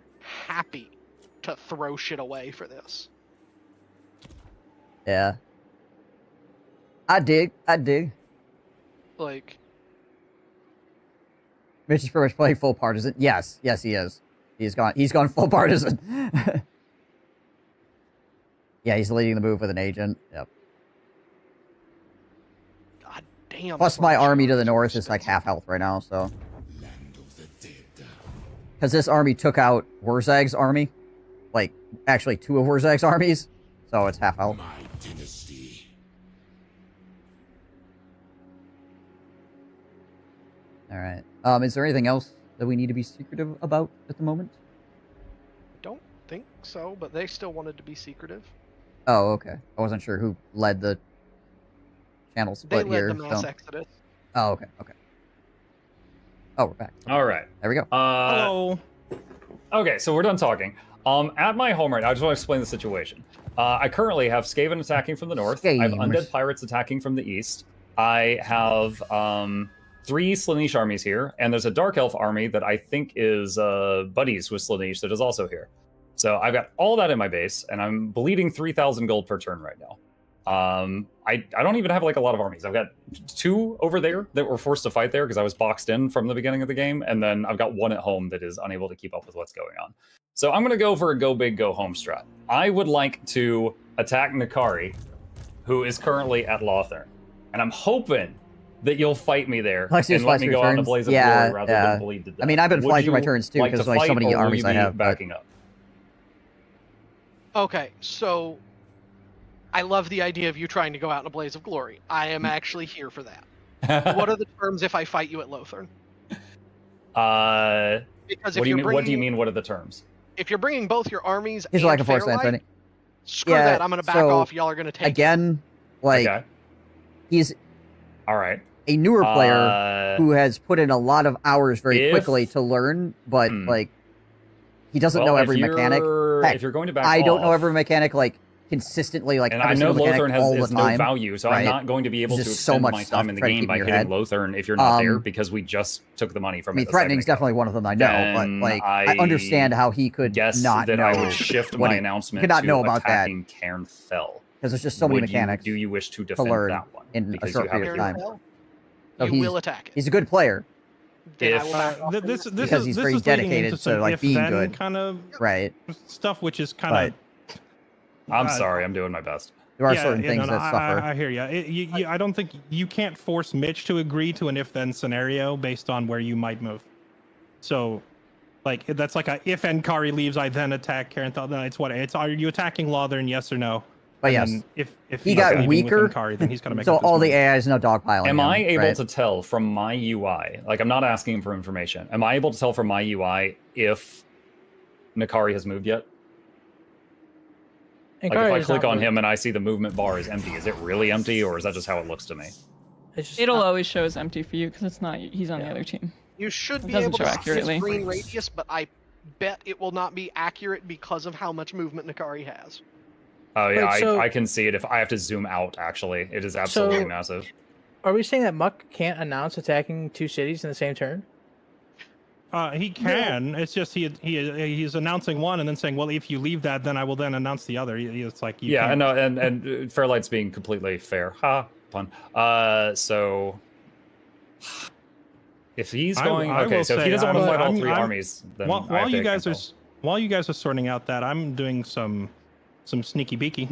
happy to throw shit away for this. Yeah. I dig. Like, Mitch is pretty much playing full partisan. Yes, he is. He's gone full partisan. Yeah, he's leading the move with an agent. Yep. god damn. Plus my army to the north is like half health right now, so. Because this army took out Wurzag's army. Like, actually 2 of Wurzag's armies. So it's half health. My dynasty. Alright. Is there anything else that we need to be secretive about at the moment? Don't think so, but they still wanted to be secretive. Oh, okay. I wasn't sure who led the channel split They led here. the mass so. exodus. Oh, okay. Oh, we're back. All right. There we go. Hello. Okay, so we're done talking. At my home right now, I just want to explain the situation. I currently have Skaven attacking from the north. I have undead pirates attacking from the east. I have 3 Slaanesh armies here, and there's a Dark Elf army that I think is buddies with Slaanesh that is also here. So I've got all that in my base, and I'm bleeding 3,000 gold per turn right now. I don't even have like a lot of armies. I've got 2 over there that were forced to fight there because I was boxed in from the beginning of the game, and then I've got 1 at home that is unable to keep up with what's going on. So I'm going to go for a go big, go home strat. I would like to attack Nakari, who is currently at Lothern, and I'm hoping that you'll fight me there and let me go out in a blaze of glory rather than bleed to death. I mean, I've been Would flying through my you turns too like because to like so fight, many or will armies you I be have. backing up. Okay, so I love the idea of you trying to go out in a blaze of glory. I am actually here for that. What are the terms if I fight you at Lothern? Because if what do you mean? What are the terms? If you're bringing both your armies He's and like a force Fairlight, Anthony. screw that. I'm going to back off. Y'all are going to take again. Like Okay. he's All right. a newer player who has put in a lot of hours very quickly to learn, but like he doesn't know every mechanic. Heck, if you're going to back I don't know off- every mechanic like consistently, like And every I know single mechanic Lothern all has the no time. value, so right? I'm not going to be able to There's just so extend much my stuff time in the to try to game keep by in your hitting head. Lothern if you're not there Um, because we just took the money from I mean, it. a threatening's second ago. definitely one of them I know, but Then like I understand how he could guess not that know I would shift what my he announcement could not to know about that attacking Cairn Fell. because there's just so many mechanics. Do you wish to to defend learn that one? in a Because short you have period of your- time. Well, So you he's, will attack it. he's a good player, Then I If- will back off. This Because is, he's this very is leading dedicated into to, some like, being if-then good. kind of right? stuff, which is kind of. I'm sorry, I'm doing my best. There are certain things that suffer. I hear you. I don't think you can't force Mitch to agree to an if-then scenario based on where you might move. So, like that's like a if Enkari leaves, I then attack Karenthal. No, it's what it's. Are you attacking Lothern? Yes or no? But And yes, then if he he's got leaving weaker, with Enkari, then he's gonna make. so up his all the mind. AI is now dogpiling. Am him, I able right? to tell from my UI? Like, I'm not asking him for information. Am I able to tell from my UI if Nakari has moved yet? Like, if I click on him and I see the movement bar is empty, is it really empty, or is that just how it looks to me? It'll always show as empty for you because it's not. He's on the other team. You should It be doesn't able show to see accurately. his green radius, but I bet it will not be accurate because of how much movement Nakari has. Oh yeah, Wait, so- I can see it if I have to zoom out. Actually, it is absolutely So- massive. Are we saying that Muck can't announce attacking 2 cities in the same turn? He can. It's just he's announcing one and then saying, well, if you leave that, then I will then announce the other. It's like you Yeah, can't- no, and Fairlight's being completely fair. Ha, pun. So if he's going, I okay, will so if he say, doesn't want to fight all I'm- 3 I'm- armies, then I while have to you guys are cancel. while you guys are sorting out that, I'm doing some sneaky beaky.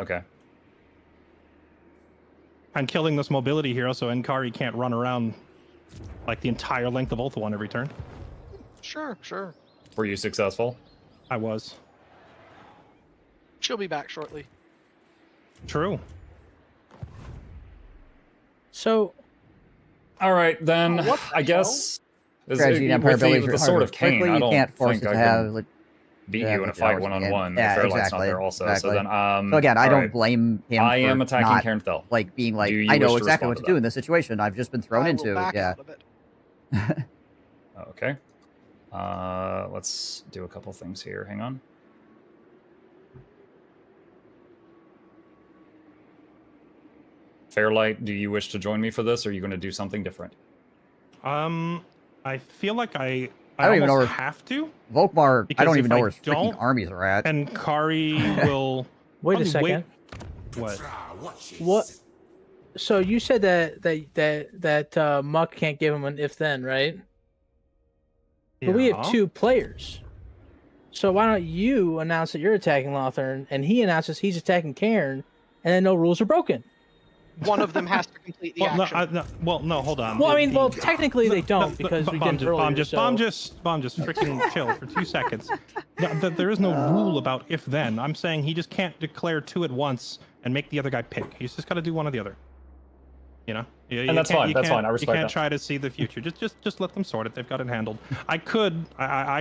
Okay. I'm killing this mobility hero, so Enkari can't run around like the entire length of Ulthuan every turn. Sure, sure. Were you successful? I was. She'll be back shortly. True. So, All right, then. Oh, what the I guess Strategy and Empire abilities with are the Sword of quickly, Cain, I you don't can't force think it I to can have like, beat yeah, you in a like fight hours one on again. one. Yeah, If Fairlight's exactly, not there also. exactly. So then, So again, I all don't right. blame him. I am for attacking not, Cairn Thel. like being like, Do you I know wish to exactly what respond to to do in this situation. I've just been thrown I will into. back Yeah. out of it. Okay. Let's do a couple things here. Hang on. Fairlight, do you wish to join me for this, or are you going to do something different? I feel like I don't even know almost where- have to. Volkmar, I Because don't if even know I where his freaking don't, armies are at. And Kari will wait a probably second. What? What? So you said that Muck can't give him an if then, right? But we have Yeah. 2 players. So why don't you announce that you're attacking Lothern, and he announces he's attacking Cairn, and then no rules are broken? One of them has to complete the Well, action. no, hold on. Well, I mean, The- well, technically they don't because we didn't earlier. Bomb just freaking chill for 2 seconds. There is no rule about if then. I'm saying he just can't declare 2 at once and make the other guy pick. He's just got to do one or the other. You know, And that's fine. That's fine. I respect You can't that. try to see the future. Just let them sort it. They've got it handled. I can attack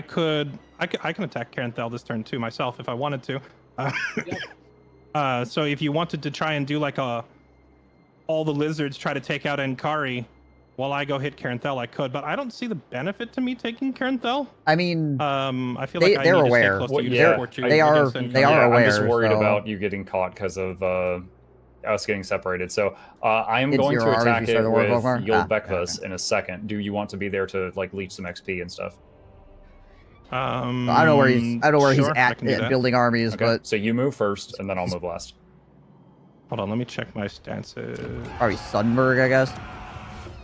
Cairnthal this turn too myself if I wanted to. So if you wanted to try and do like all the lizards try to take out Enkari while I go hit Cairnthal, I could, but I don't see the benefit to me taking Cairnthal. I mean, I feel like they're I need aware. to stay close to you Yeah, to support you. they are against Enkari. aware. I'm just worried so- about you getting caught because of us getting separated. So I am It's going your to army, attack you start it the war, with Volkmar? Yul Ah, Bekvas in a second. Do you want to be there to like leech some XP and stuff? I don't know where he's Sure, I at can do that. building armies, Okay. but So you move first, and then I'll move last. Hold on, let me check my stances. probably Suddenburg, I guess.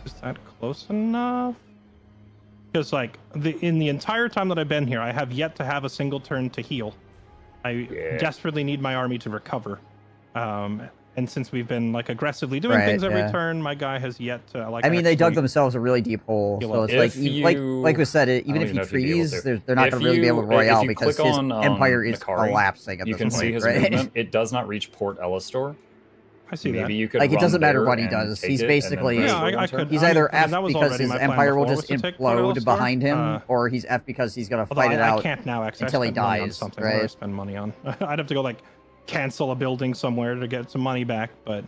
Is that close enough? Because like in the entire time that I've been here, I have yet to have a single turn to heal. I desperately need my army to recover. And since we've been like aggressively doing Right, things every yeah. turn, my guy has yet to like. I mean, they dug actually- themselves a really deep hole, Heal so up. it's like, If like we said, even don't if even he know if you'd be able trees, to. they're not If going to really be able to royale if you because click his on, empire is Nakari, collapsing at you this can point, see his right? movement. It does not reach Port Elistor. I see that. Maybe you could Like, it run doesn't matter there what he and does. take He's it and then basically- rest Yeah, for I one turn. could. He's I mean, either F that was because already his my plan empire will before, just was to take Port implode Elistor. behind him, or he's F because he's going to Although fight it I out. can't now actually until he spend money on dies, something. What do I right? spend money on? I'd have to go like cancel a building somewhere to get some money back, but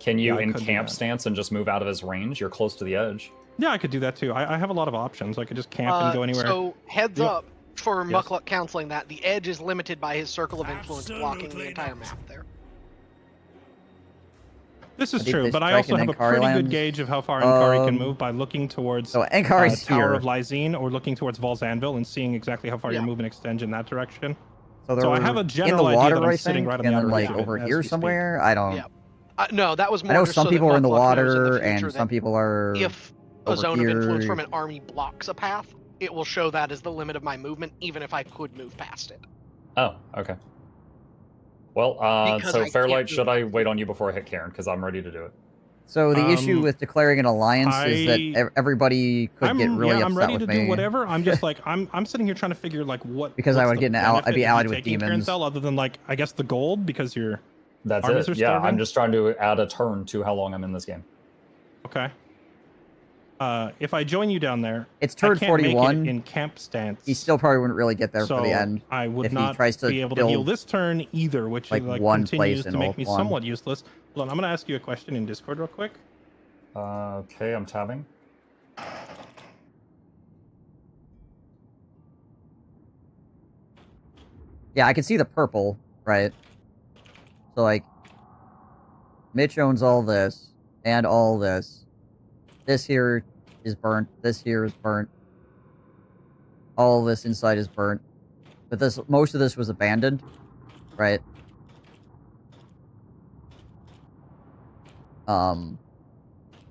Can you Yeah, I could do encamp that. stance and just move out of his range? You're close to the edge. yeah, I could do that too. I have a lot of options. I could just camp and go anywhere. So heads Yep. up for Yes. Muckluck counseling that the edge is limited by his circle of influence blocking the entire map there. This is I think true, they but I strike also in have a Enkari pretty good lands. gauge of how far Enkari can Um, move by looking towards So Enkari's Tower here. of Lysine or looking towards Val's Anvil and seeing exactly how far your Yeah. movement extends in that direction. So, So I they're have a in general the idea water, that I'm I sitting think, right on and the then outer like edge of it over as here we speak. somewhere. I don't. Yeah. No, that was more I know just some so that people are in the Muckluck knows water, future and some that people are. if a over zone of influence here. from an army blocks a path, it will show that as the limit of my movement, even if I could move past it. Oh, okay. Well, Because so I can't Fairlight, move should I wait on you before I hit Cairn? Because I'm ready to do it. So the issue with declaring an alliance is that everybody could get really I'm upset ready with to me. do whatever. I'm just like I'm sitting here trying to figure like what Because I what's would the get an I'd be benefit of me allied with taking demons. Cairncel other than like I guess the gold because you're That's Armies it. are Yeah, I'm starving? just trying to add a turn to how long I'm in this game. okay. If I join you down there, It's I turn can't make it 41. in camp stance. He still probably wouldn't really get there so for the end. I would if he not tries to be able to heal build, this turn either, which like, like one continues place to in make me Ulthuan. somewhat useless. Hold on, I'm gonna ask you a question in Discord real quick. Okay, I'm tabbing. Yeah, I can see the purple, right? So like, Mitch owns all this and all this. This here is burnt. This here is burnt. All this inside is burnt. But this, most of this was abandoned, right?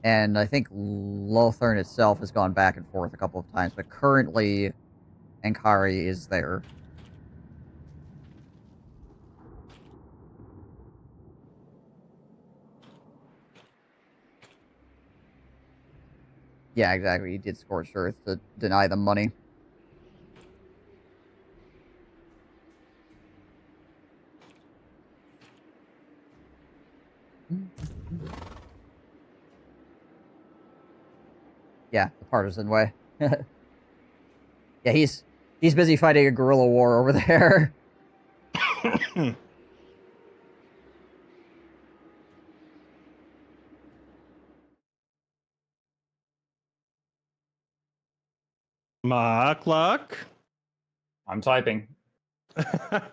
And I think Lothern itself has gone back and forth a couple of times, but currently, Enkari is there. Yeah, exactly. He did Scorched Earth to deny them money. Yeah, the partisan way. Yeah, he's busy fighting a guerrilla war over there. Muck. I'm typing.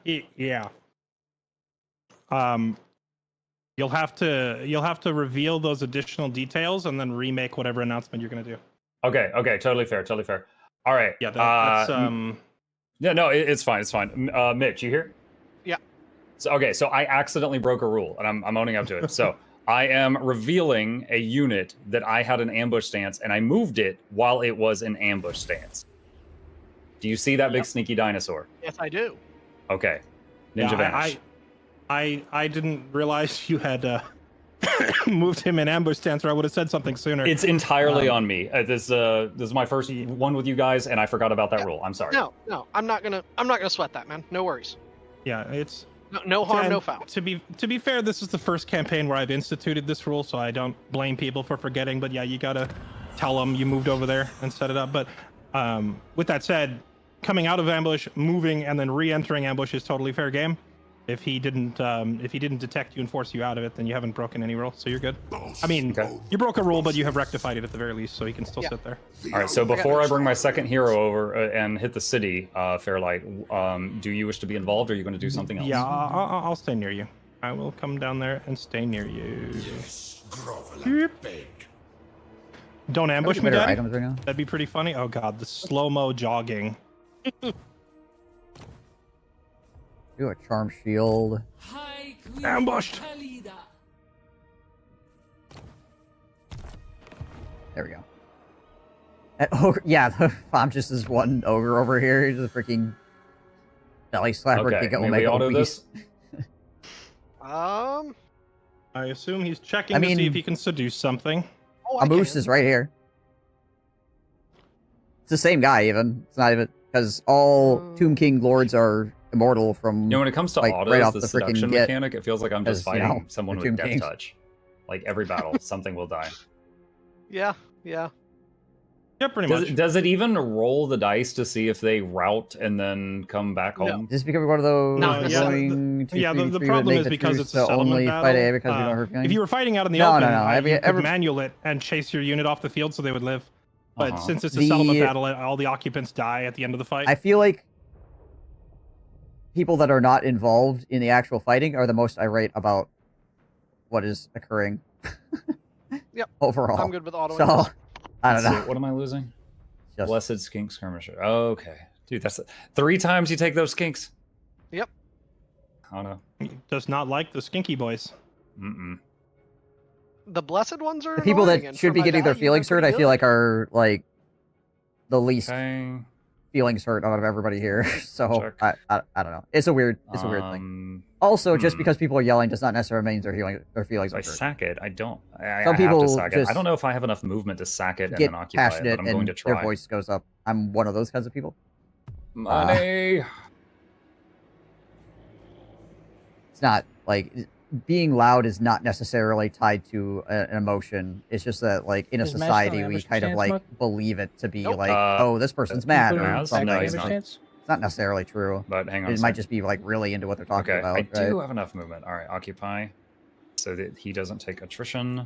Yeah. You'll have to reveal those additional details and then remake whatever announcement you're gonna do. Okay, totally fair. All right. Yeah, that's Yeah, no, it's fine. Mitch, you here? Yeah. So I accidentally broke a rule, and I'm owning up to it. So I am revealing a unit that I had an ambush stance, and I moved it while it was an ambush stance. Do you see that big sneaky dinosaur? Yes, I do. Okay. Ninja vanish. I didn't realize you had moved him in ambush stance, or I would have said something sooner. It's entirely on me. This is my first one with you guys, and I forgot about that rule. I'm sorry. No, I'm not gonna sweat that, man. No worries. Yeah, it's no harm, no foul. To be fair, this is the first campaign where I've instituted this rule, so I don't blame people for forgetting. But yeah, you gotta tell them you moved over there and set it up. But with that said, coming out of ambush, moving, and then re-entering ambush is totally fair game. If he didn't detect you and force you out of it, then you haven't broken any rule, so you're good. I mean, you broke a rule, but you have rectified it at the very least, so he can still sit there. All right. So before I bring my second hero over and hit the city, Fairlight, do you wish to be involved, or are you going to do something else? Yeah, I'll stay near you. I will come down there and stay near you. Yes, grovel and beg. Don't ambush me, Better Daddy. items right now. That'd be pretty funny. Oh god, the slow-mo jogging. Do a charm shield. High Queen Ambushed. Khalida. There we go. Ogre, yeah, I'm just this one ogre over here. He's a freaking belly slapper. Okay, Giga may we Omega auto beast. this? I assume he's checking I to see mean- if he can seduce something. Oh, A moose is right here. It's the same guy, even. It's not even because all Tomb King lords are immortal from. You know, when it comes to like, autos, right off the the frickin' seduction get, mechanic, it feels like I'm just as, you fighting know, someone the with Tomb death Kings. touch. Like every battle, something will die. Yeah. Yeah, pretty much. Does it even roll the dice to see if they route and then come back No. home? Is this becoming one of those No, yeah, going to yeah, the 3v3 problem make is the because truce it's a to only settlement battle. fight A because we don't hurt If feelings? you were fighting out in the No, open, no, no. you could manual it and chase your unit off the field so they would live. But since it's a settlement battle, all the occupants die at the end of the fight. I feel like people that are not involved in the actual fighting are the most irate about what is occurring. Yep. Overall. I'm good with auto. So, I don't Let's know. see, what am I losing? Just- Blessed skink skirmisher. Okay, dude, that's 3 times you take those skinks. Yep. Oh no. He does not like the skinky boys. The blessed ones are The people annoying, that and should for be my getting their value, they're feelings hurt, pretty I feel good. like are like the least Okay. feelings hurt out of everybody here. So Check. I don't know. It's a weird thing. Also, just because people are yelling does not necessarily mean their feelings If I are hurt. sack it, I don't. I Some have people to sack it. I just don't know if I have enough movement to sack it and Get then occupy it, passionate but I'm going to and try. their voice goes up. I'm one of those kinds of people. Money. It's not like being loud is not necessarily tied to an emotion. It's just that like in a Is Matt society still we ambush kind of stance, like Muck? believe it to be Nope. like, oh, this person's mad Put it or in Maz? something. No, back he's It's not. like, stance? not necessarily true. But hang on. It a might sec. just be like really into what they're talking Okay, about. I do right? have enough movement. All right, occupy, so that he doesn't take attrition.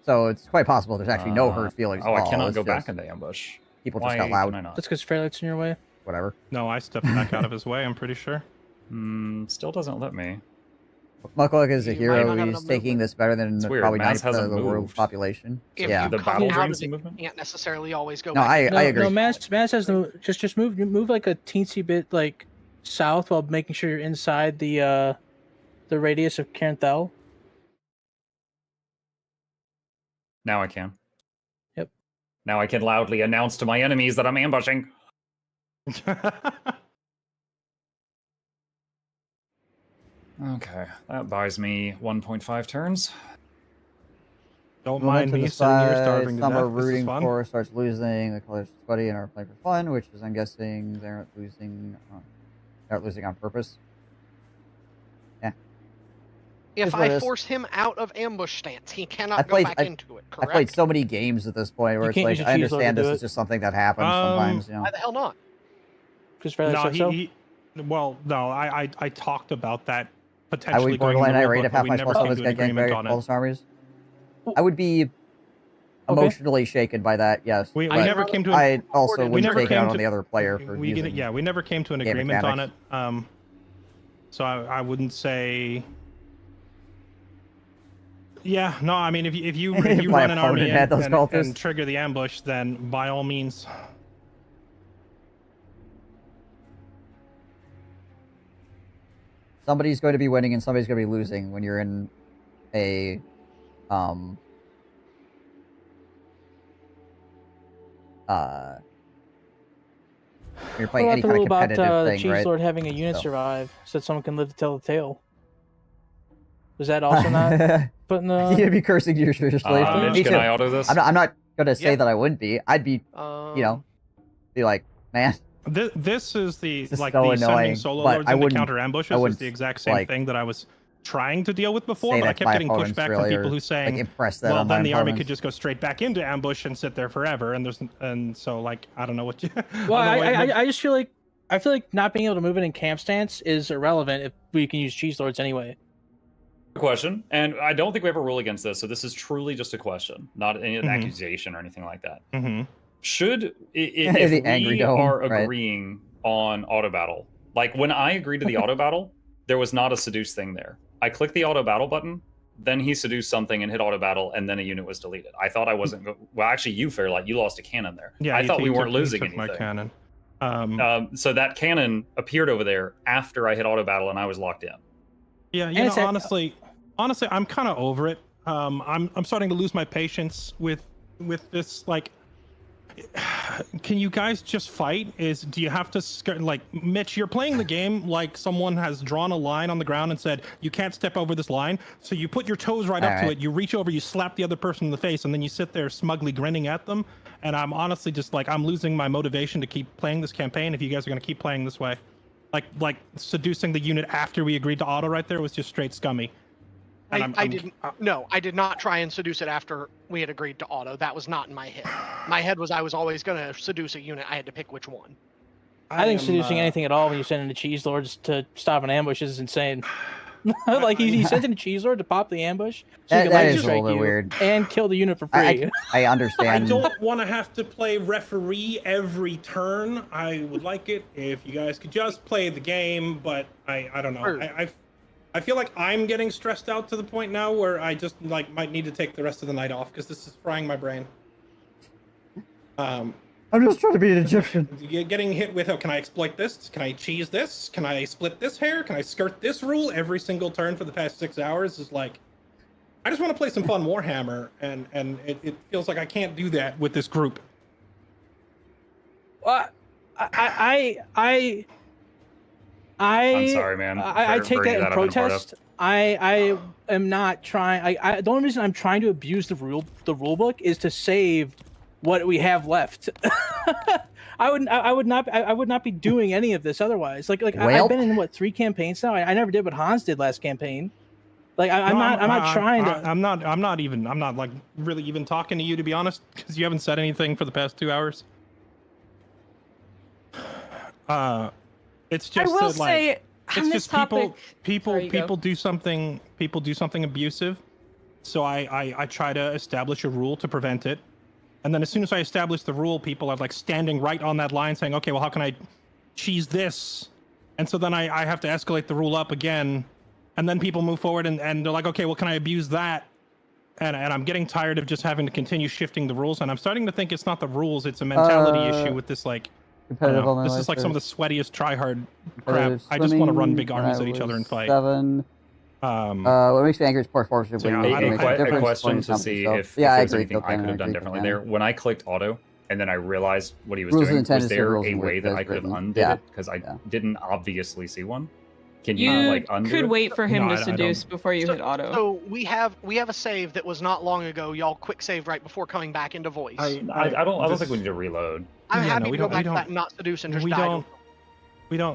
So it's quite possible there's actually no hurt feelings. Oh, at I all. cannot It's go back just into ambush. People Why just got loud. can I not? That's because Fairlight's in your way. Whatever. No, I stepped back out of his way, I'm pretty sure. Still doesn't let me. Mukluk is a You might not hero. have He's enough taking movement. this better than It's weird, probably Maz 90% of hasn't the world's moved. population. If Yeah. you The come battle out drains of some it, movement? you can't necessarily always go No, back. I agree. No, Maz has the just move like a teensy bit like south while making sure you're inside the radius of Caranthel. Now I can. Yep. Now I can loudly announce to my enemies that I'm ambushing. Okay, that buys me 1.5 turns. Don't Movement mind to me the sitting here side, starving to some are death. This is rooting fun. for starts losing. The colors are sweaty and are playing for fun, which is, I'm guessing, they aren't losing on purpose. Yeah. If I force him out of ambush stance, he cannot go back into it, I correct? played so many games at this point where You it's can't like, use a I cheese lord to understand do this it. is just something that happens sometimes, you know. Why the hell not? Because Fairlight No, said so? well, no, I talked about that I potentially would going in borderline the rule irate book, if but half we my never spell came was to an getting agreement very on it. false armies. I would be emotionally shaken by that, yes. We but never came to an I also We wouldn't never take it came out to- on the other player for using we never came to an game agreement on mechanics. it. So I wouldn't say. Yeah, no, I mean, if you If my run an army opponent had those and cultists. trigger the ambush, then by all means. Somebody's going to be winning and somebody's going to be losing when you're in a when you're playing What any about the kind rule of about competitive the thing, cheese right? lord having a unit So. survive so that someone can live to tell the tale? Was that also not put in the... You'd be cursing your slave. Me Mitch, can too. I auto this? I'm not gonna say Yeah. that I wouldn't be. I'd be, you know, be like, man, This is This is like so the annoying, sending solo but lords I into wouldn't- counter I ambushes is wouldn't, the exact same like, thing that I was trying to deal with before, say but I that kept my getting opponents pushback really from people are, who saying, like, impress that well, on my then the army opponents. could just go straight back into ambush and sit there forever, and so like I don't know what you. Well, I I just feel like not being able to move it in camp stance is irrelevant if we can use cheese lords anyway. Question, and I don't think we have a rule against this, so this is truly just a question, not an Mhm. accusation or anything like that. Mm-hmm. Should The if angry we dome, are right. agreeing on auto battle, like when I agreed to the auto battle, there was not a seduce thing there. I clicked the auto battle button, then he seduced something and hit auto battle, and then a unit was deleted. I thought I wasn't. Well, actually, you Fairlight, you lost a cannon there. Yeah, I thought we weren't you losing took my anything. cannon. So that cannon appeared over there after I hit auto battle, and I was locked in. Yeah, you know, honestly, I'm kind of over it. I'm starting to lose my patience with this. Like, can you guys just fight? Do you have to like Mitch? You're playing the game like someone has drawn a line on the ground and said you can't step over this line. So you put your toes right up to it. You reach over, you slap the other person in the face, and then you sit there smugly grinning at them. And I'm honestly just like I'm losing my motivation to keep playing this campaign. If you guys are gonna keep playing this way, like seducing the unit after we agreed to auto right there was just straight scummy. And I did not try and seduce it after we had agreed to auto. That was not in my head. My head was I was always going to seduce a unit. I had to pick which one. I think seducing anything at all when you send in the cheese lords to stop an ambush is insane. Like he sent in a cheese lord to pop the ambush so he That can lightning is a strike little you weird. and kill the unit for free. I I understand. don't want to have to play referee every turn. I would like it if you guys could just play the game, but I don't know. I feel like I'm getting stressed out to the point now where I just like might need to take the rest of the night off because this is frying my brain. I'm just trying to be an Egyptian. Getting hit with, oh, can I exploit this? Can I cheese this? Can I split this hair? Can I skirt this rule every single turn for the past 6 hours? Is like, I just want to play some fun Warhammer, and it feels like I can't do that with this group. I'm sorry, man. I take that in protest. I am not trying. The only reason I'm trying to abuse the rule book is to save what we have left. I would not be doing any of this otherwise. Like I've been in 3 campaigns now. I never did what Hans did last campaign. Like I'm not trying to. I'm not like really even talking to you, to be honest, because you haven't said anything for the past 2 hours. It's just I will that, like, say on it's this just topic, people do something abusive, so I try to establish a rule to prevent it, and then as soon as I establish the rule, people are like standing right on that line saying, okay, well, how can I cheese this? And so then I have to escalate the rule up again, and then people move forward and they're like, okay, well, can I abuse that? And I'm getting tired of just having to continue shifting the rules, and I'm starting to think it's not the rules, it's a mentality issue with this, like, this is like some of the sweatiest tryhard crap. I just want to run big armies at each other and fight. 7. What makes me angry is poor fortune. So, yeah, A question to see if there's anything I could have done differently there. When I clicked auto, and then I realized what he was doing, was there a way that I could have undid it? Because I didn't obviously see one. Can you You like undo could it? wait for him No, to I don't. seduce before you hit auto. So we have a save that was not long ago. Y'all quick saved right before coming back into voice. I don't think we need to reload. I'm Yeah, happy no, we to go don't- we back to that don't- and not seduce and just we die. don't.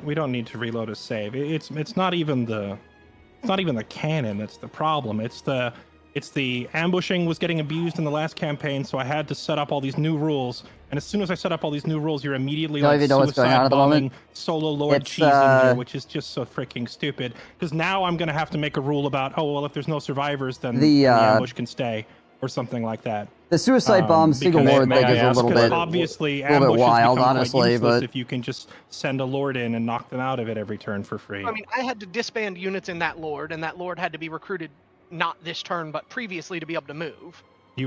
We don't need to reload a save. It's not even the canon that's the problem. It's the ambushing was getting abused in the last campaign, so I had to set up all these new rules. And as soon as I set up all these new rules, you're immediately Don't like even know what's going on at the moment. bombing solo lord It's, cheese in here, which is just so freaking stupid. Because now I'm gonna have to make a rule about, oh well, if there's no survivors, then the ambush can stay or something like that. The suicide bomb single because- lord may thing I is a ask little Because bit. obviously little bit ambushes wild, become honestly, quite useless but- if you can just send a lord in and knock them out of it every turn for free. I mean, I had to disband units in that lord, and that lord had to be recruited not this turn, but previously to be able to move.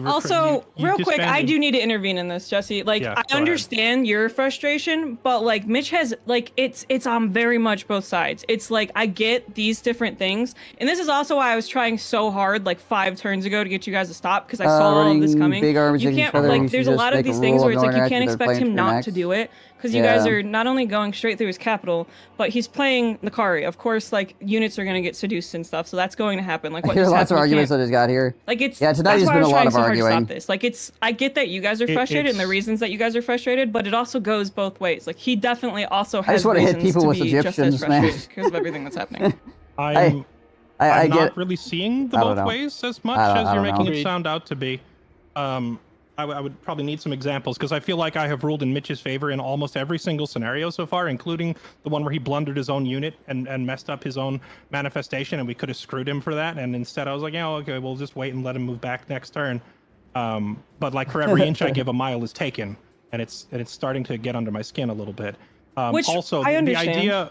Also, you real quick, I disbanded- do need to intervene in this, Jesse. Like, Yeah, go I ahead. understand your frustration, but like Mitch has like it's on very much both sides. It's like I get these different things, and this is also why I was trying so hard like 5 turns ago to get you guys to stop because I saw all of this running coming. big arms You against can't each other, you like should there's a just lot of make a these things rule where of it's like no you can't interaction if they're expect playing him for your not next. to do it because you guys Yeah. are not only going straight through his capital, but he's playing Nakari. Of course, like units are gonna get seduced and stuff, so that's going to happen. Like what There's just lots of happened, you arguments can't- that he's got here. like it's Yeah, tonight that's has why been I was a lot trying of so hard to arguing. stop this. Like I get that you guys are frustrated and the it's- reasons that you guys are frustrated, but it also goes both ways. Like he definitely also has just wanna hit reasons people to with be just as Egyptians, man. frustrated because of everything that's happening. I'm I not get. really seeing the I don't both know. ways as much I as you're don't making know. it sound out to be. I would probably need some examples because I feel like I have ruled in Mitch's favor in almost every single scenario so far, including the one where he blundered his own unit and messed up his own manifestation, and we could have screwed him for that. And instead, I was like, yeah, okay, we'll just wait and let him move back next turn. But like for every inch I give, a mile is taken, and it's starting to get under my skin a little bit. Which Also, I the understand. idea,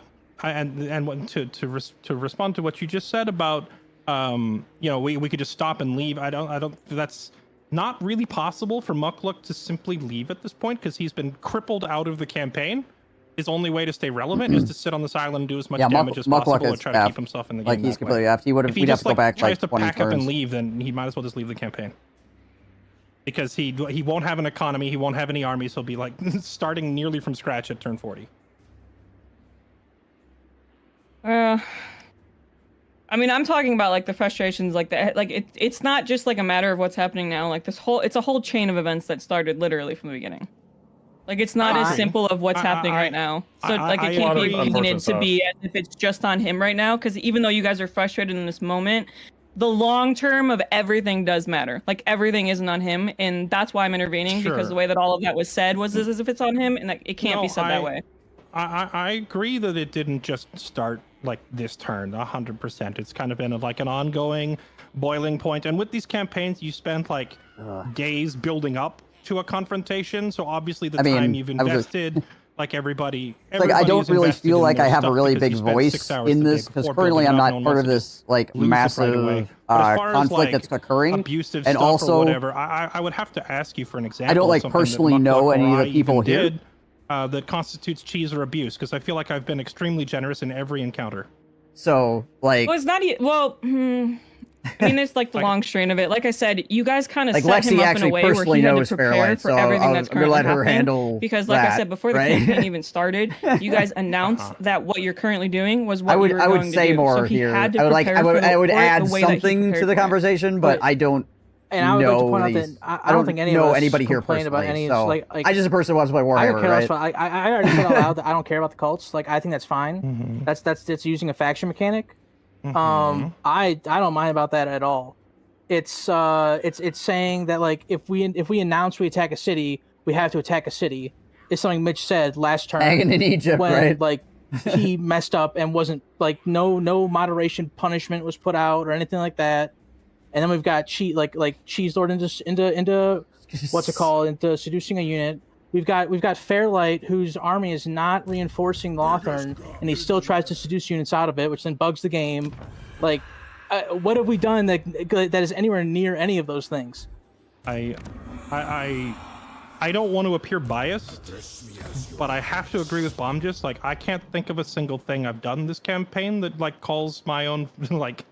to respond to what you just said about, we could just stop and leave. I don't. That's not really possible for Mukluk to simply leave at this point because he's been crippled out of the campaign. His only way to stay relevant is to sit on this island and do as much damage as Mukluk possible is and try to F. keep himself in the game. Like he's that way. completely F. He would have. If he We'd have just to go back tries like to 20 pack up and turns. leave, then he might as well just leave the campaign. Because he won't have an economy, he won't have any armies. He'll be like starting nearly from scratch at turn 40. I mean, I'm talking about like the frustrations, like that. Like it's not just like a matter of what's happening now. Like it's a whole chain of events that started literally from the beginning. Like it's not as simple of what's happening right now. So like it can't be painted to be as if it's just on him right now. Because even though you guys are frustrated in this moment, the long term of everything does matter. Like everything isn't on him, and that's why I'm intervening because the way that all of that was said was as if it's on him, and like, it can't be said that way. I agree that it didn't just start like this turn 100%. It's kind of been like an ongoing boiling point, and with these campaigns you spend like days building up to a confrontation, so obviously the time you've invested, like everybody Like I don't really invested feel in like more I have a stuff really because big you spent voice 6 hours in the day this because before currently building I'm up. not No one part wants of to this just like lose it right away. massive But as far as, conflict like, that's occurring. abusive And stuff also, or whatever, I would have to ask you for an example. I don't of like something that personally Mukluk know or any of the I people even here. did, that constitutes cheese or abuse, because I feel like I've been extremely generous in every encounter. So like, Well, it's not. I mean, there's like the long strain of it. Like I said, you guys kind of like set him Lexi up in a actually way where personally he had to knows prepare Fairlight, for so everything I'm that's gonna currently let her happening. handle Because, like I that, said, before the right? campaign even started, you guys announced that what you're currently doing was what I would you were I would going say to do. more So he here. had to I would like prepare I would for it add the way that he something to prepared the for it. conversation, but I don't. And I would like to point out these- that I don't think any of know us anybody here complain about personally, any. so Like I just a person who wants to play I Warhammer, don't care right? about. I already said out loud that I don't care about the cults. Like I think that's fine. That's using a faction mechanic. I don't mind about that at all. It's saying that like if we announce we attack a city, we have to attack a city. It's something Mitch said last turn. Hanging in Egypt, when right? like he messed up and wasn't like no moderation punishment was put out or anything like that. And then we've got Cheese Lord into what's it called, into seducing a unit. We've got Fairlight, whose army is not reinforcing Lothern, and he still tries to seduce units out of it, which then bugs the game. Like, what have we done that is anywhere near any of those things? I don't want to appear biased, but I have to agree with Bomjus. Like, I can't think of a single thing I've done this campaign that like calls my own like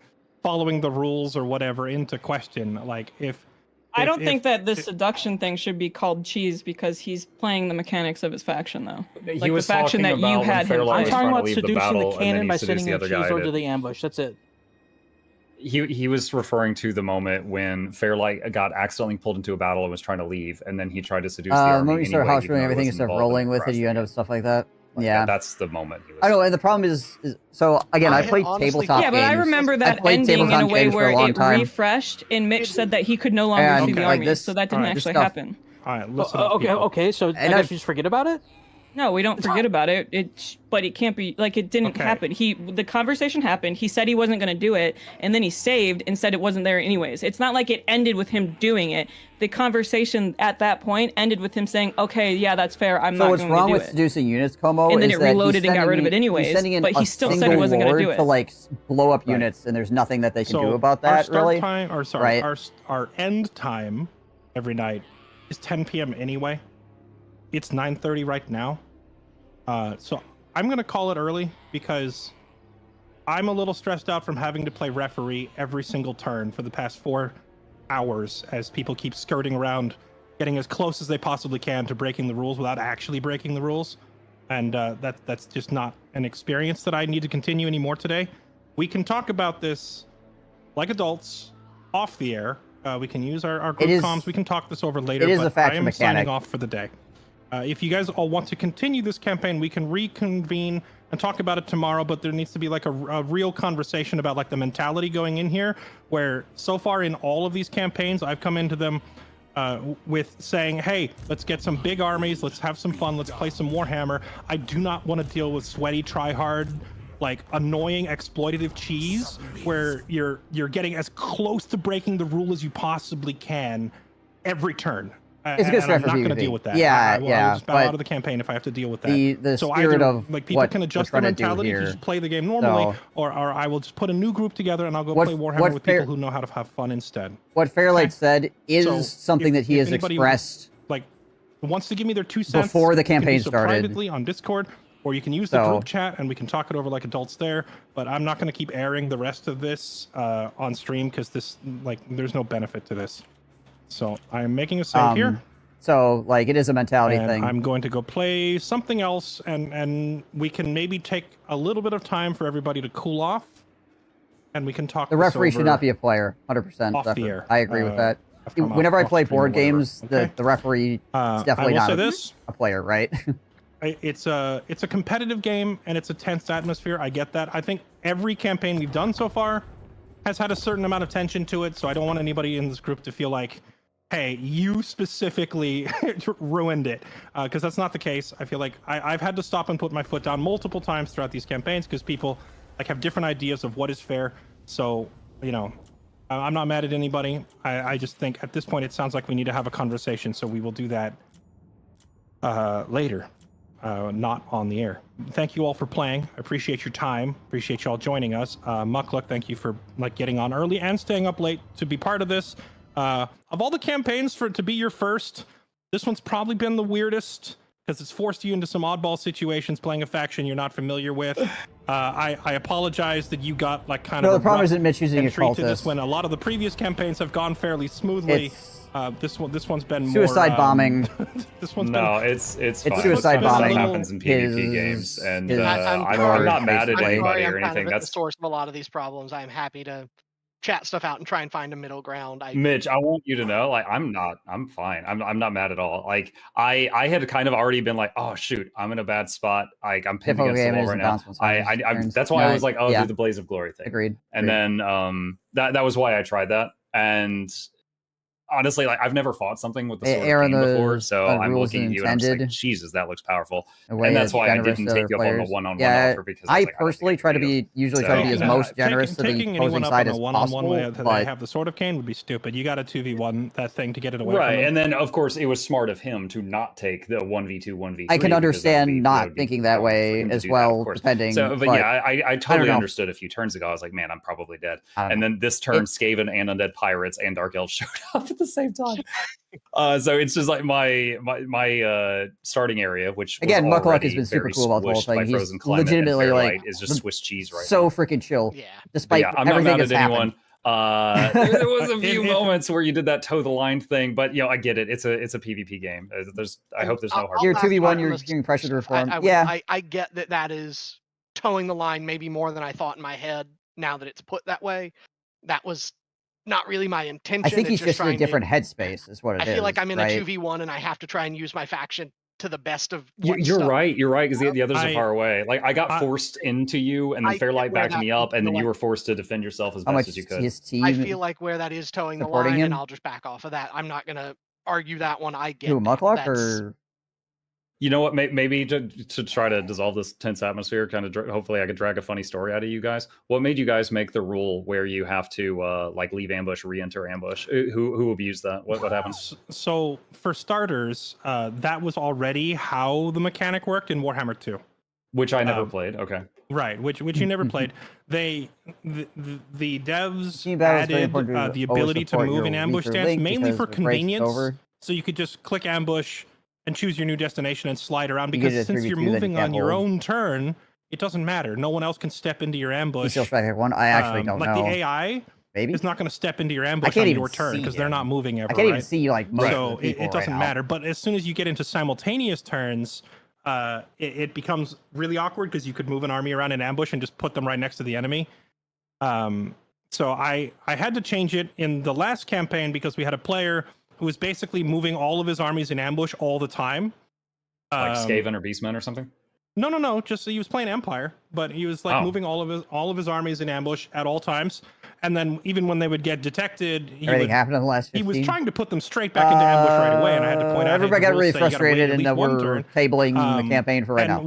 following the rules or whatever into question. Like, if I don't think that this seduction thing should be called cheese because he's playing the mechanics of his faction, though. He Like was the faction talking that you about when had him. Fairlight I'm was talking trying to about leave the seducing battle, the and then cannon he by seduced sending the in other cheese guy or to to- the ambush. That's it. He was referring to the moment when Fairlight got accidentally pulled into a battle and was trying to leave, and then he tried to seduce the The army moment you start anyway, house even ruling though he everything wasn't instead of involved in rolling the with it, press you end thing. up stuff like that. Like, Yeah. that's the moment he was. I know, and the problem is so again, I had played honestly- tabletop Yeah, but I games. remember I've that played ending in a tabletop way games for where a long it time. refreshed, and Mitch said that he could no longer And, see the like, army, this- so that didn't alright, this actually stuff- happen. All right, listen up, Okay, people. okay. So And I I- guess we just forget about it. No, we don't forget about it. But it can't be like it didn't Okay. happen. The conversation happened. He said he wasn't going to do it, and then he saved and said it wasn't there anyways. It's not like it ended with him doing it. The conversation at that point ended with him saying, "Okay, yeah, that's fair. I'm So not what's going wrong to do with it." seducing units, Como? And then is it that he's reloaded and got sending rid of in- it anyways, He's sending in but he a still said he single wasn't gonna lord do it. to like blow up Right. units, and there's nothing that they can So do about our that. start Really, time, or sorry, right? our end time every night is 10 p.m. anyway. It's 9:30 right now. So I'm gonna call it early because I'm a little stressed out from having to play referee every single turn for the past 4 hours as people keep skirting around, getting as close as they possibly can to breaking the rules without actually breaking the rules. And that's just not an experience that I need to continue anymore today. We can talk about this like adults off the air. We can use our group is- comms. We can talk this over later. it is but a faction I am mechanic. signing off for the day. If you guys all want to continue this campaign, we can reconvene and talk about it tomorrow, but there needs to be like a real conversation about like the mentality going in here, where so far in all of these campaigns, I've come into them with saying, hey, let's get some big armies, let's have some fun, let's play some Warhammer. I do not want to deal with sweaty, try-hard, like annoying, exploitative cheese, where you're getting as close to breaking the rule as you possibly can every turn. It's a good and I'm strat for not going to PvP. deal with that. Yeah, I will yeah, just bow but out of the campaign if I have to deal with that. the So spirit either, of like people what can we're adjust their trying to do mentality if you here. just play the game normally, So- or I will just put a new group together and I'll go What- play Warhammer what with fair- people who know how to have fun instead. What Fairlight Okay. said is So, something if- that he if has anybody expressed. Like wants to give me their 2 cents Before the you can do campaign so started. privately on Discord, or you can use the So- group chat and we can talk it over like adults there. But I'm not going to keep airing the rest of this on stream because this there's no benefit to this. So I'm making a save here. So like it is a mentality And thing. I'm going to go play something else, and we can maybe take a little bit of time for everybody to cool off, and we can talk. The this referee should over not be a player. 100%. off the air. I agree with that. after I'm Whenever I off play stream or board whatever, games, okay? the referee is definitely I will not say a, this. a player, right? It's a competitive game and it's a tense atmosphere. I get that. I think every campaign we've done so far has had a certain amount of tension to it, so I don't want anybody in this group to feel like, hey, you specifically ruined it, because that's not the case. I feel like I've had to stop and put my foot down multiple times throughout these campaigns because people like have different ideas of what is fair. So I'm not mad at anybody. I just think at this point it sounds like we need to have a conversation, so we will do that later, not on the air. Thank you all for playing. I appreciate your time. Appreciate you all joining us. Muckluck, thank you for getting on early and staying up late to be part of this. Of all the campaigns for it to be your first, this one's probably been the weirdest because it's forced you into some oddball situations playing a faction you're not familiar with. I apologize that you got like kind No, of the a problem rough isn't Mitch using a entry to this cultist. when a lot of the previous campaigns have gone fairly smoothly. It's This one's been suicide more, bombing. This one's No, been it's fine. suicide This stuff bombing happens in PvP is- games, and is I'm not mad at basically. anybody I'm or kind anything. of at the That's source of a lot of these problems. I'm happy to chat stuff out and try and find a middle ground. Mitch, I want you to know, like, I'm fine. I'm not mad at all. Like, I had kind of already been like, oh shoot, I'm in a bad spot. Like, I'm pinned Difficult against the game wall is right the now. balance on turns. That's why I No, was like, oh, yeah. do the Blaze of Glory thing. Agreed. And then that was why I tried that. And honestly, like, I've never fought something with the sword Aaron, of pain the before, so I'm rules looking at you and I'm just like, intended. Jesus, that looks powerful. way And that's it's why I generous didn't to take other you up on the players. one-on-one Yeah, offer because I was like, don't personally think try to it's a big be usually So, try to be as yeah, most generous to the taking anyone opposing up side on as a one-on-one possible. way that they But have the Sword of Cain would be stupid. You got to 2v1 that thing to get it away from right, them. and then of course it was smart of him to not take the 1v2, 1v3. I can because understand that would not be thinking that wrong for way him to as do that, well, of course. depending. So, but yeah, I totally know. understood a few turns ago. I was like, man, I'm probably dead. I don't And know. then this turn, Skaven and Undead Pirates and Dark Elves showed up at the same time. So it's just like my starting area, which was Again, Muckluck already has been super very cool about the whole squished by thing. He's Frozen Climate, legitimately and like Fairlight is just Swiss cheese right so now. freaking chill, Yeah. despite Yeah, I'm not everything mad that's at anyone. happened. There was a few moments where you did that toe the line thing, but I get it. It's a PvP game. I hope there's no hard. You're 2v1. You're being pressured to reform. I get that is towing the line maybe more than I thought in my head. Now that it's put that way, that was not really my intention. I think he's just in a different headspace, is what it is. I feel like I'm in right? a 2v1 and I have to try and use my faction to the best of. You're right, because the others are far away. Like I got forced into you, and then Fairlight backed me up, and then you were forced to defend yourself as best as you could. I feel like where that is towing the line, and I'll just back off of that. I'm not gonna argue that one. I get. Who, Mucklock or? You know what? Maybe to try to dissolve this tense atmosphere, kind of. Hopefully, I could drag a funny story out of you guys. What made you guys make the rule where you have to like leave ambush, re-enter ambush? Who abused that? What happened? So for starters, that was already how the mechanic worked in Warhammer 2, which I never played. Okay, right. Which you never played. The devs added the ability to move in ambush stance mainly for convenience, so you could just click ambush and choose your new destination and slide around, because since you're moving on your own turn, it doesn't matter. No one else can step into your ambush. I actually don't know. Like the AI is not going to step into your ambush on your turn because they're not moving ever. I can't even see most so of the people it doesn't matter. But as soon as you get into simultaneous turns, it becomes really awkward because you could move an army around in ambush and just put them right next to the enemy. So I had to change it in the last campaign because we had a player who was basically moving all of his armies in ambush all the time. Like Skaven or Beastmen or something? No. Just he was playing Empire, but he was like moving all of his armies in ambush at all times. And then even when they would get detected, happened in the last 15? He was trying to put them straight back into ambush right away, and I had to point out. Everybody got really frustrated, and we're tabling the campaign for right now.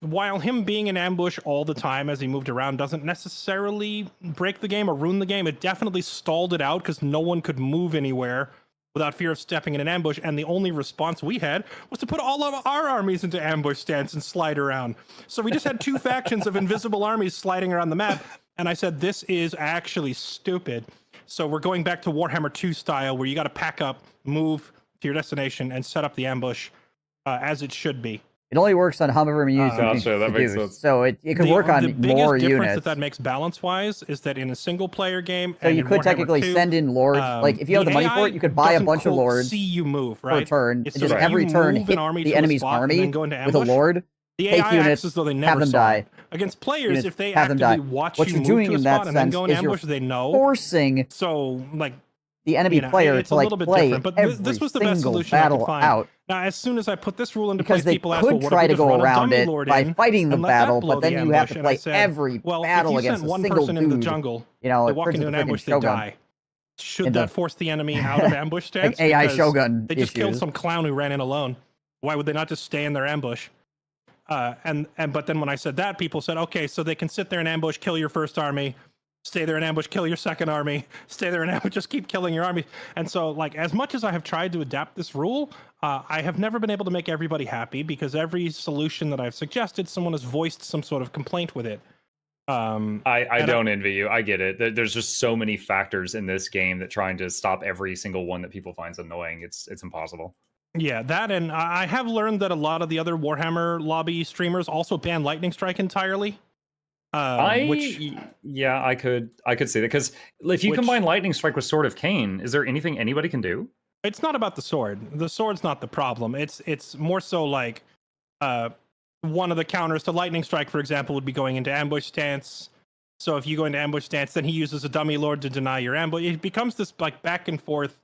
While him being in ambush all the time as he moved around doesn't necessarily break the game or ruin the game, it definitely stalled it out because no one could move anywhere without fear of stepping in an ambush, and the only response we had was to put all of our armies into ambush stance and slide around. So we just had two factions of invisible armies sliding around the map, and I said, this is actually stupid. So we're going back to Warhammer 2 style, where you got to pack up, move to your destination, and set up the ambush as it should be. It only works on however many units. Gotcha, that makes sense. So it could work on more units. The biggest difference that makes balance-wise is that in a single-player game, so you could technically send in lords. Like if you have the money for it, you could buy a bunch of lords. See you move right per turn, and just every turn hit the enemy's army with a lord. The take AI units, as though they never have them saw die. It. Against players, if they have actively watch what you you're move doing to a in that spot and then sense go in is ambush, you're they know. Forcing so like the enemy player it's to a like little bit play different, but every this was the best single solution I could battle find. out. Now, as soon as I put this rule into Because place, they people ask, well, could what try if to we just go run a around dummy it lord by in fighting the and let that battle, blow but then the you have ambush? to And I play said, every well, battle if you against sent a one single person into the dude. jungle, You know, they walk into an ambush, they die. Should that force the enemy out of ambush stance? Like AI because Shogun they just killed issues. some clown who ran in alone. Why would they not just stay in their ambush? But then when I said that, people said, okay, so they can sit there and ambush, kill your first army, stay there and ambush, kill your second army, stay there and ambush, just keep killing your army. And so, like, as much as I have tried to adapt this rule, I have never been able to make everybody happy because every solution that I've suggested, someone has voiced some sort of complaint with it. I don't envy you. I get it. There's just so many factors in this game that trying to stop every single one that people finds annoying, it's impossible. Yeah, that, and I have learned that a lot of the other Warhammer lobby streamers also ban Lightning Strike entirely. I could see that, because if you combine Lightning Strike with Sword of Cain, is there anything anybody can do? It's not about the sword. The sword's not the problem. It's more so like one of the counters to Lightning Strike, for example, would be going into ambush stance. So if you go into ambush stance, then he uses a dummy lord to deny your ambush. It becomes this like back and forth,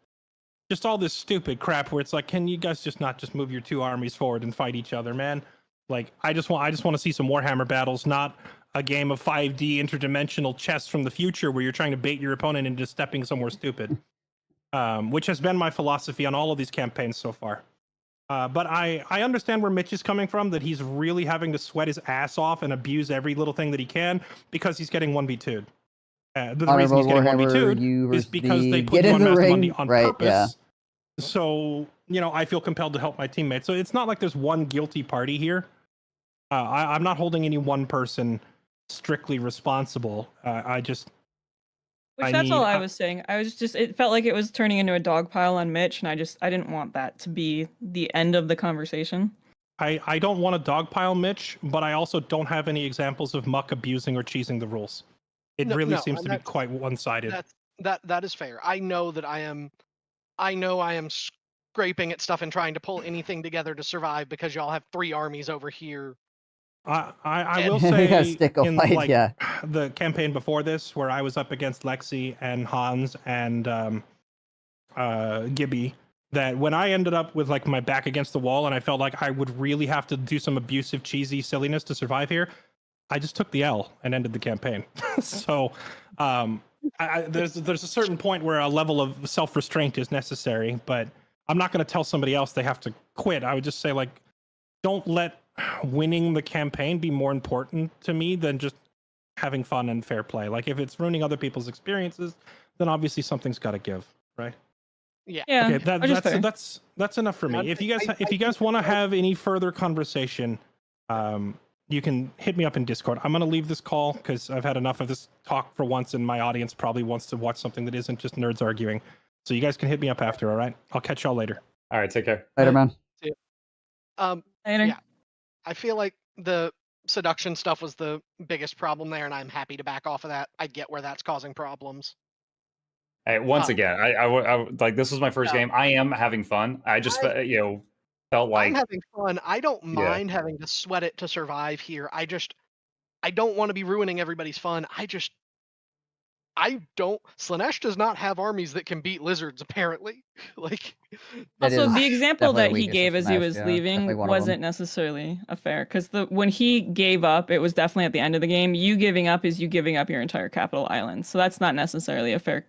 just all this stupid crap where it's like, can you guys just not just move your two armies forward and fight each other, man? Like I just want to see some Warhammer battles, not a game of 5D interdimensional chess from the future where you're trying to bait your opponent into stepping somewhere stupid. Which has been my philosophy on all of these campaigns so far. But I understand where Mitch is coming from, that he's really having to sweat his ass off and abuse every little thing that he can because he's getting 1v2'd. The reason he's getting 1v2'd is because they put you on Master Monday on purpose. Yeah. So, I feel compelled to help my teammates. So it's not like there's one guilty party here. I'm not holding any one person strictly responsible. That's all I was saying. It felt like it was turning into a dog pile on Mitch, and I didn't want that to be the end of the conversation. I don't want a dog pile Mitch, but I also don't have any examples of Muck abusing or cheesing the rules. It No, really no, seems and to be that's- quite one-sided. That is fair. I know that I am scraping at stuff and trying to pull anything together to survive because y'all have 3 armies over here. I will You gotta say stick a in fight, like yeah. the campaign before this, where I was up against Lexi and Hans and Gibby, that when I ended up with like my back against the wall and I felt like I would really have to do some abusive, cheesy silliness to survive here, I just took the L and ended the campaign. So there's a certain point where a level of self-restraint is necessary, but I'm not going to tell somebody else they have to quit. I would just say, like, don't let winning the campaign be more important to me than just having fun and fair play. Like, if it's ruining other people's experiences, then obviously something's got to give, right? Yeah. Yeah. Okay, which is fair. that's enough for me. I- If you guys want to have any further conversation, you can hit me up in Discord. I'm gonna leave this call because I've had enough of this talk for once, and my audience probably wants to watch something that isn't just nerds arguing. So you guys can hit me up after. All right, I'll catch y'all later. All right, take care. Later, man. Later. Yeah. I feel like the seduction stuff was the biggest problem there, and I'm happy to back off of that. I get where that's causing problems. Hey, once Oh. again, I like this was my first No. game. I am having fun. I just felt like I'm having fun. I don't Yeah. mind having to sweat it to survive here. I don't want to be ruining everybody's fun. I don't. Slanesh does not have armies that can beat lizards, apparently. Like, That Also, is the example definitely a that he weakness of gave as he Smash, was yeah. Definitely leaving one of them. wasn't necessarily a fair, because when he gave up, it was definitely at the end of the game. You giving up is you giving up your entire capital island, so that's not necessarily a fair.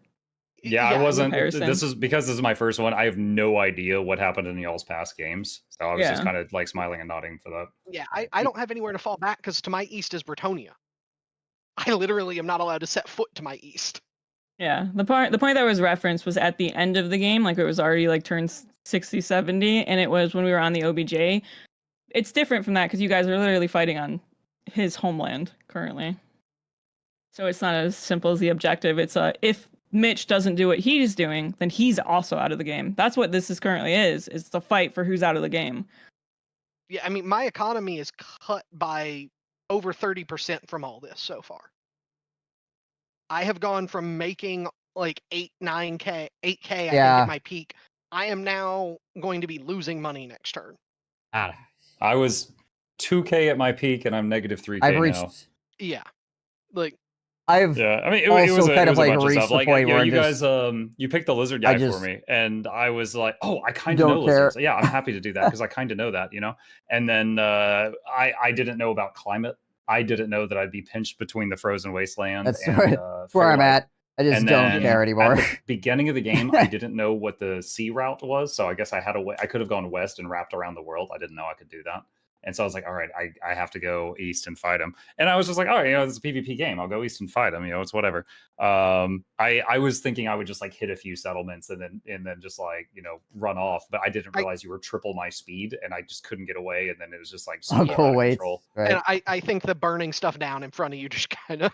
yeah, I wasn't. comparison. This is my first one. I have no idea what happened in y'all's past games, so I was just Yeah. kind of like smiling and nodding for that. Yeah, I don't have anywhere to fall back because to my east is Bretonia. I literally am not allowed to set foot to my east. Yeah, the point that was referenced was at the end of the game, like it was already like turned 60, 70, and it was when we were on the OBJ. It's different from that because you guys are literally fighting on his homeland currently. So it's not as simple as the objective. It's if Mitch doesn't do what he's doing, then he's also out of the game. That's what this is currently is the fight for who's out of the game. Yeah, I mean, my economy is cut by over 30% from all this so far. I have gone from making like 8K, I think Yeah. at my peak. I am now going to be losing money next turn. I was 2K at my peak, and I'm negative 3K I've now. reached. Yeah, like I've Yeah, I mean, it also was a, kind it of was a like bunch of reached stuff. the Like, point where you I'm guys, you picked the lizard I guy just for me, and I was like, oh, I kind of don't know care. lizards. Yeah, I'm happy to do that because I kind of know that, And then I didn't know about climate. I didn't know that I'd be pinched between the frozen wasteland. That's and, right. where I'm Fairlight. at. I just And don't then care anymore. At the beginning of the game, I didn't know what the sea route was, so I guess I could have gone west and wrapped around the world. I didn't know I could do that, and so I was like, all right, I have to go east and fight him. And I was just like, all right, this is a PvP game. I'll go east and fight him. It's whatever. I was thinking I would just like hit a few settlements and then just like run off, but I didn't realize you were triple my speed, and I just couldn't get away. And then it was just like so out Uncle of waits. control. Right. and I think the burning stuff down in front of you just kind of.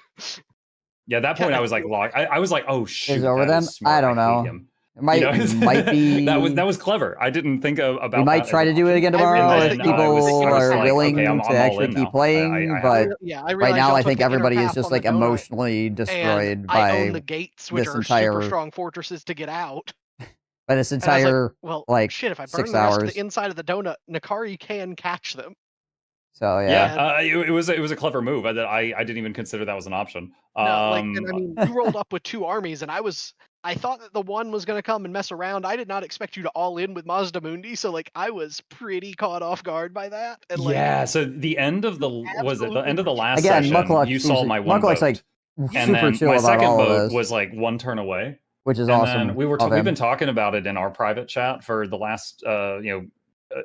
Yeah, at that point I was like locked. I was like, oh shoot, Is it over that them? is smart. I don't hate know. him. It might be. that was clever. I didn't think about. We might that try as to an do it option. again I tomorrow realized if that people I was are like, willing okay, I'm to all actually in keep now. playing. I but Yeah, I right realized now, y'all I took think the inner everybody is path just on the like donut, emotionally destroyed and I own the by gates, which this are super entire strong fortresses to get out. this And I was entire like, well, like shit, if I burn 6 the rest of hours. the inside of the donut, Nakari can catch them. So yeah. it was a clever move. I didn't even consider that was an option. No, and I mean, you rolled up with 2 armies, and I thought that the one was going to come and mess around. I did not expect you to all in with Mazda Mundi, so like I was pretty caught off guard by that. And like, yeah. So the end of the last Again, session, Muckluck you saw my one Muckluck's boat, like and super then chill my about second all of boat this, was like 1 turn away. which is And awesome. then we've been talking about it in our private chat for the last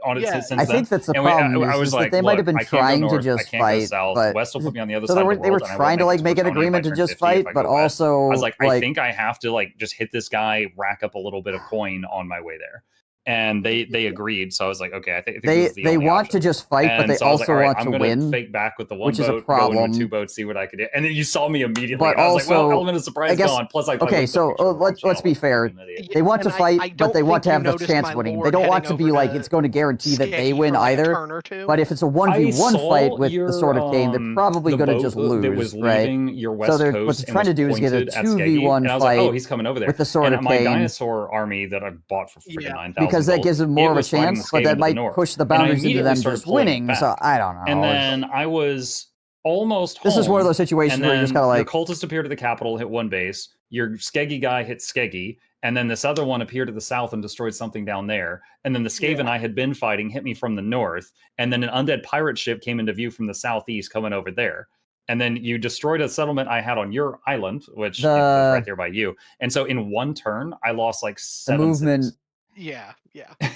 on it Yeah. since I then. think that's the And problem. I is was that like, they might have "Look, been I can't go trying to north, I just can't go fight, south. but West will put me on the other so side of the they were world, and I won't trying to make like it make an Bretonia by agreement to turn just 50 if fight, I but go west." also I was like, I think I have to like just hit this guy, rack up a little bit of coin on my way there. and they agreed. So I was like, okay, I think this is the they only want option. to just fight, but And they so I was like, also all right, want I'm to gonna win. fake back with the one which is a boat, go in with problem. 2 boats, see what I could do. And then you saw me immediately. But and I was like, well, also, element of surprise I guess- gone. Plus, I okay, looked so, at the picture let's wrong be channel. fair. I'm an idiot. They want to And fight, I but don't they want to think have you the noticed chance my of winning. They lord don't want to heading be over like to it's going to guarantee that they Skeggy win for like a either. turn or two. But if it's a I 1v1 saw fight with your, the sort of game, they're probably the going to boat just that lose, was right? leaving your So west they're, coast what they're and trying was to do is get a pointed at Skeggy, 2v1 and I was like, fight oh, he's coming over there with the Sword and of my Cain. dinosaur army that I bought for freaking Yeah. 9,000 because that gold, gives them more it of a was fighting the chance, but Skaven that to the might north. push the And I boundaries into immediately them started just pulling winning. back. So I don't know. And then I was almost home. This is one of those situations and where you just then gotta, like- your cultist appeared at the capital, hit one base. Your Skeggy guy hit Skeggy, and then this other one appeared to the south and destroyed something down there. And then the Skaven I had been fighting hit me from the north, and then an undead pirate ship came into view from the southeast coming over there. And then you destroyed a settlement I had on your island, which is right there by you. And so in one turn, I lost like 7 movement- cities. Yeah.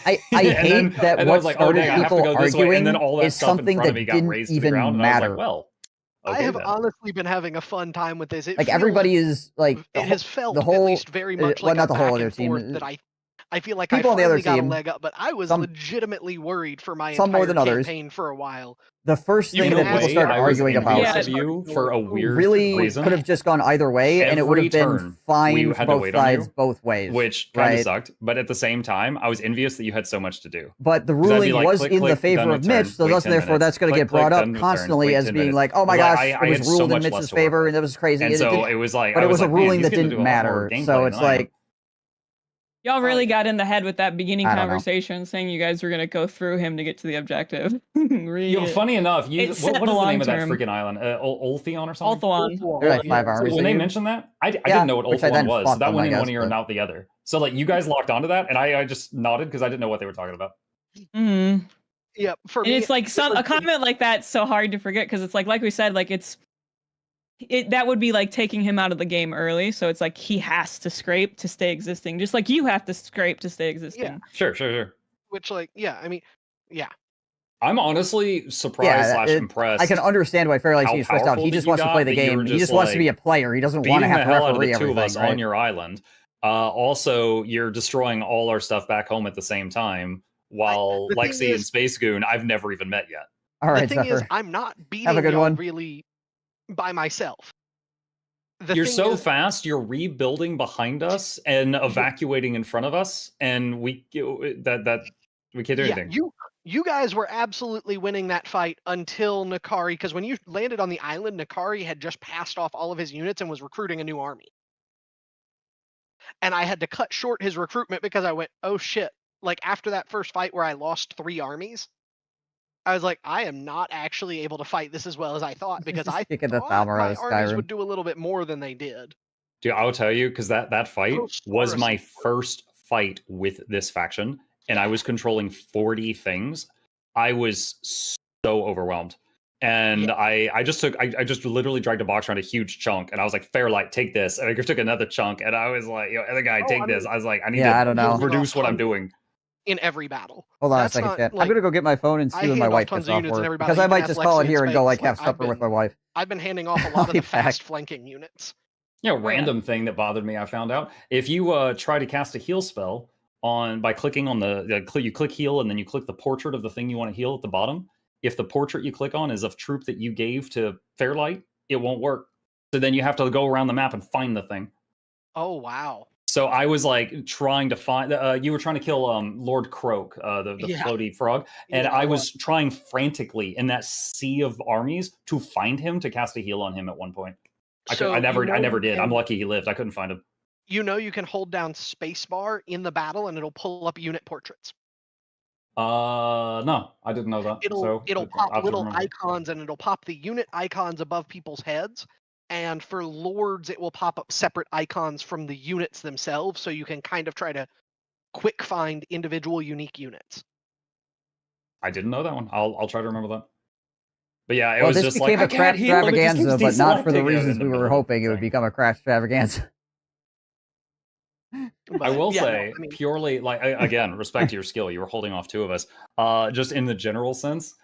I And hate then- that and I what was like, started dang, I have to people go this way. arguing And then all that is stuff in something front that of me got didn't razed to the even ground, and I was matter. like, well, I okay have then. honestly been having a fun time with this. It Like feels- everybody is like it has felt the whole, at least very much well, like not a the whole back other and team. forth that I feel like People I on the other finally got a team, leg up, but I was some- legitimately worried for my some more entire than others. campaign for a while. The first You thing can that ask people me, started I was arguing about envious Yeah. of you for a weird really reason. could have just gone either way, and it would Every have been turn, we fine for had to both wait on you, sides, both ways. which kind of right? sucked. But at the same time, I was envious that you had so much to do. But the 'Cause I'd be ruling like, was click, in the click, favor done of a turn, Mitch, so wait thus 10 therefore minutes, that's going to click, get brought click, up done a turn, constantly wait as 10 being minutes. like, oh my Like, gosh, I it was had so ruled in much less Mitch's to work favor, with. and it was crazy. And and so it, it was like, but I it was a like, man, ruling he's that getting to didn't do a lot more matter. gameplay So than it's I am. like, Y'all really yeah. got in the head with that beginning I don't know. conversation, saying you guys were gonna go through him to get to the objective. Really, You know, funny enough, It set what the is the name long of that term. freaking island? Oltheon or something? Ulthuan. they're like 5 So hours. when they in. mentioned that, I Yeah, didn't know what which I Ulthuan then was. fought So that them, went I in one guess, ear and but- out the other. So like you guys locked onto that, and I just nodded because I didn't know what they were talking about. Mm-hmm. Yeah, for And me, it's like it a was- comment like that's so hard to forget because it's like we said, like that would be like taking him out of the game early. So it's like he has to scrape to stay existing, just like you have to scrape to stay existing. Sure. which like I mean, yeah. I'm honestly surprised / impressed. I can understand why Fairlight's how getting stressed out. powerful He that just you wants to got, play the that you were game. He just, just wants to like, be a player. He doesn't want beating to have the to hell out of referee the two of everything, us right? on your island. Also, you're destroying all our stuff back home at the same time. While the thing Lexi and is- Space Goon, I've never even met yet. All right, The thing is, Zephyr. I'm not beating good y'all one. really by myself. The You're thing so is, fast. You're rebuilding behind us and evacuating in front of us, and we can't do anything. you guys were absolutely winning that fight until Nakari, because when you landed on the island, Nakari had just passed off all of his units and was recruiting a new army. And I had to cut short his recruitment because I went, oh shit. Like after that first fight where I lost 3 armies, I was like, I am not actually able to fight this as well as I thought, because Just I kicking the thought Thalmor out my of armies Skyrim. would do a little bit more than they did. Dude, I'll tell you, because that fight Oh, was my Saurus. first fight with this faction, and I was controlling 40 things. I was so overwhelmed. And I just literally dragged a box around a huge chunk, and I was like, Fairlight, take this. And I took another chunk, and I was like, other guy, take this. I was like, I need I to don't know. reduce what I'm doing. In every battle. Hold on That's a second, not, chat. like, I'm gonna go get my phone and I see when my hand off wife tons gets of off units and work. everybody. Because You I can might ask just call Lexi it and here and go Spades, like have like, supper with my wife. I've been handing off a I'll lot of be the fast back. flanking units. Random thing that bothered me, I found out. If you try to cast a heal spell by clicking on you click heal and then you click the portrait of the thing you want to heal at the bottom. If the portrait you click on is of troop that you gave to Fairlight, it won't work. So then you have to go around the map and find the thing. Oh wow. So I was like trying to find. You were trying to kill Lord Croak, the floaty frog, and I was trying frantically in that sea of armies to find him to cast a heal on him at one point. I never did. I'm lucky he lived. I couldn't find him. You can hold down spacebar in the battle and it'll pull up unit portraits. No, I didn't know that. It'll pop little icons and it'll pop the unit icons above people's heads. And for lords, it will pop up separate icons from the units themselves, so you can kind of try to quick find individual unique units. I didn't know that one. I'll try to remember that. But yeah, it Well, was this just became like a crap extravaganza, but not for the deselecting reasons in we the were middle of hoping it would thing. become a crap extravaganza. I will yeah, say, no, I mean, purely like again, respect to your skill. You were holding off 2 of us. Just in the general sense,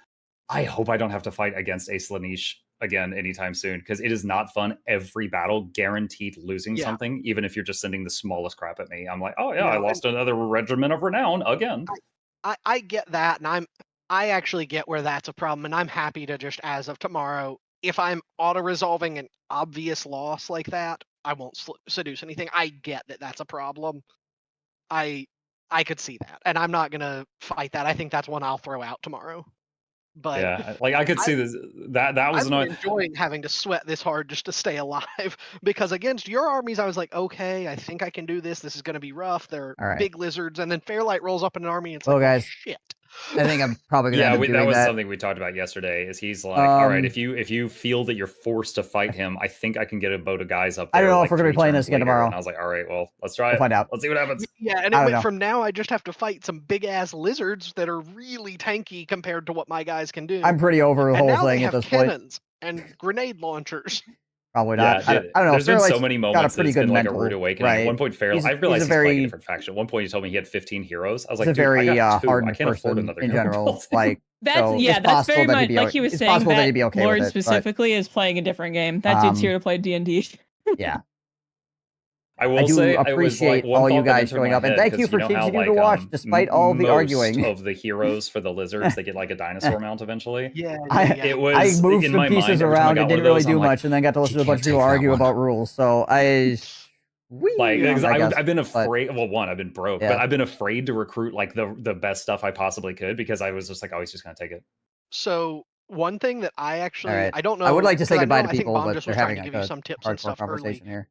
I hope I don't have to fight against a Slaanesh again anytime soon because it is not fun. Every battle guaranteed losing something, even if you're just sending the smallest crap at me. I'm like, oh yeah, I lost another regiment of renown again. I get that, and I actually get where that's a problem, and I'm happy to just, as of tomorrow, if I'm auto-resolving an obvious loss like that, I won't seduce anything. I get that that's a problem. I could see that, and I'm not gonna fight that. I think that's one I'll throw out tomorrow. But yeah, like I could see this. That was I'm enjoying having to sweat this hard just to stay alive because against your armies, I was like, okay, I think I can do this. This is going to be rough. They're big lizards, and then Fairlight rolls up in an army, and it's like, guys, oh, shit. I think I'm probably gonna end up doing that was something we talked about yesterday. Is he's like, all right, if you feel that you're forced to fight him, I think I can get a boat of guys up there. I don't know like if we're gonna be playing this again tomorrow. And I was like, all right, well, let's try it. We'll find out. Let's see what happens. Yeah, and it went from now I just have to fight some big ass lizards that are really tanky compared to what my guys can do. I'm pretty over the whole thing at this point. Cannons and grenade launchers. Probably not. Yeah, I don't know. There's been so Fairlight's many got moments a pretty it's good been like mental, a rude awakening. right? At one point, I realized he's playing a different faction. At one point, he told me he had 15 heroes. I was like, he's a dude, very I got 2. hardened I can't afford person another in hero. general. Like that's so that's very much like he was it's saying. possible that That he'd be okay Lord with it, specifically is playing a different game. That dude's here to play D&D. Yeah. I will say appreciate all you guys showing up, and thank you for continuing to watch despite all the arguing. Most of the heroes for the lizards, they get like a dinosaur mount eventually. It was. I moved some pieces around and didn't really do much, and then got to listen to a bunch of people argue about rules. So I've been afraid. Well, one, I've been broke, but I've been afraid to recruit like the best stuff I possibly could because I was just like, oh, he's just gonna take it. So one thing that I actually, I don't know. I would like to say goodbye to people, but just they're was trying having to give you some tips and stuff conversation here.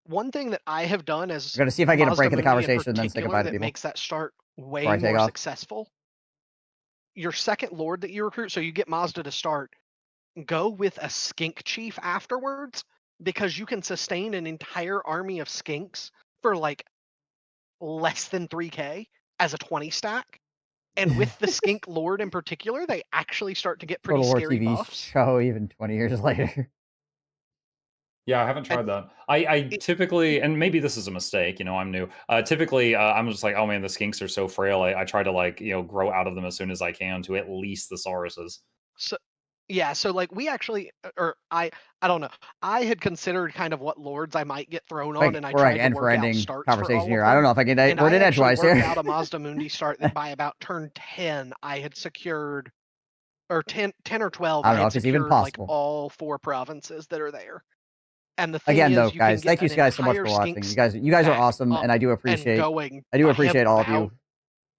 One thing that I have done is I'm gonna see if I get a break in the conversation and then say goodbye to people. That makes that start way more successful. Your second lord that you recruit, so you get Mazda to start, go with a skink chief afterwards because you can sustain an entire army of skinks for like less than 3k as a 20 stack. And with the skink lord in particular, they actually start to get pretty scary buffs. Show even 20 years later. Yeah, I haven't tried that. I typically, and maybe this is a mistake, I'm new. Typically, I'm just like, oh man, the skinks are so frail. I try to like, grow out of them as soon as I can to at least the Sauruses. So, yeah, so like we actually, or I don't know. I had considered kind of what lords I might get thrown on, and I tried to work out starts conversation here. I don't know if I can. We're in edgewise here. Out a Mazda Mundi start that by about turn 10, I had secured, or 10 or 12. I don't know if it's even possible. Like all 4 provinces that are there. And the thing again, is, though, guys, thank you guys so much for watching. You guys are awesome, and I do appreciate. I do appreciate all of you,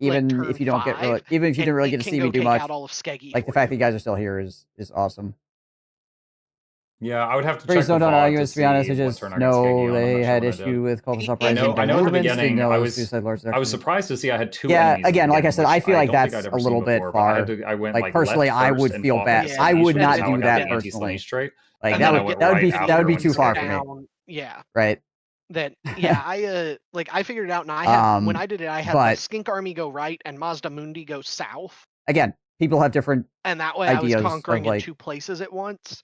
even if you don't get really, even if you didn't really get to see me do much. Like the fact that you guys are still here is awesome. Yeah, I would have to check the don't argue, to be honest. I just know they had issue with Cultist Uprising. I know at the beginning, I was surprised to see I had 2 enemies. Again, like I said, I feel like that's a little bit far. I went like personally, I would feel bad. I would not do that personally. Like that would be too far for me. Yeah. Right. That I figured it out, and I had when I did it, I had the Skink Army go right and Mazda Mundi go south. Again, people have different and that way I was conquering in 2 places at once.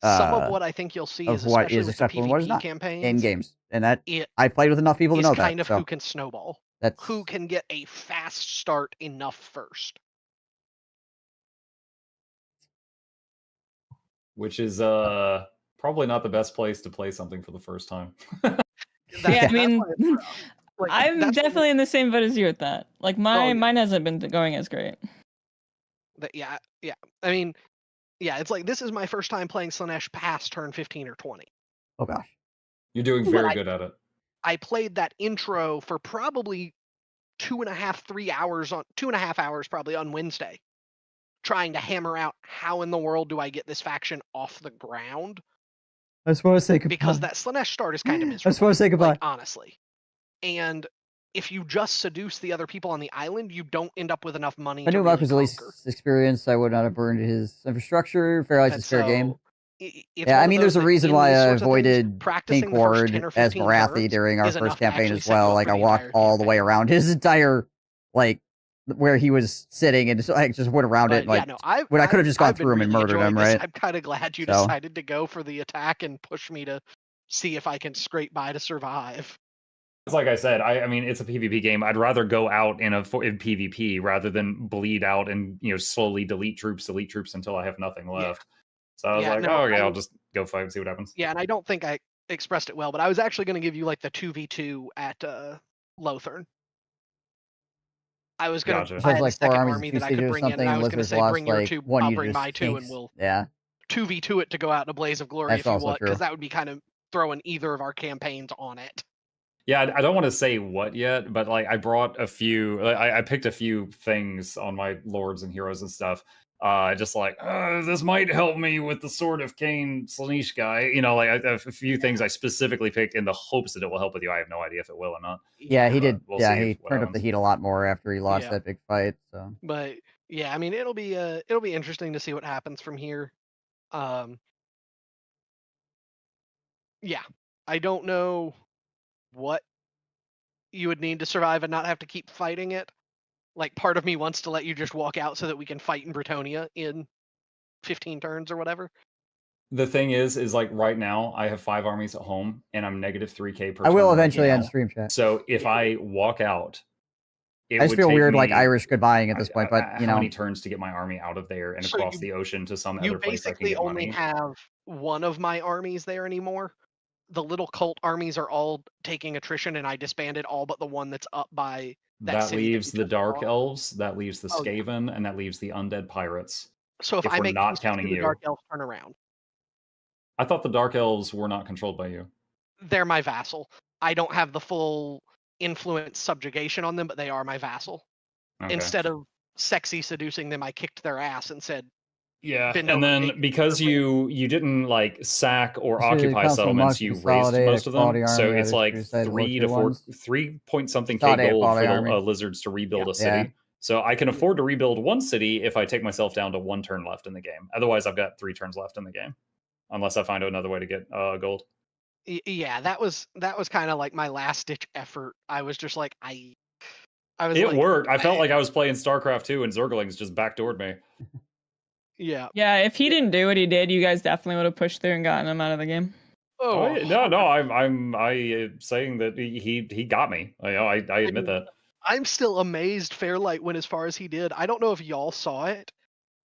Some of what I think you'll see is what is acceptable and what is not in games, and that I played with enough people to know that. Kind of who can snowball. Who can get a fast start enough first. Which is probably not the best place to play something for the first time. Yeah, I mean, I'm definitely in the same boat as you with that. Like mine hasn't been going as great. Yeah. I mean, yeah, it's like this is my first time playing Slaanesh past turn 15 or 20. Oh gosh, you're doing very good at it. I played that intro for probably 2.5 hours probably on Wednesday, trying to hammer out how in the world do I get this faction off the ground. I just want to say goodbye. Because that Slaanesh start is kind of miserable. I just want to say goodbye. Honestly. And if you just seduce the other people on the island, you don't end up with enough money. I knew Mark was at least experienced. I would not have burned his infrastructure. Fairlight's a fair game. Yeah, I mean, there's a reason why I avoided Pink Ward as Marathi during our first campaign as well. Like, I walked all the way around his entire, where he was sitting and just went around it. Like, when I could have just gone through him and murdered him, right? I'm kind of glad you decided to go for the attack and push me to see if I can scrape by to survive. Like I said, I mean, it's a PvP game. I'd rather go out in PvP rather than bleed out and slowly delete troops until I have nothing left. So I was Yeah, like, no, oh, okay, I- I'll just go fight and see what happens. Yeah, and I don't think I expressed it well, but I was actually going to give you like the 2v2 at Lothern. I was gonna. Gotcha. So I it's had a like 4 second armies army and 2 that I could sieges or bring in, something, and I and was gonna Lizards say, lost bring your like two. 1 I'll unit bring just my two, and sinks. we'll Yeah, 2v2 it to go out in a blaze of glory that's if you also want, true. because that would be kind of throwing either of our campaigns on it. Yeah, I don't want to say what yet, but like I brought a few. I picked a few things on my lords and heroes and stuff. Just like this might help me with the Sword of Cain Slaanesh guy. You know, like a few things I specifically picked in the hopes that it will help with you. I have no idea if it will or not. Yeah, he did. We'll Yeah, see he what turned up the happens. heat a lot more after he lost Yeah. that big fight. So, But yeah, I mean, it'll be interesting to see what happens from here. Yeah, I don't know what you would need to survive and not have to keep fighting it. Like, part of me wants to let you just walk out so that we can fight in Bretonia in 15 turns or whatever. The thing is like right now I have 5 armies at home and I'm negative 3k per I will turn right eventually now. end stream chat. So if I walk out, it I just would feel take weird, like me, Irish goodbying at this point, but you how know, many turns to get my army out of there and So across the ocean to some You other place I can basically get only money? have one of my armies there anymore. The little cult armies are all taking attrition, and I disbanded all but the one that's up by that That city leaves you the took Dark off. Elves, that leaves the Oh, yeah. Skaven, and that leaves the Undead Pirates. So if If I we're make not peace with counting you, the you. Dark Elves turn around. I thought the Dark Elves were not controlled by you. They're my vassal. I don't have the full influence subjugation on them, but they are my vassal. Okay. Instead of sexy seducing them, I kicked their ass and said, Yeah, bend and over, then take because your you didn't like sack or City occupy Council settlements, must you raised consolidate most a of them. quality So army it's that is like crusade world 3 tier to 4, ones. 3 point something K Consolidate a gold for quality the army. lizards to rebuild Yeah. a city. So I can afford to rebuild 1 city if I take myself down to 1 turn left in the game. Otherwise, I've got 3 turns left in the game, unless I find another way to get gold. Yeah, that was kind of like my last ditch effort. I was just like, It worked. I felt like I was playing StarCraft 2 and Zerglings just backdoored me. Yeah. Yeah, if he didn't do what he did, you guys definitely would have pushed through and gotten him out of the game. Oh, yeah. No, I'm saying that he got me. I admit that. I'm still amazed Fairlight went as far as he did. I don't know if y'all saw it.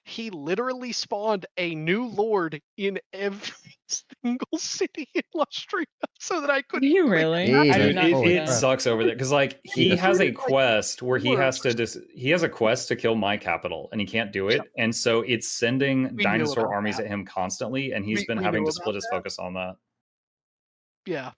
He literally spawned a new lord in every single city in Lustria so that I couldn't. You click really? Jesus. I did not see It that. sucks over there because like he Jesus. has a Like, quest where he has to works. he has a quest to kill my capital and he can't do it, and so it's sending We knew dinosaur about armies that. at him constantly, and he's We been knew having to about split his that. focus on that. Yeah.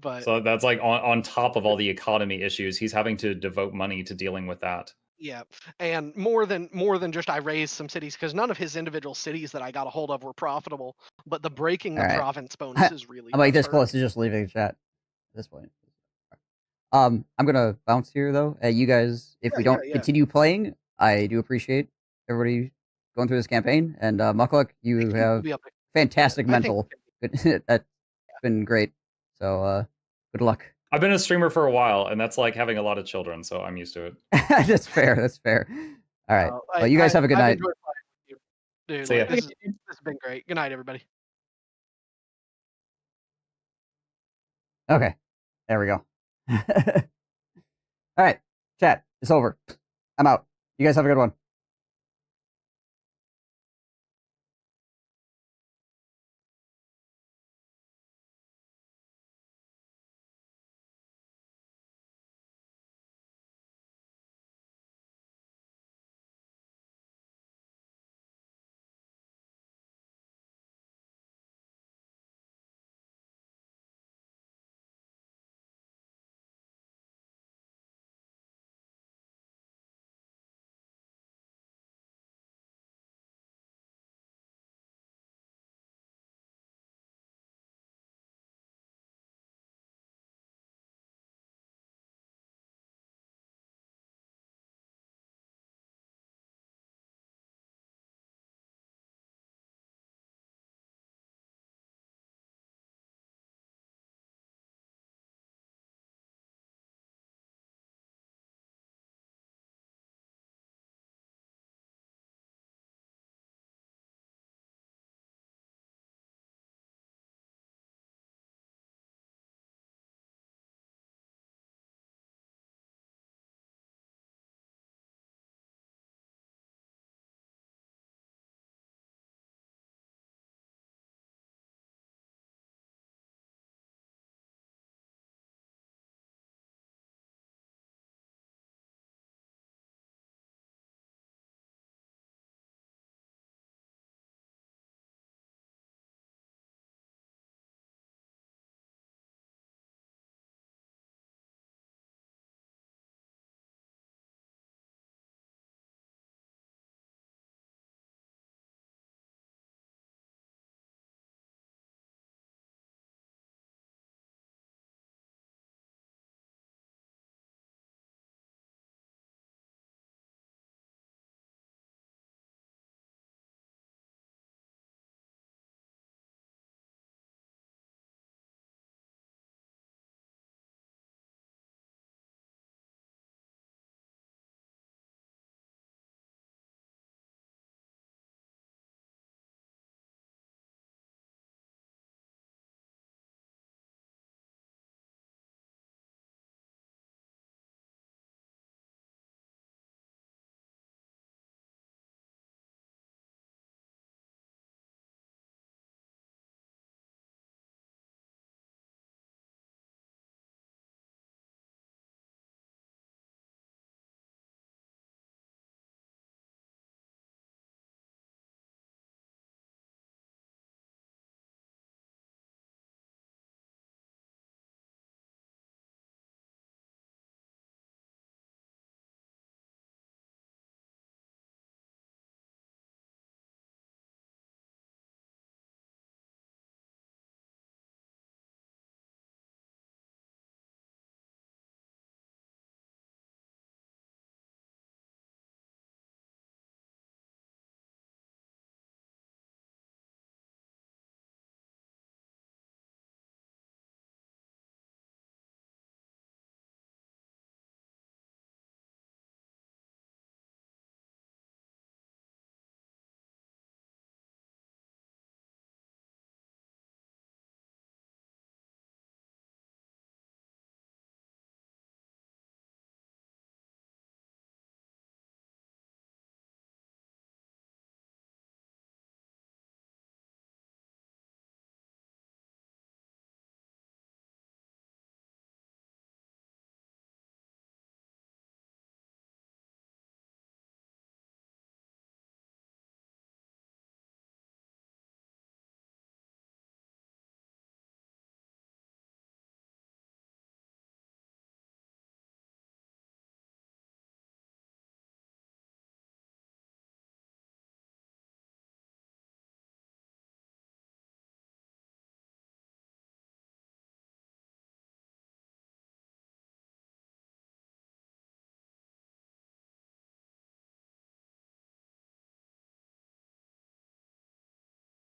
But So that's like on top of all the economy issues, he's having to devote money to dealing with that. yeah, and more than just I raised some cities because none of his individual cities that I got a hold of were profitable. But the breaking the All right. province bonus is really. I'm like does this hurt. close to just leaving the chat at this point. I'm gonna bounce here though. You guys, if we don't continue playing, I do appreciate everybody going through this campaign. And Muckluck, you have Be up there. fantastic I think- mental. That's been great. So good luck. I've been a streamer for a while, and that's like having a lot of children, so I'm used to it. That's fair. That's fair. All right. Well, you guys have a good I've night. enjoyed playing with you. Dude, See like, ya. this has been great. Good night, everybody. Okay. There we go. All right. Chat. It's over. I'm out. You guys have a good one.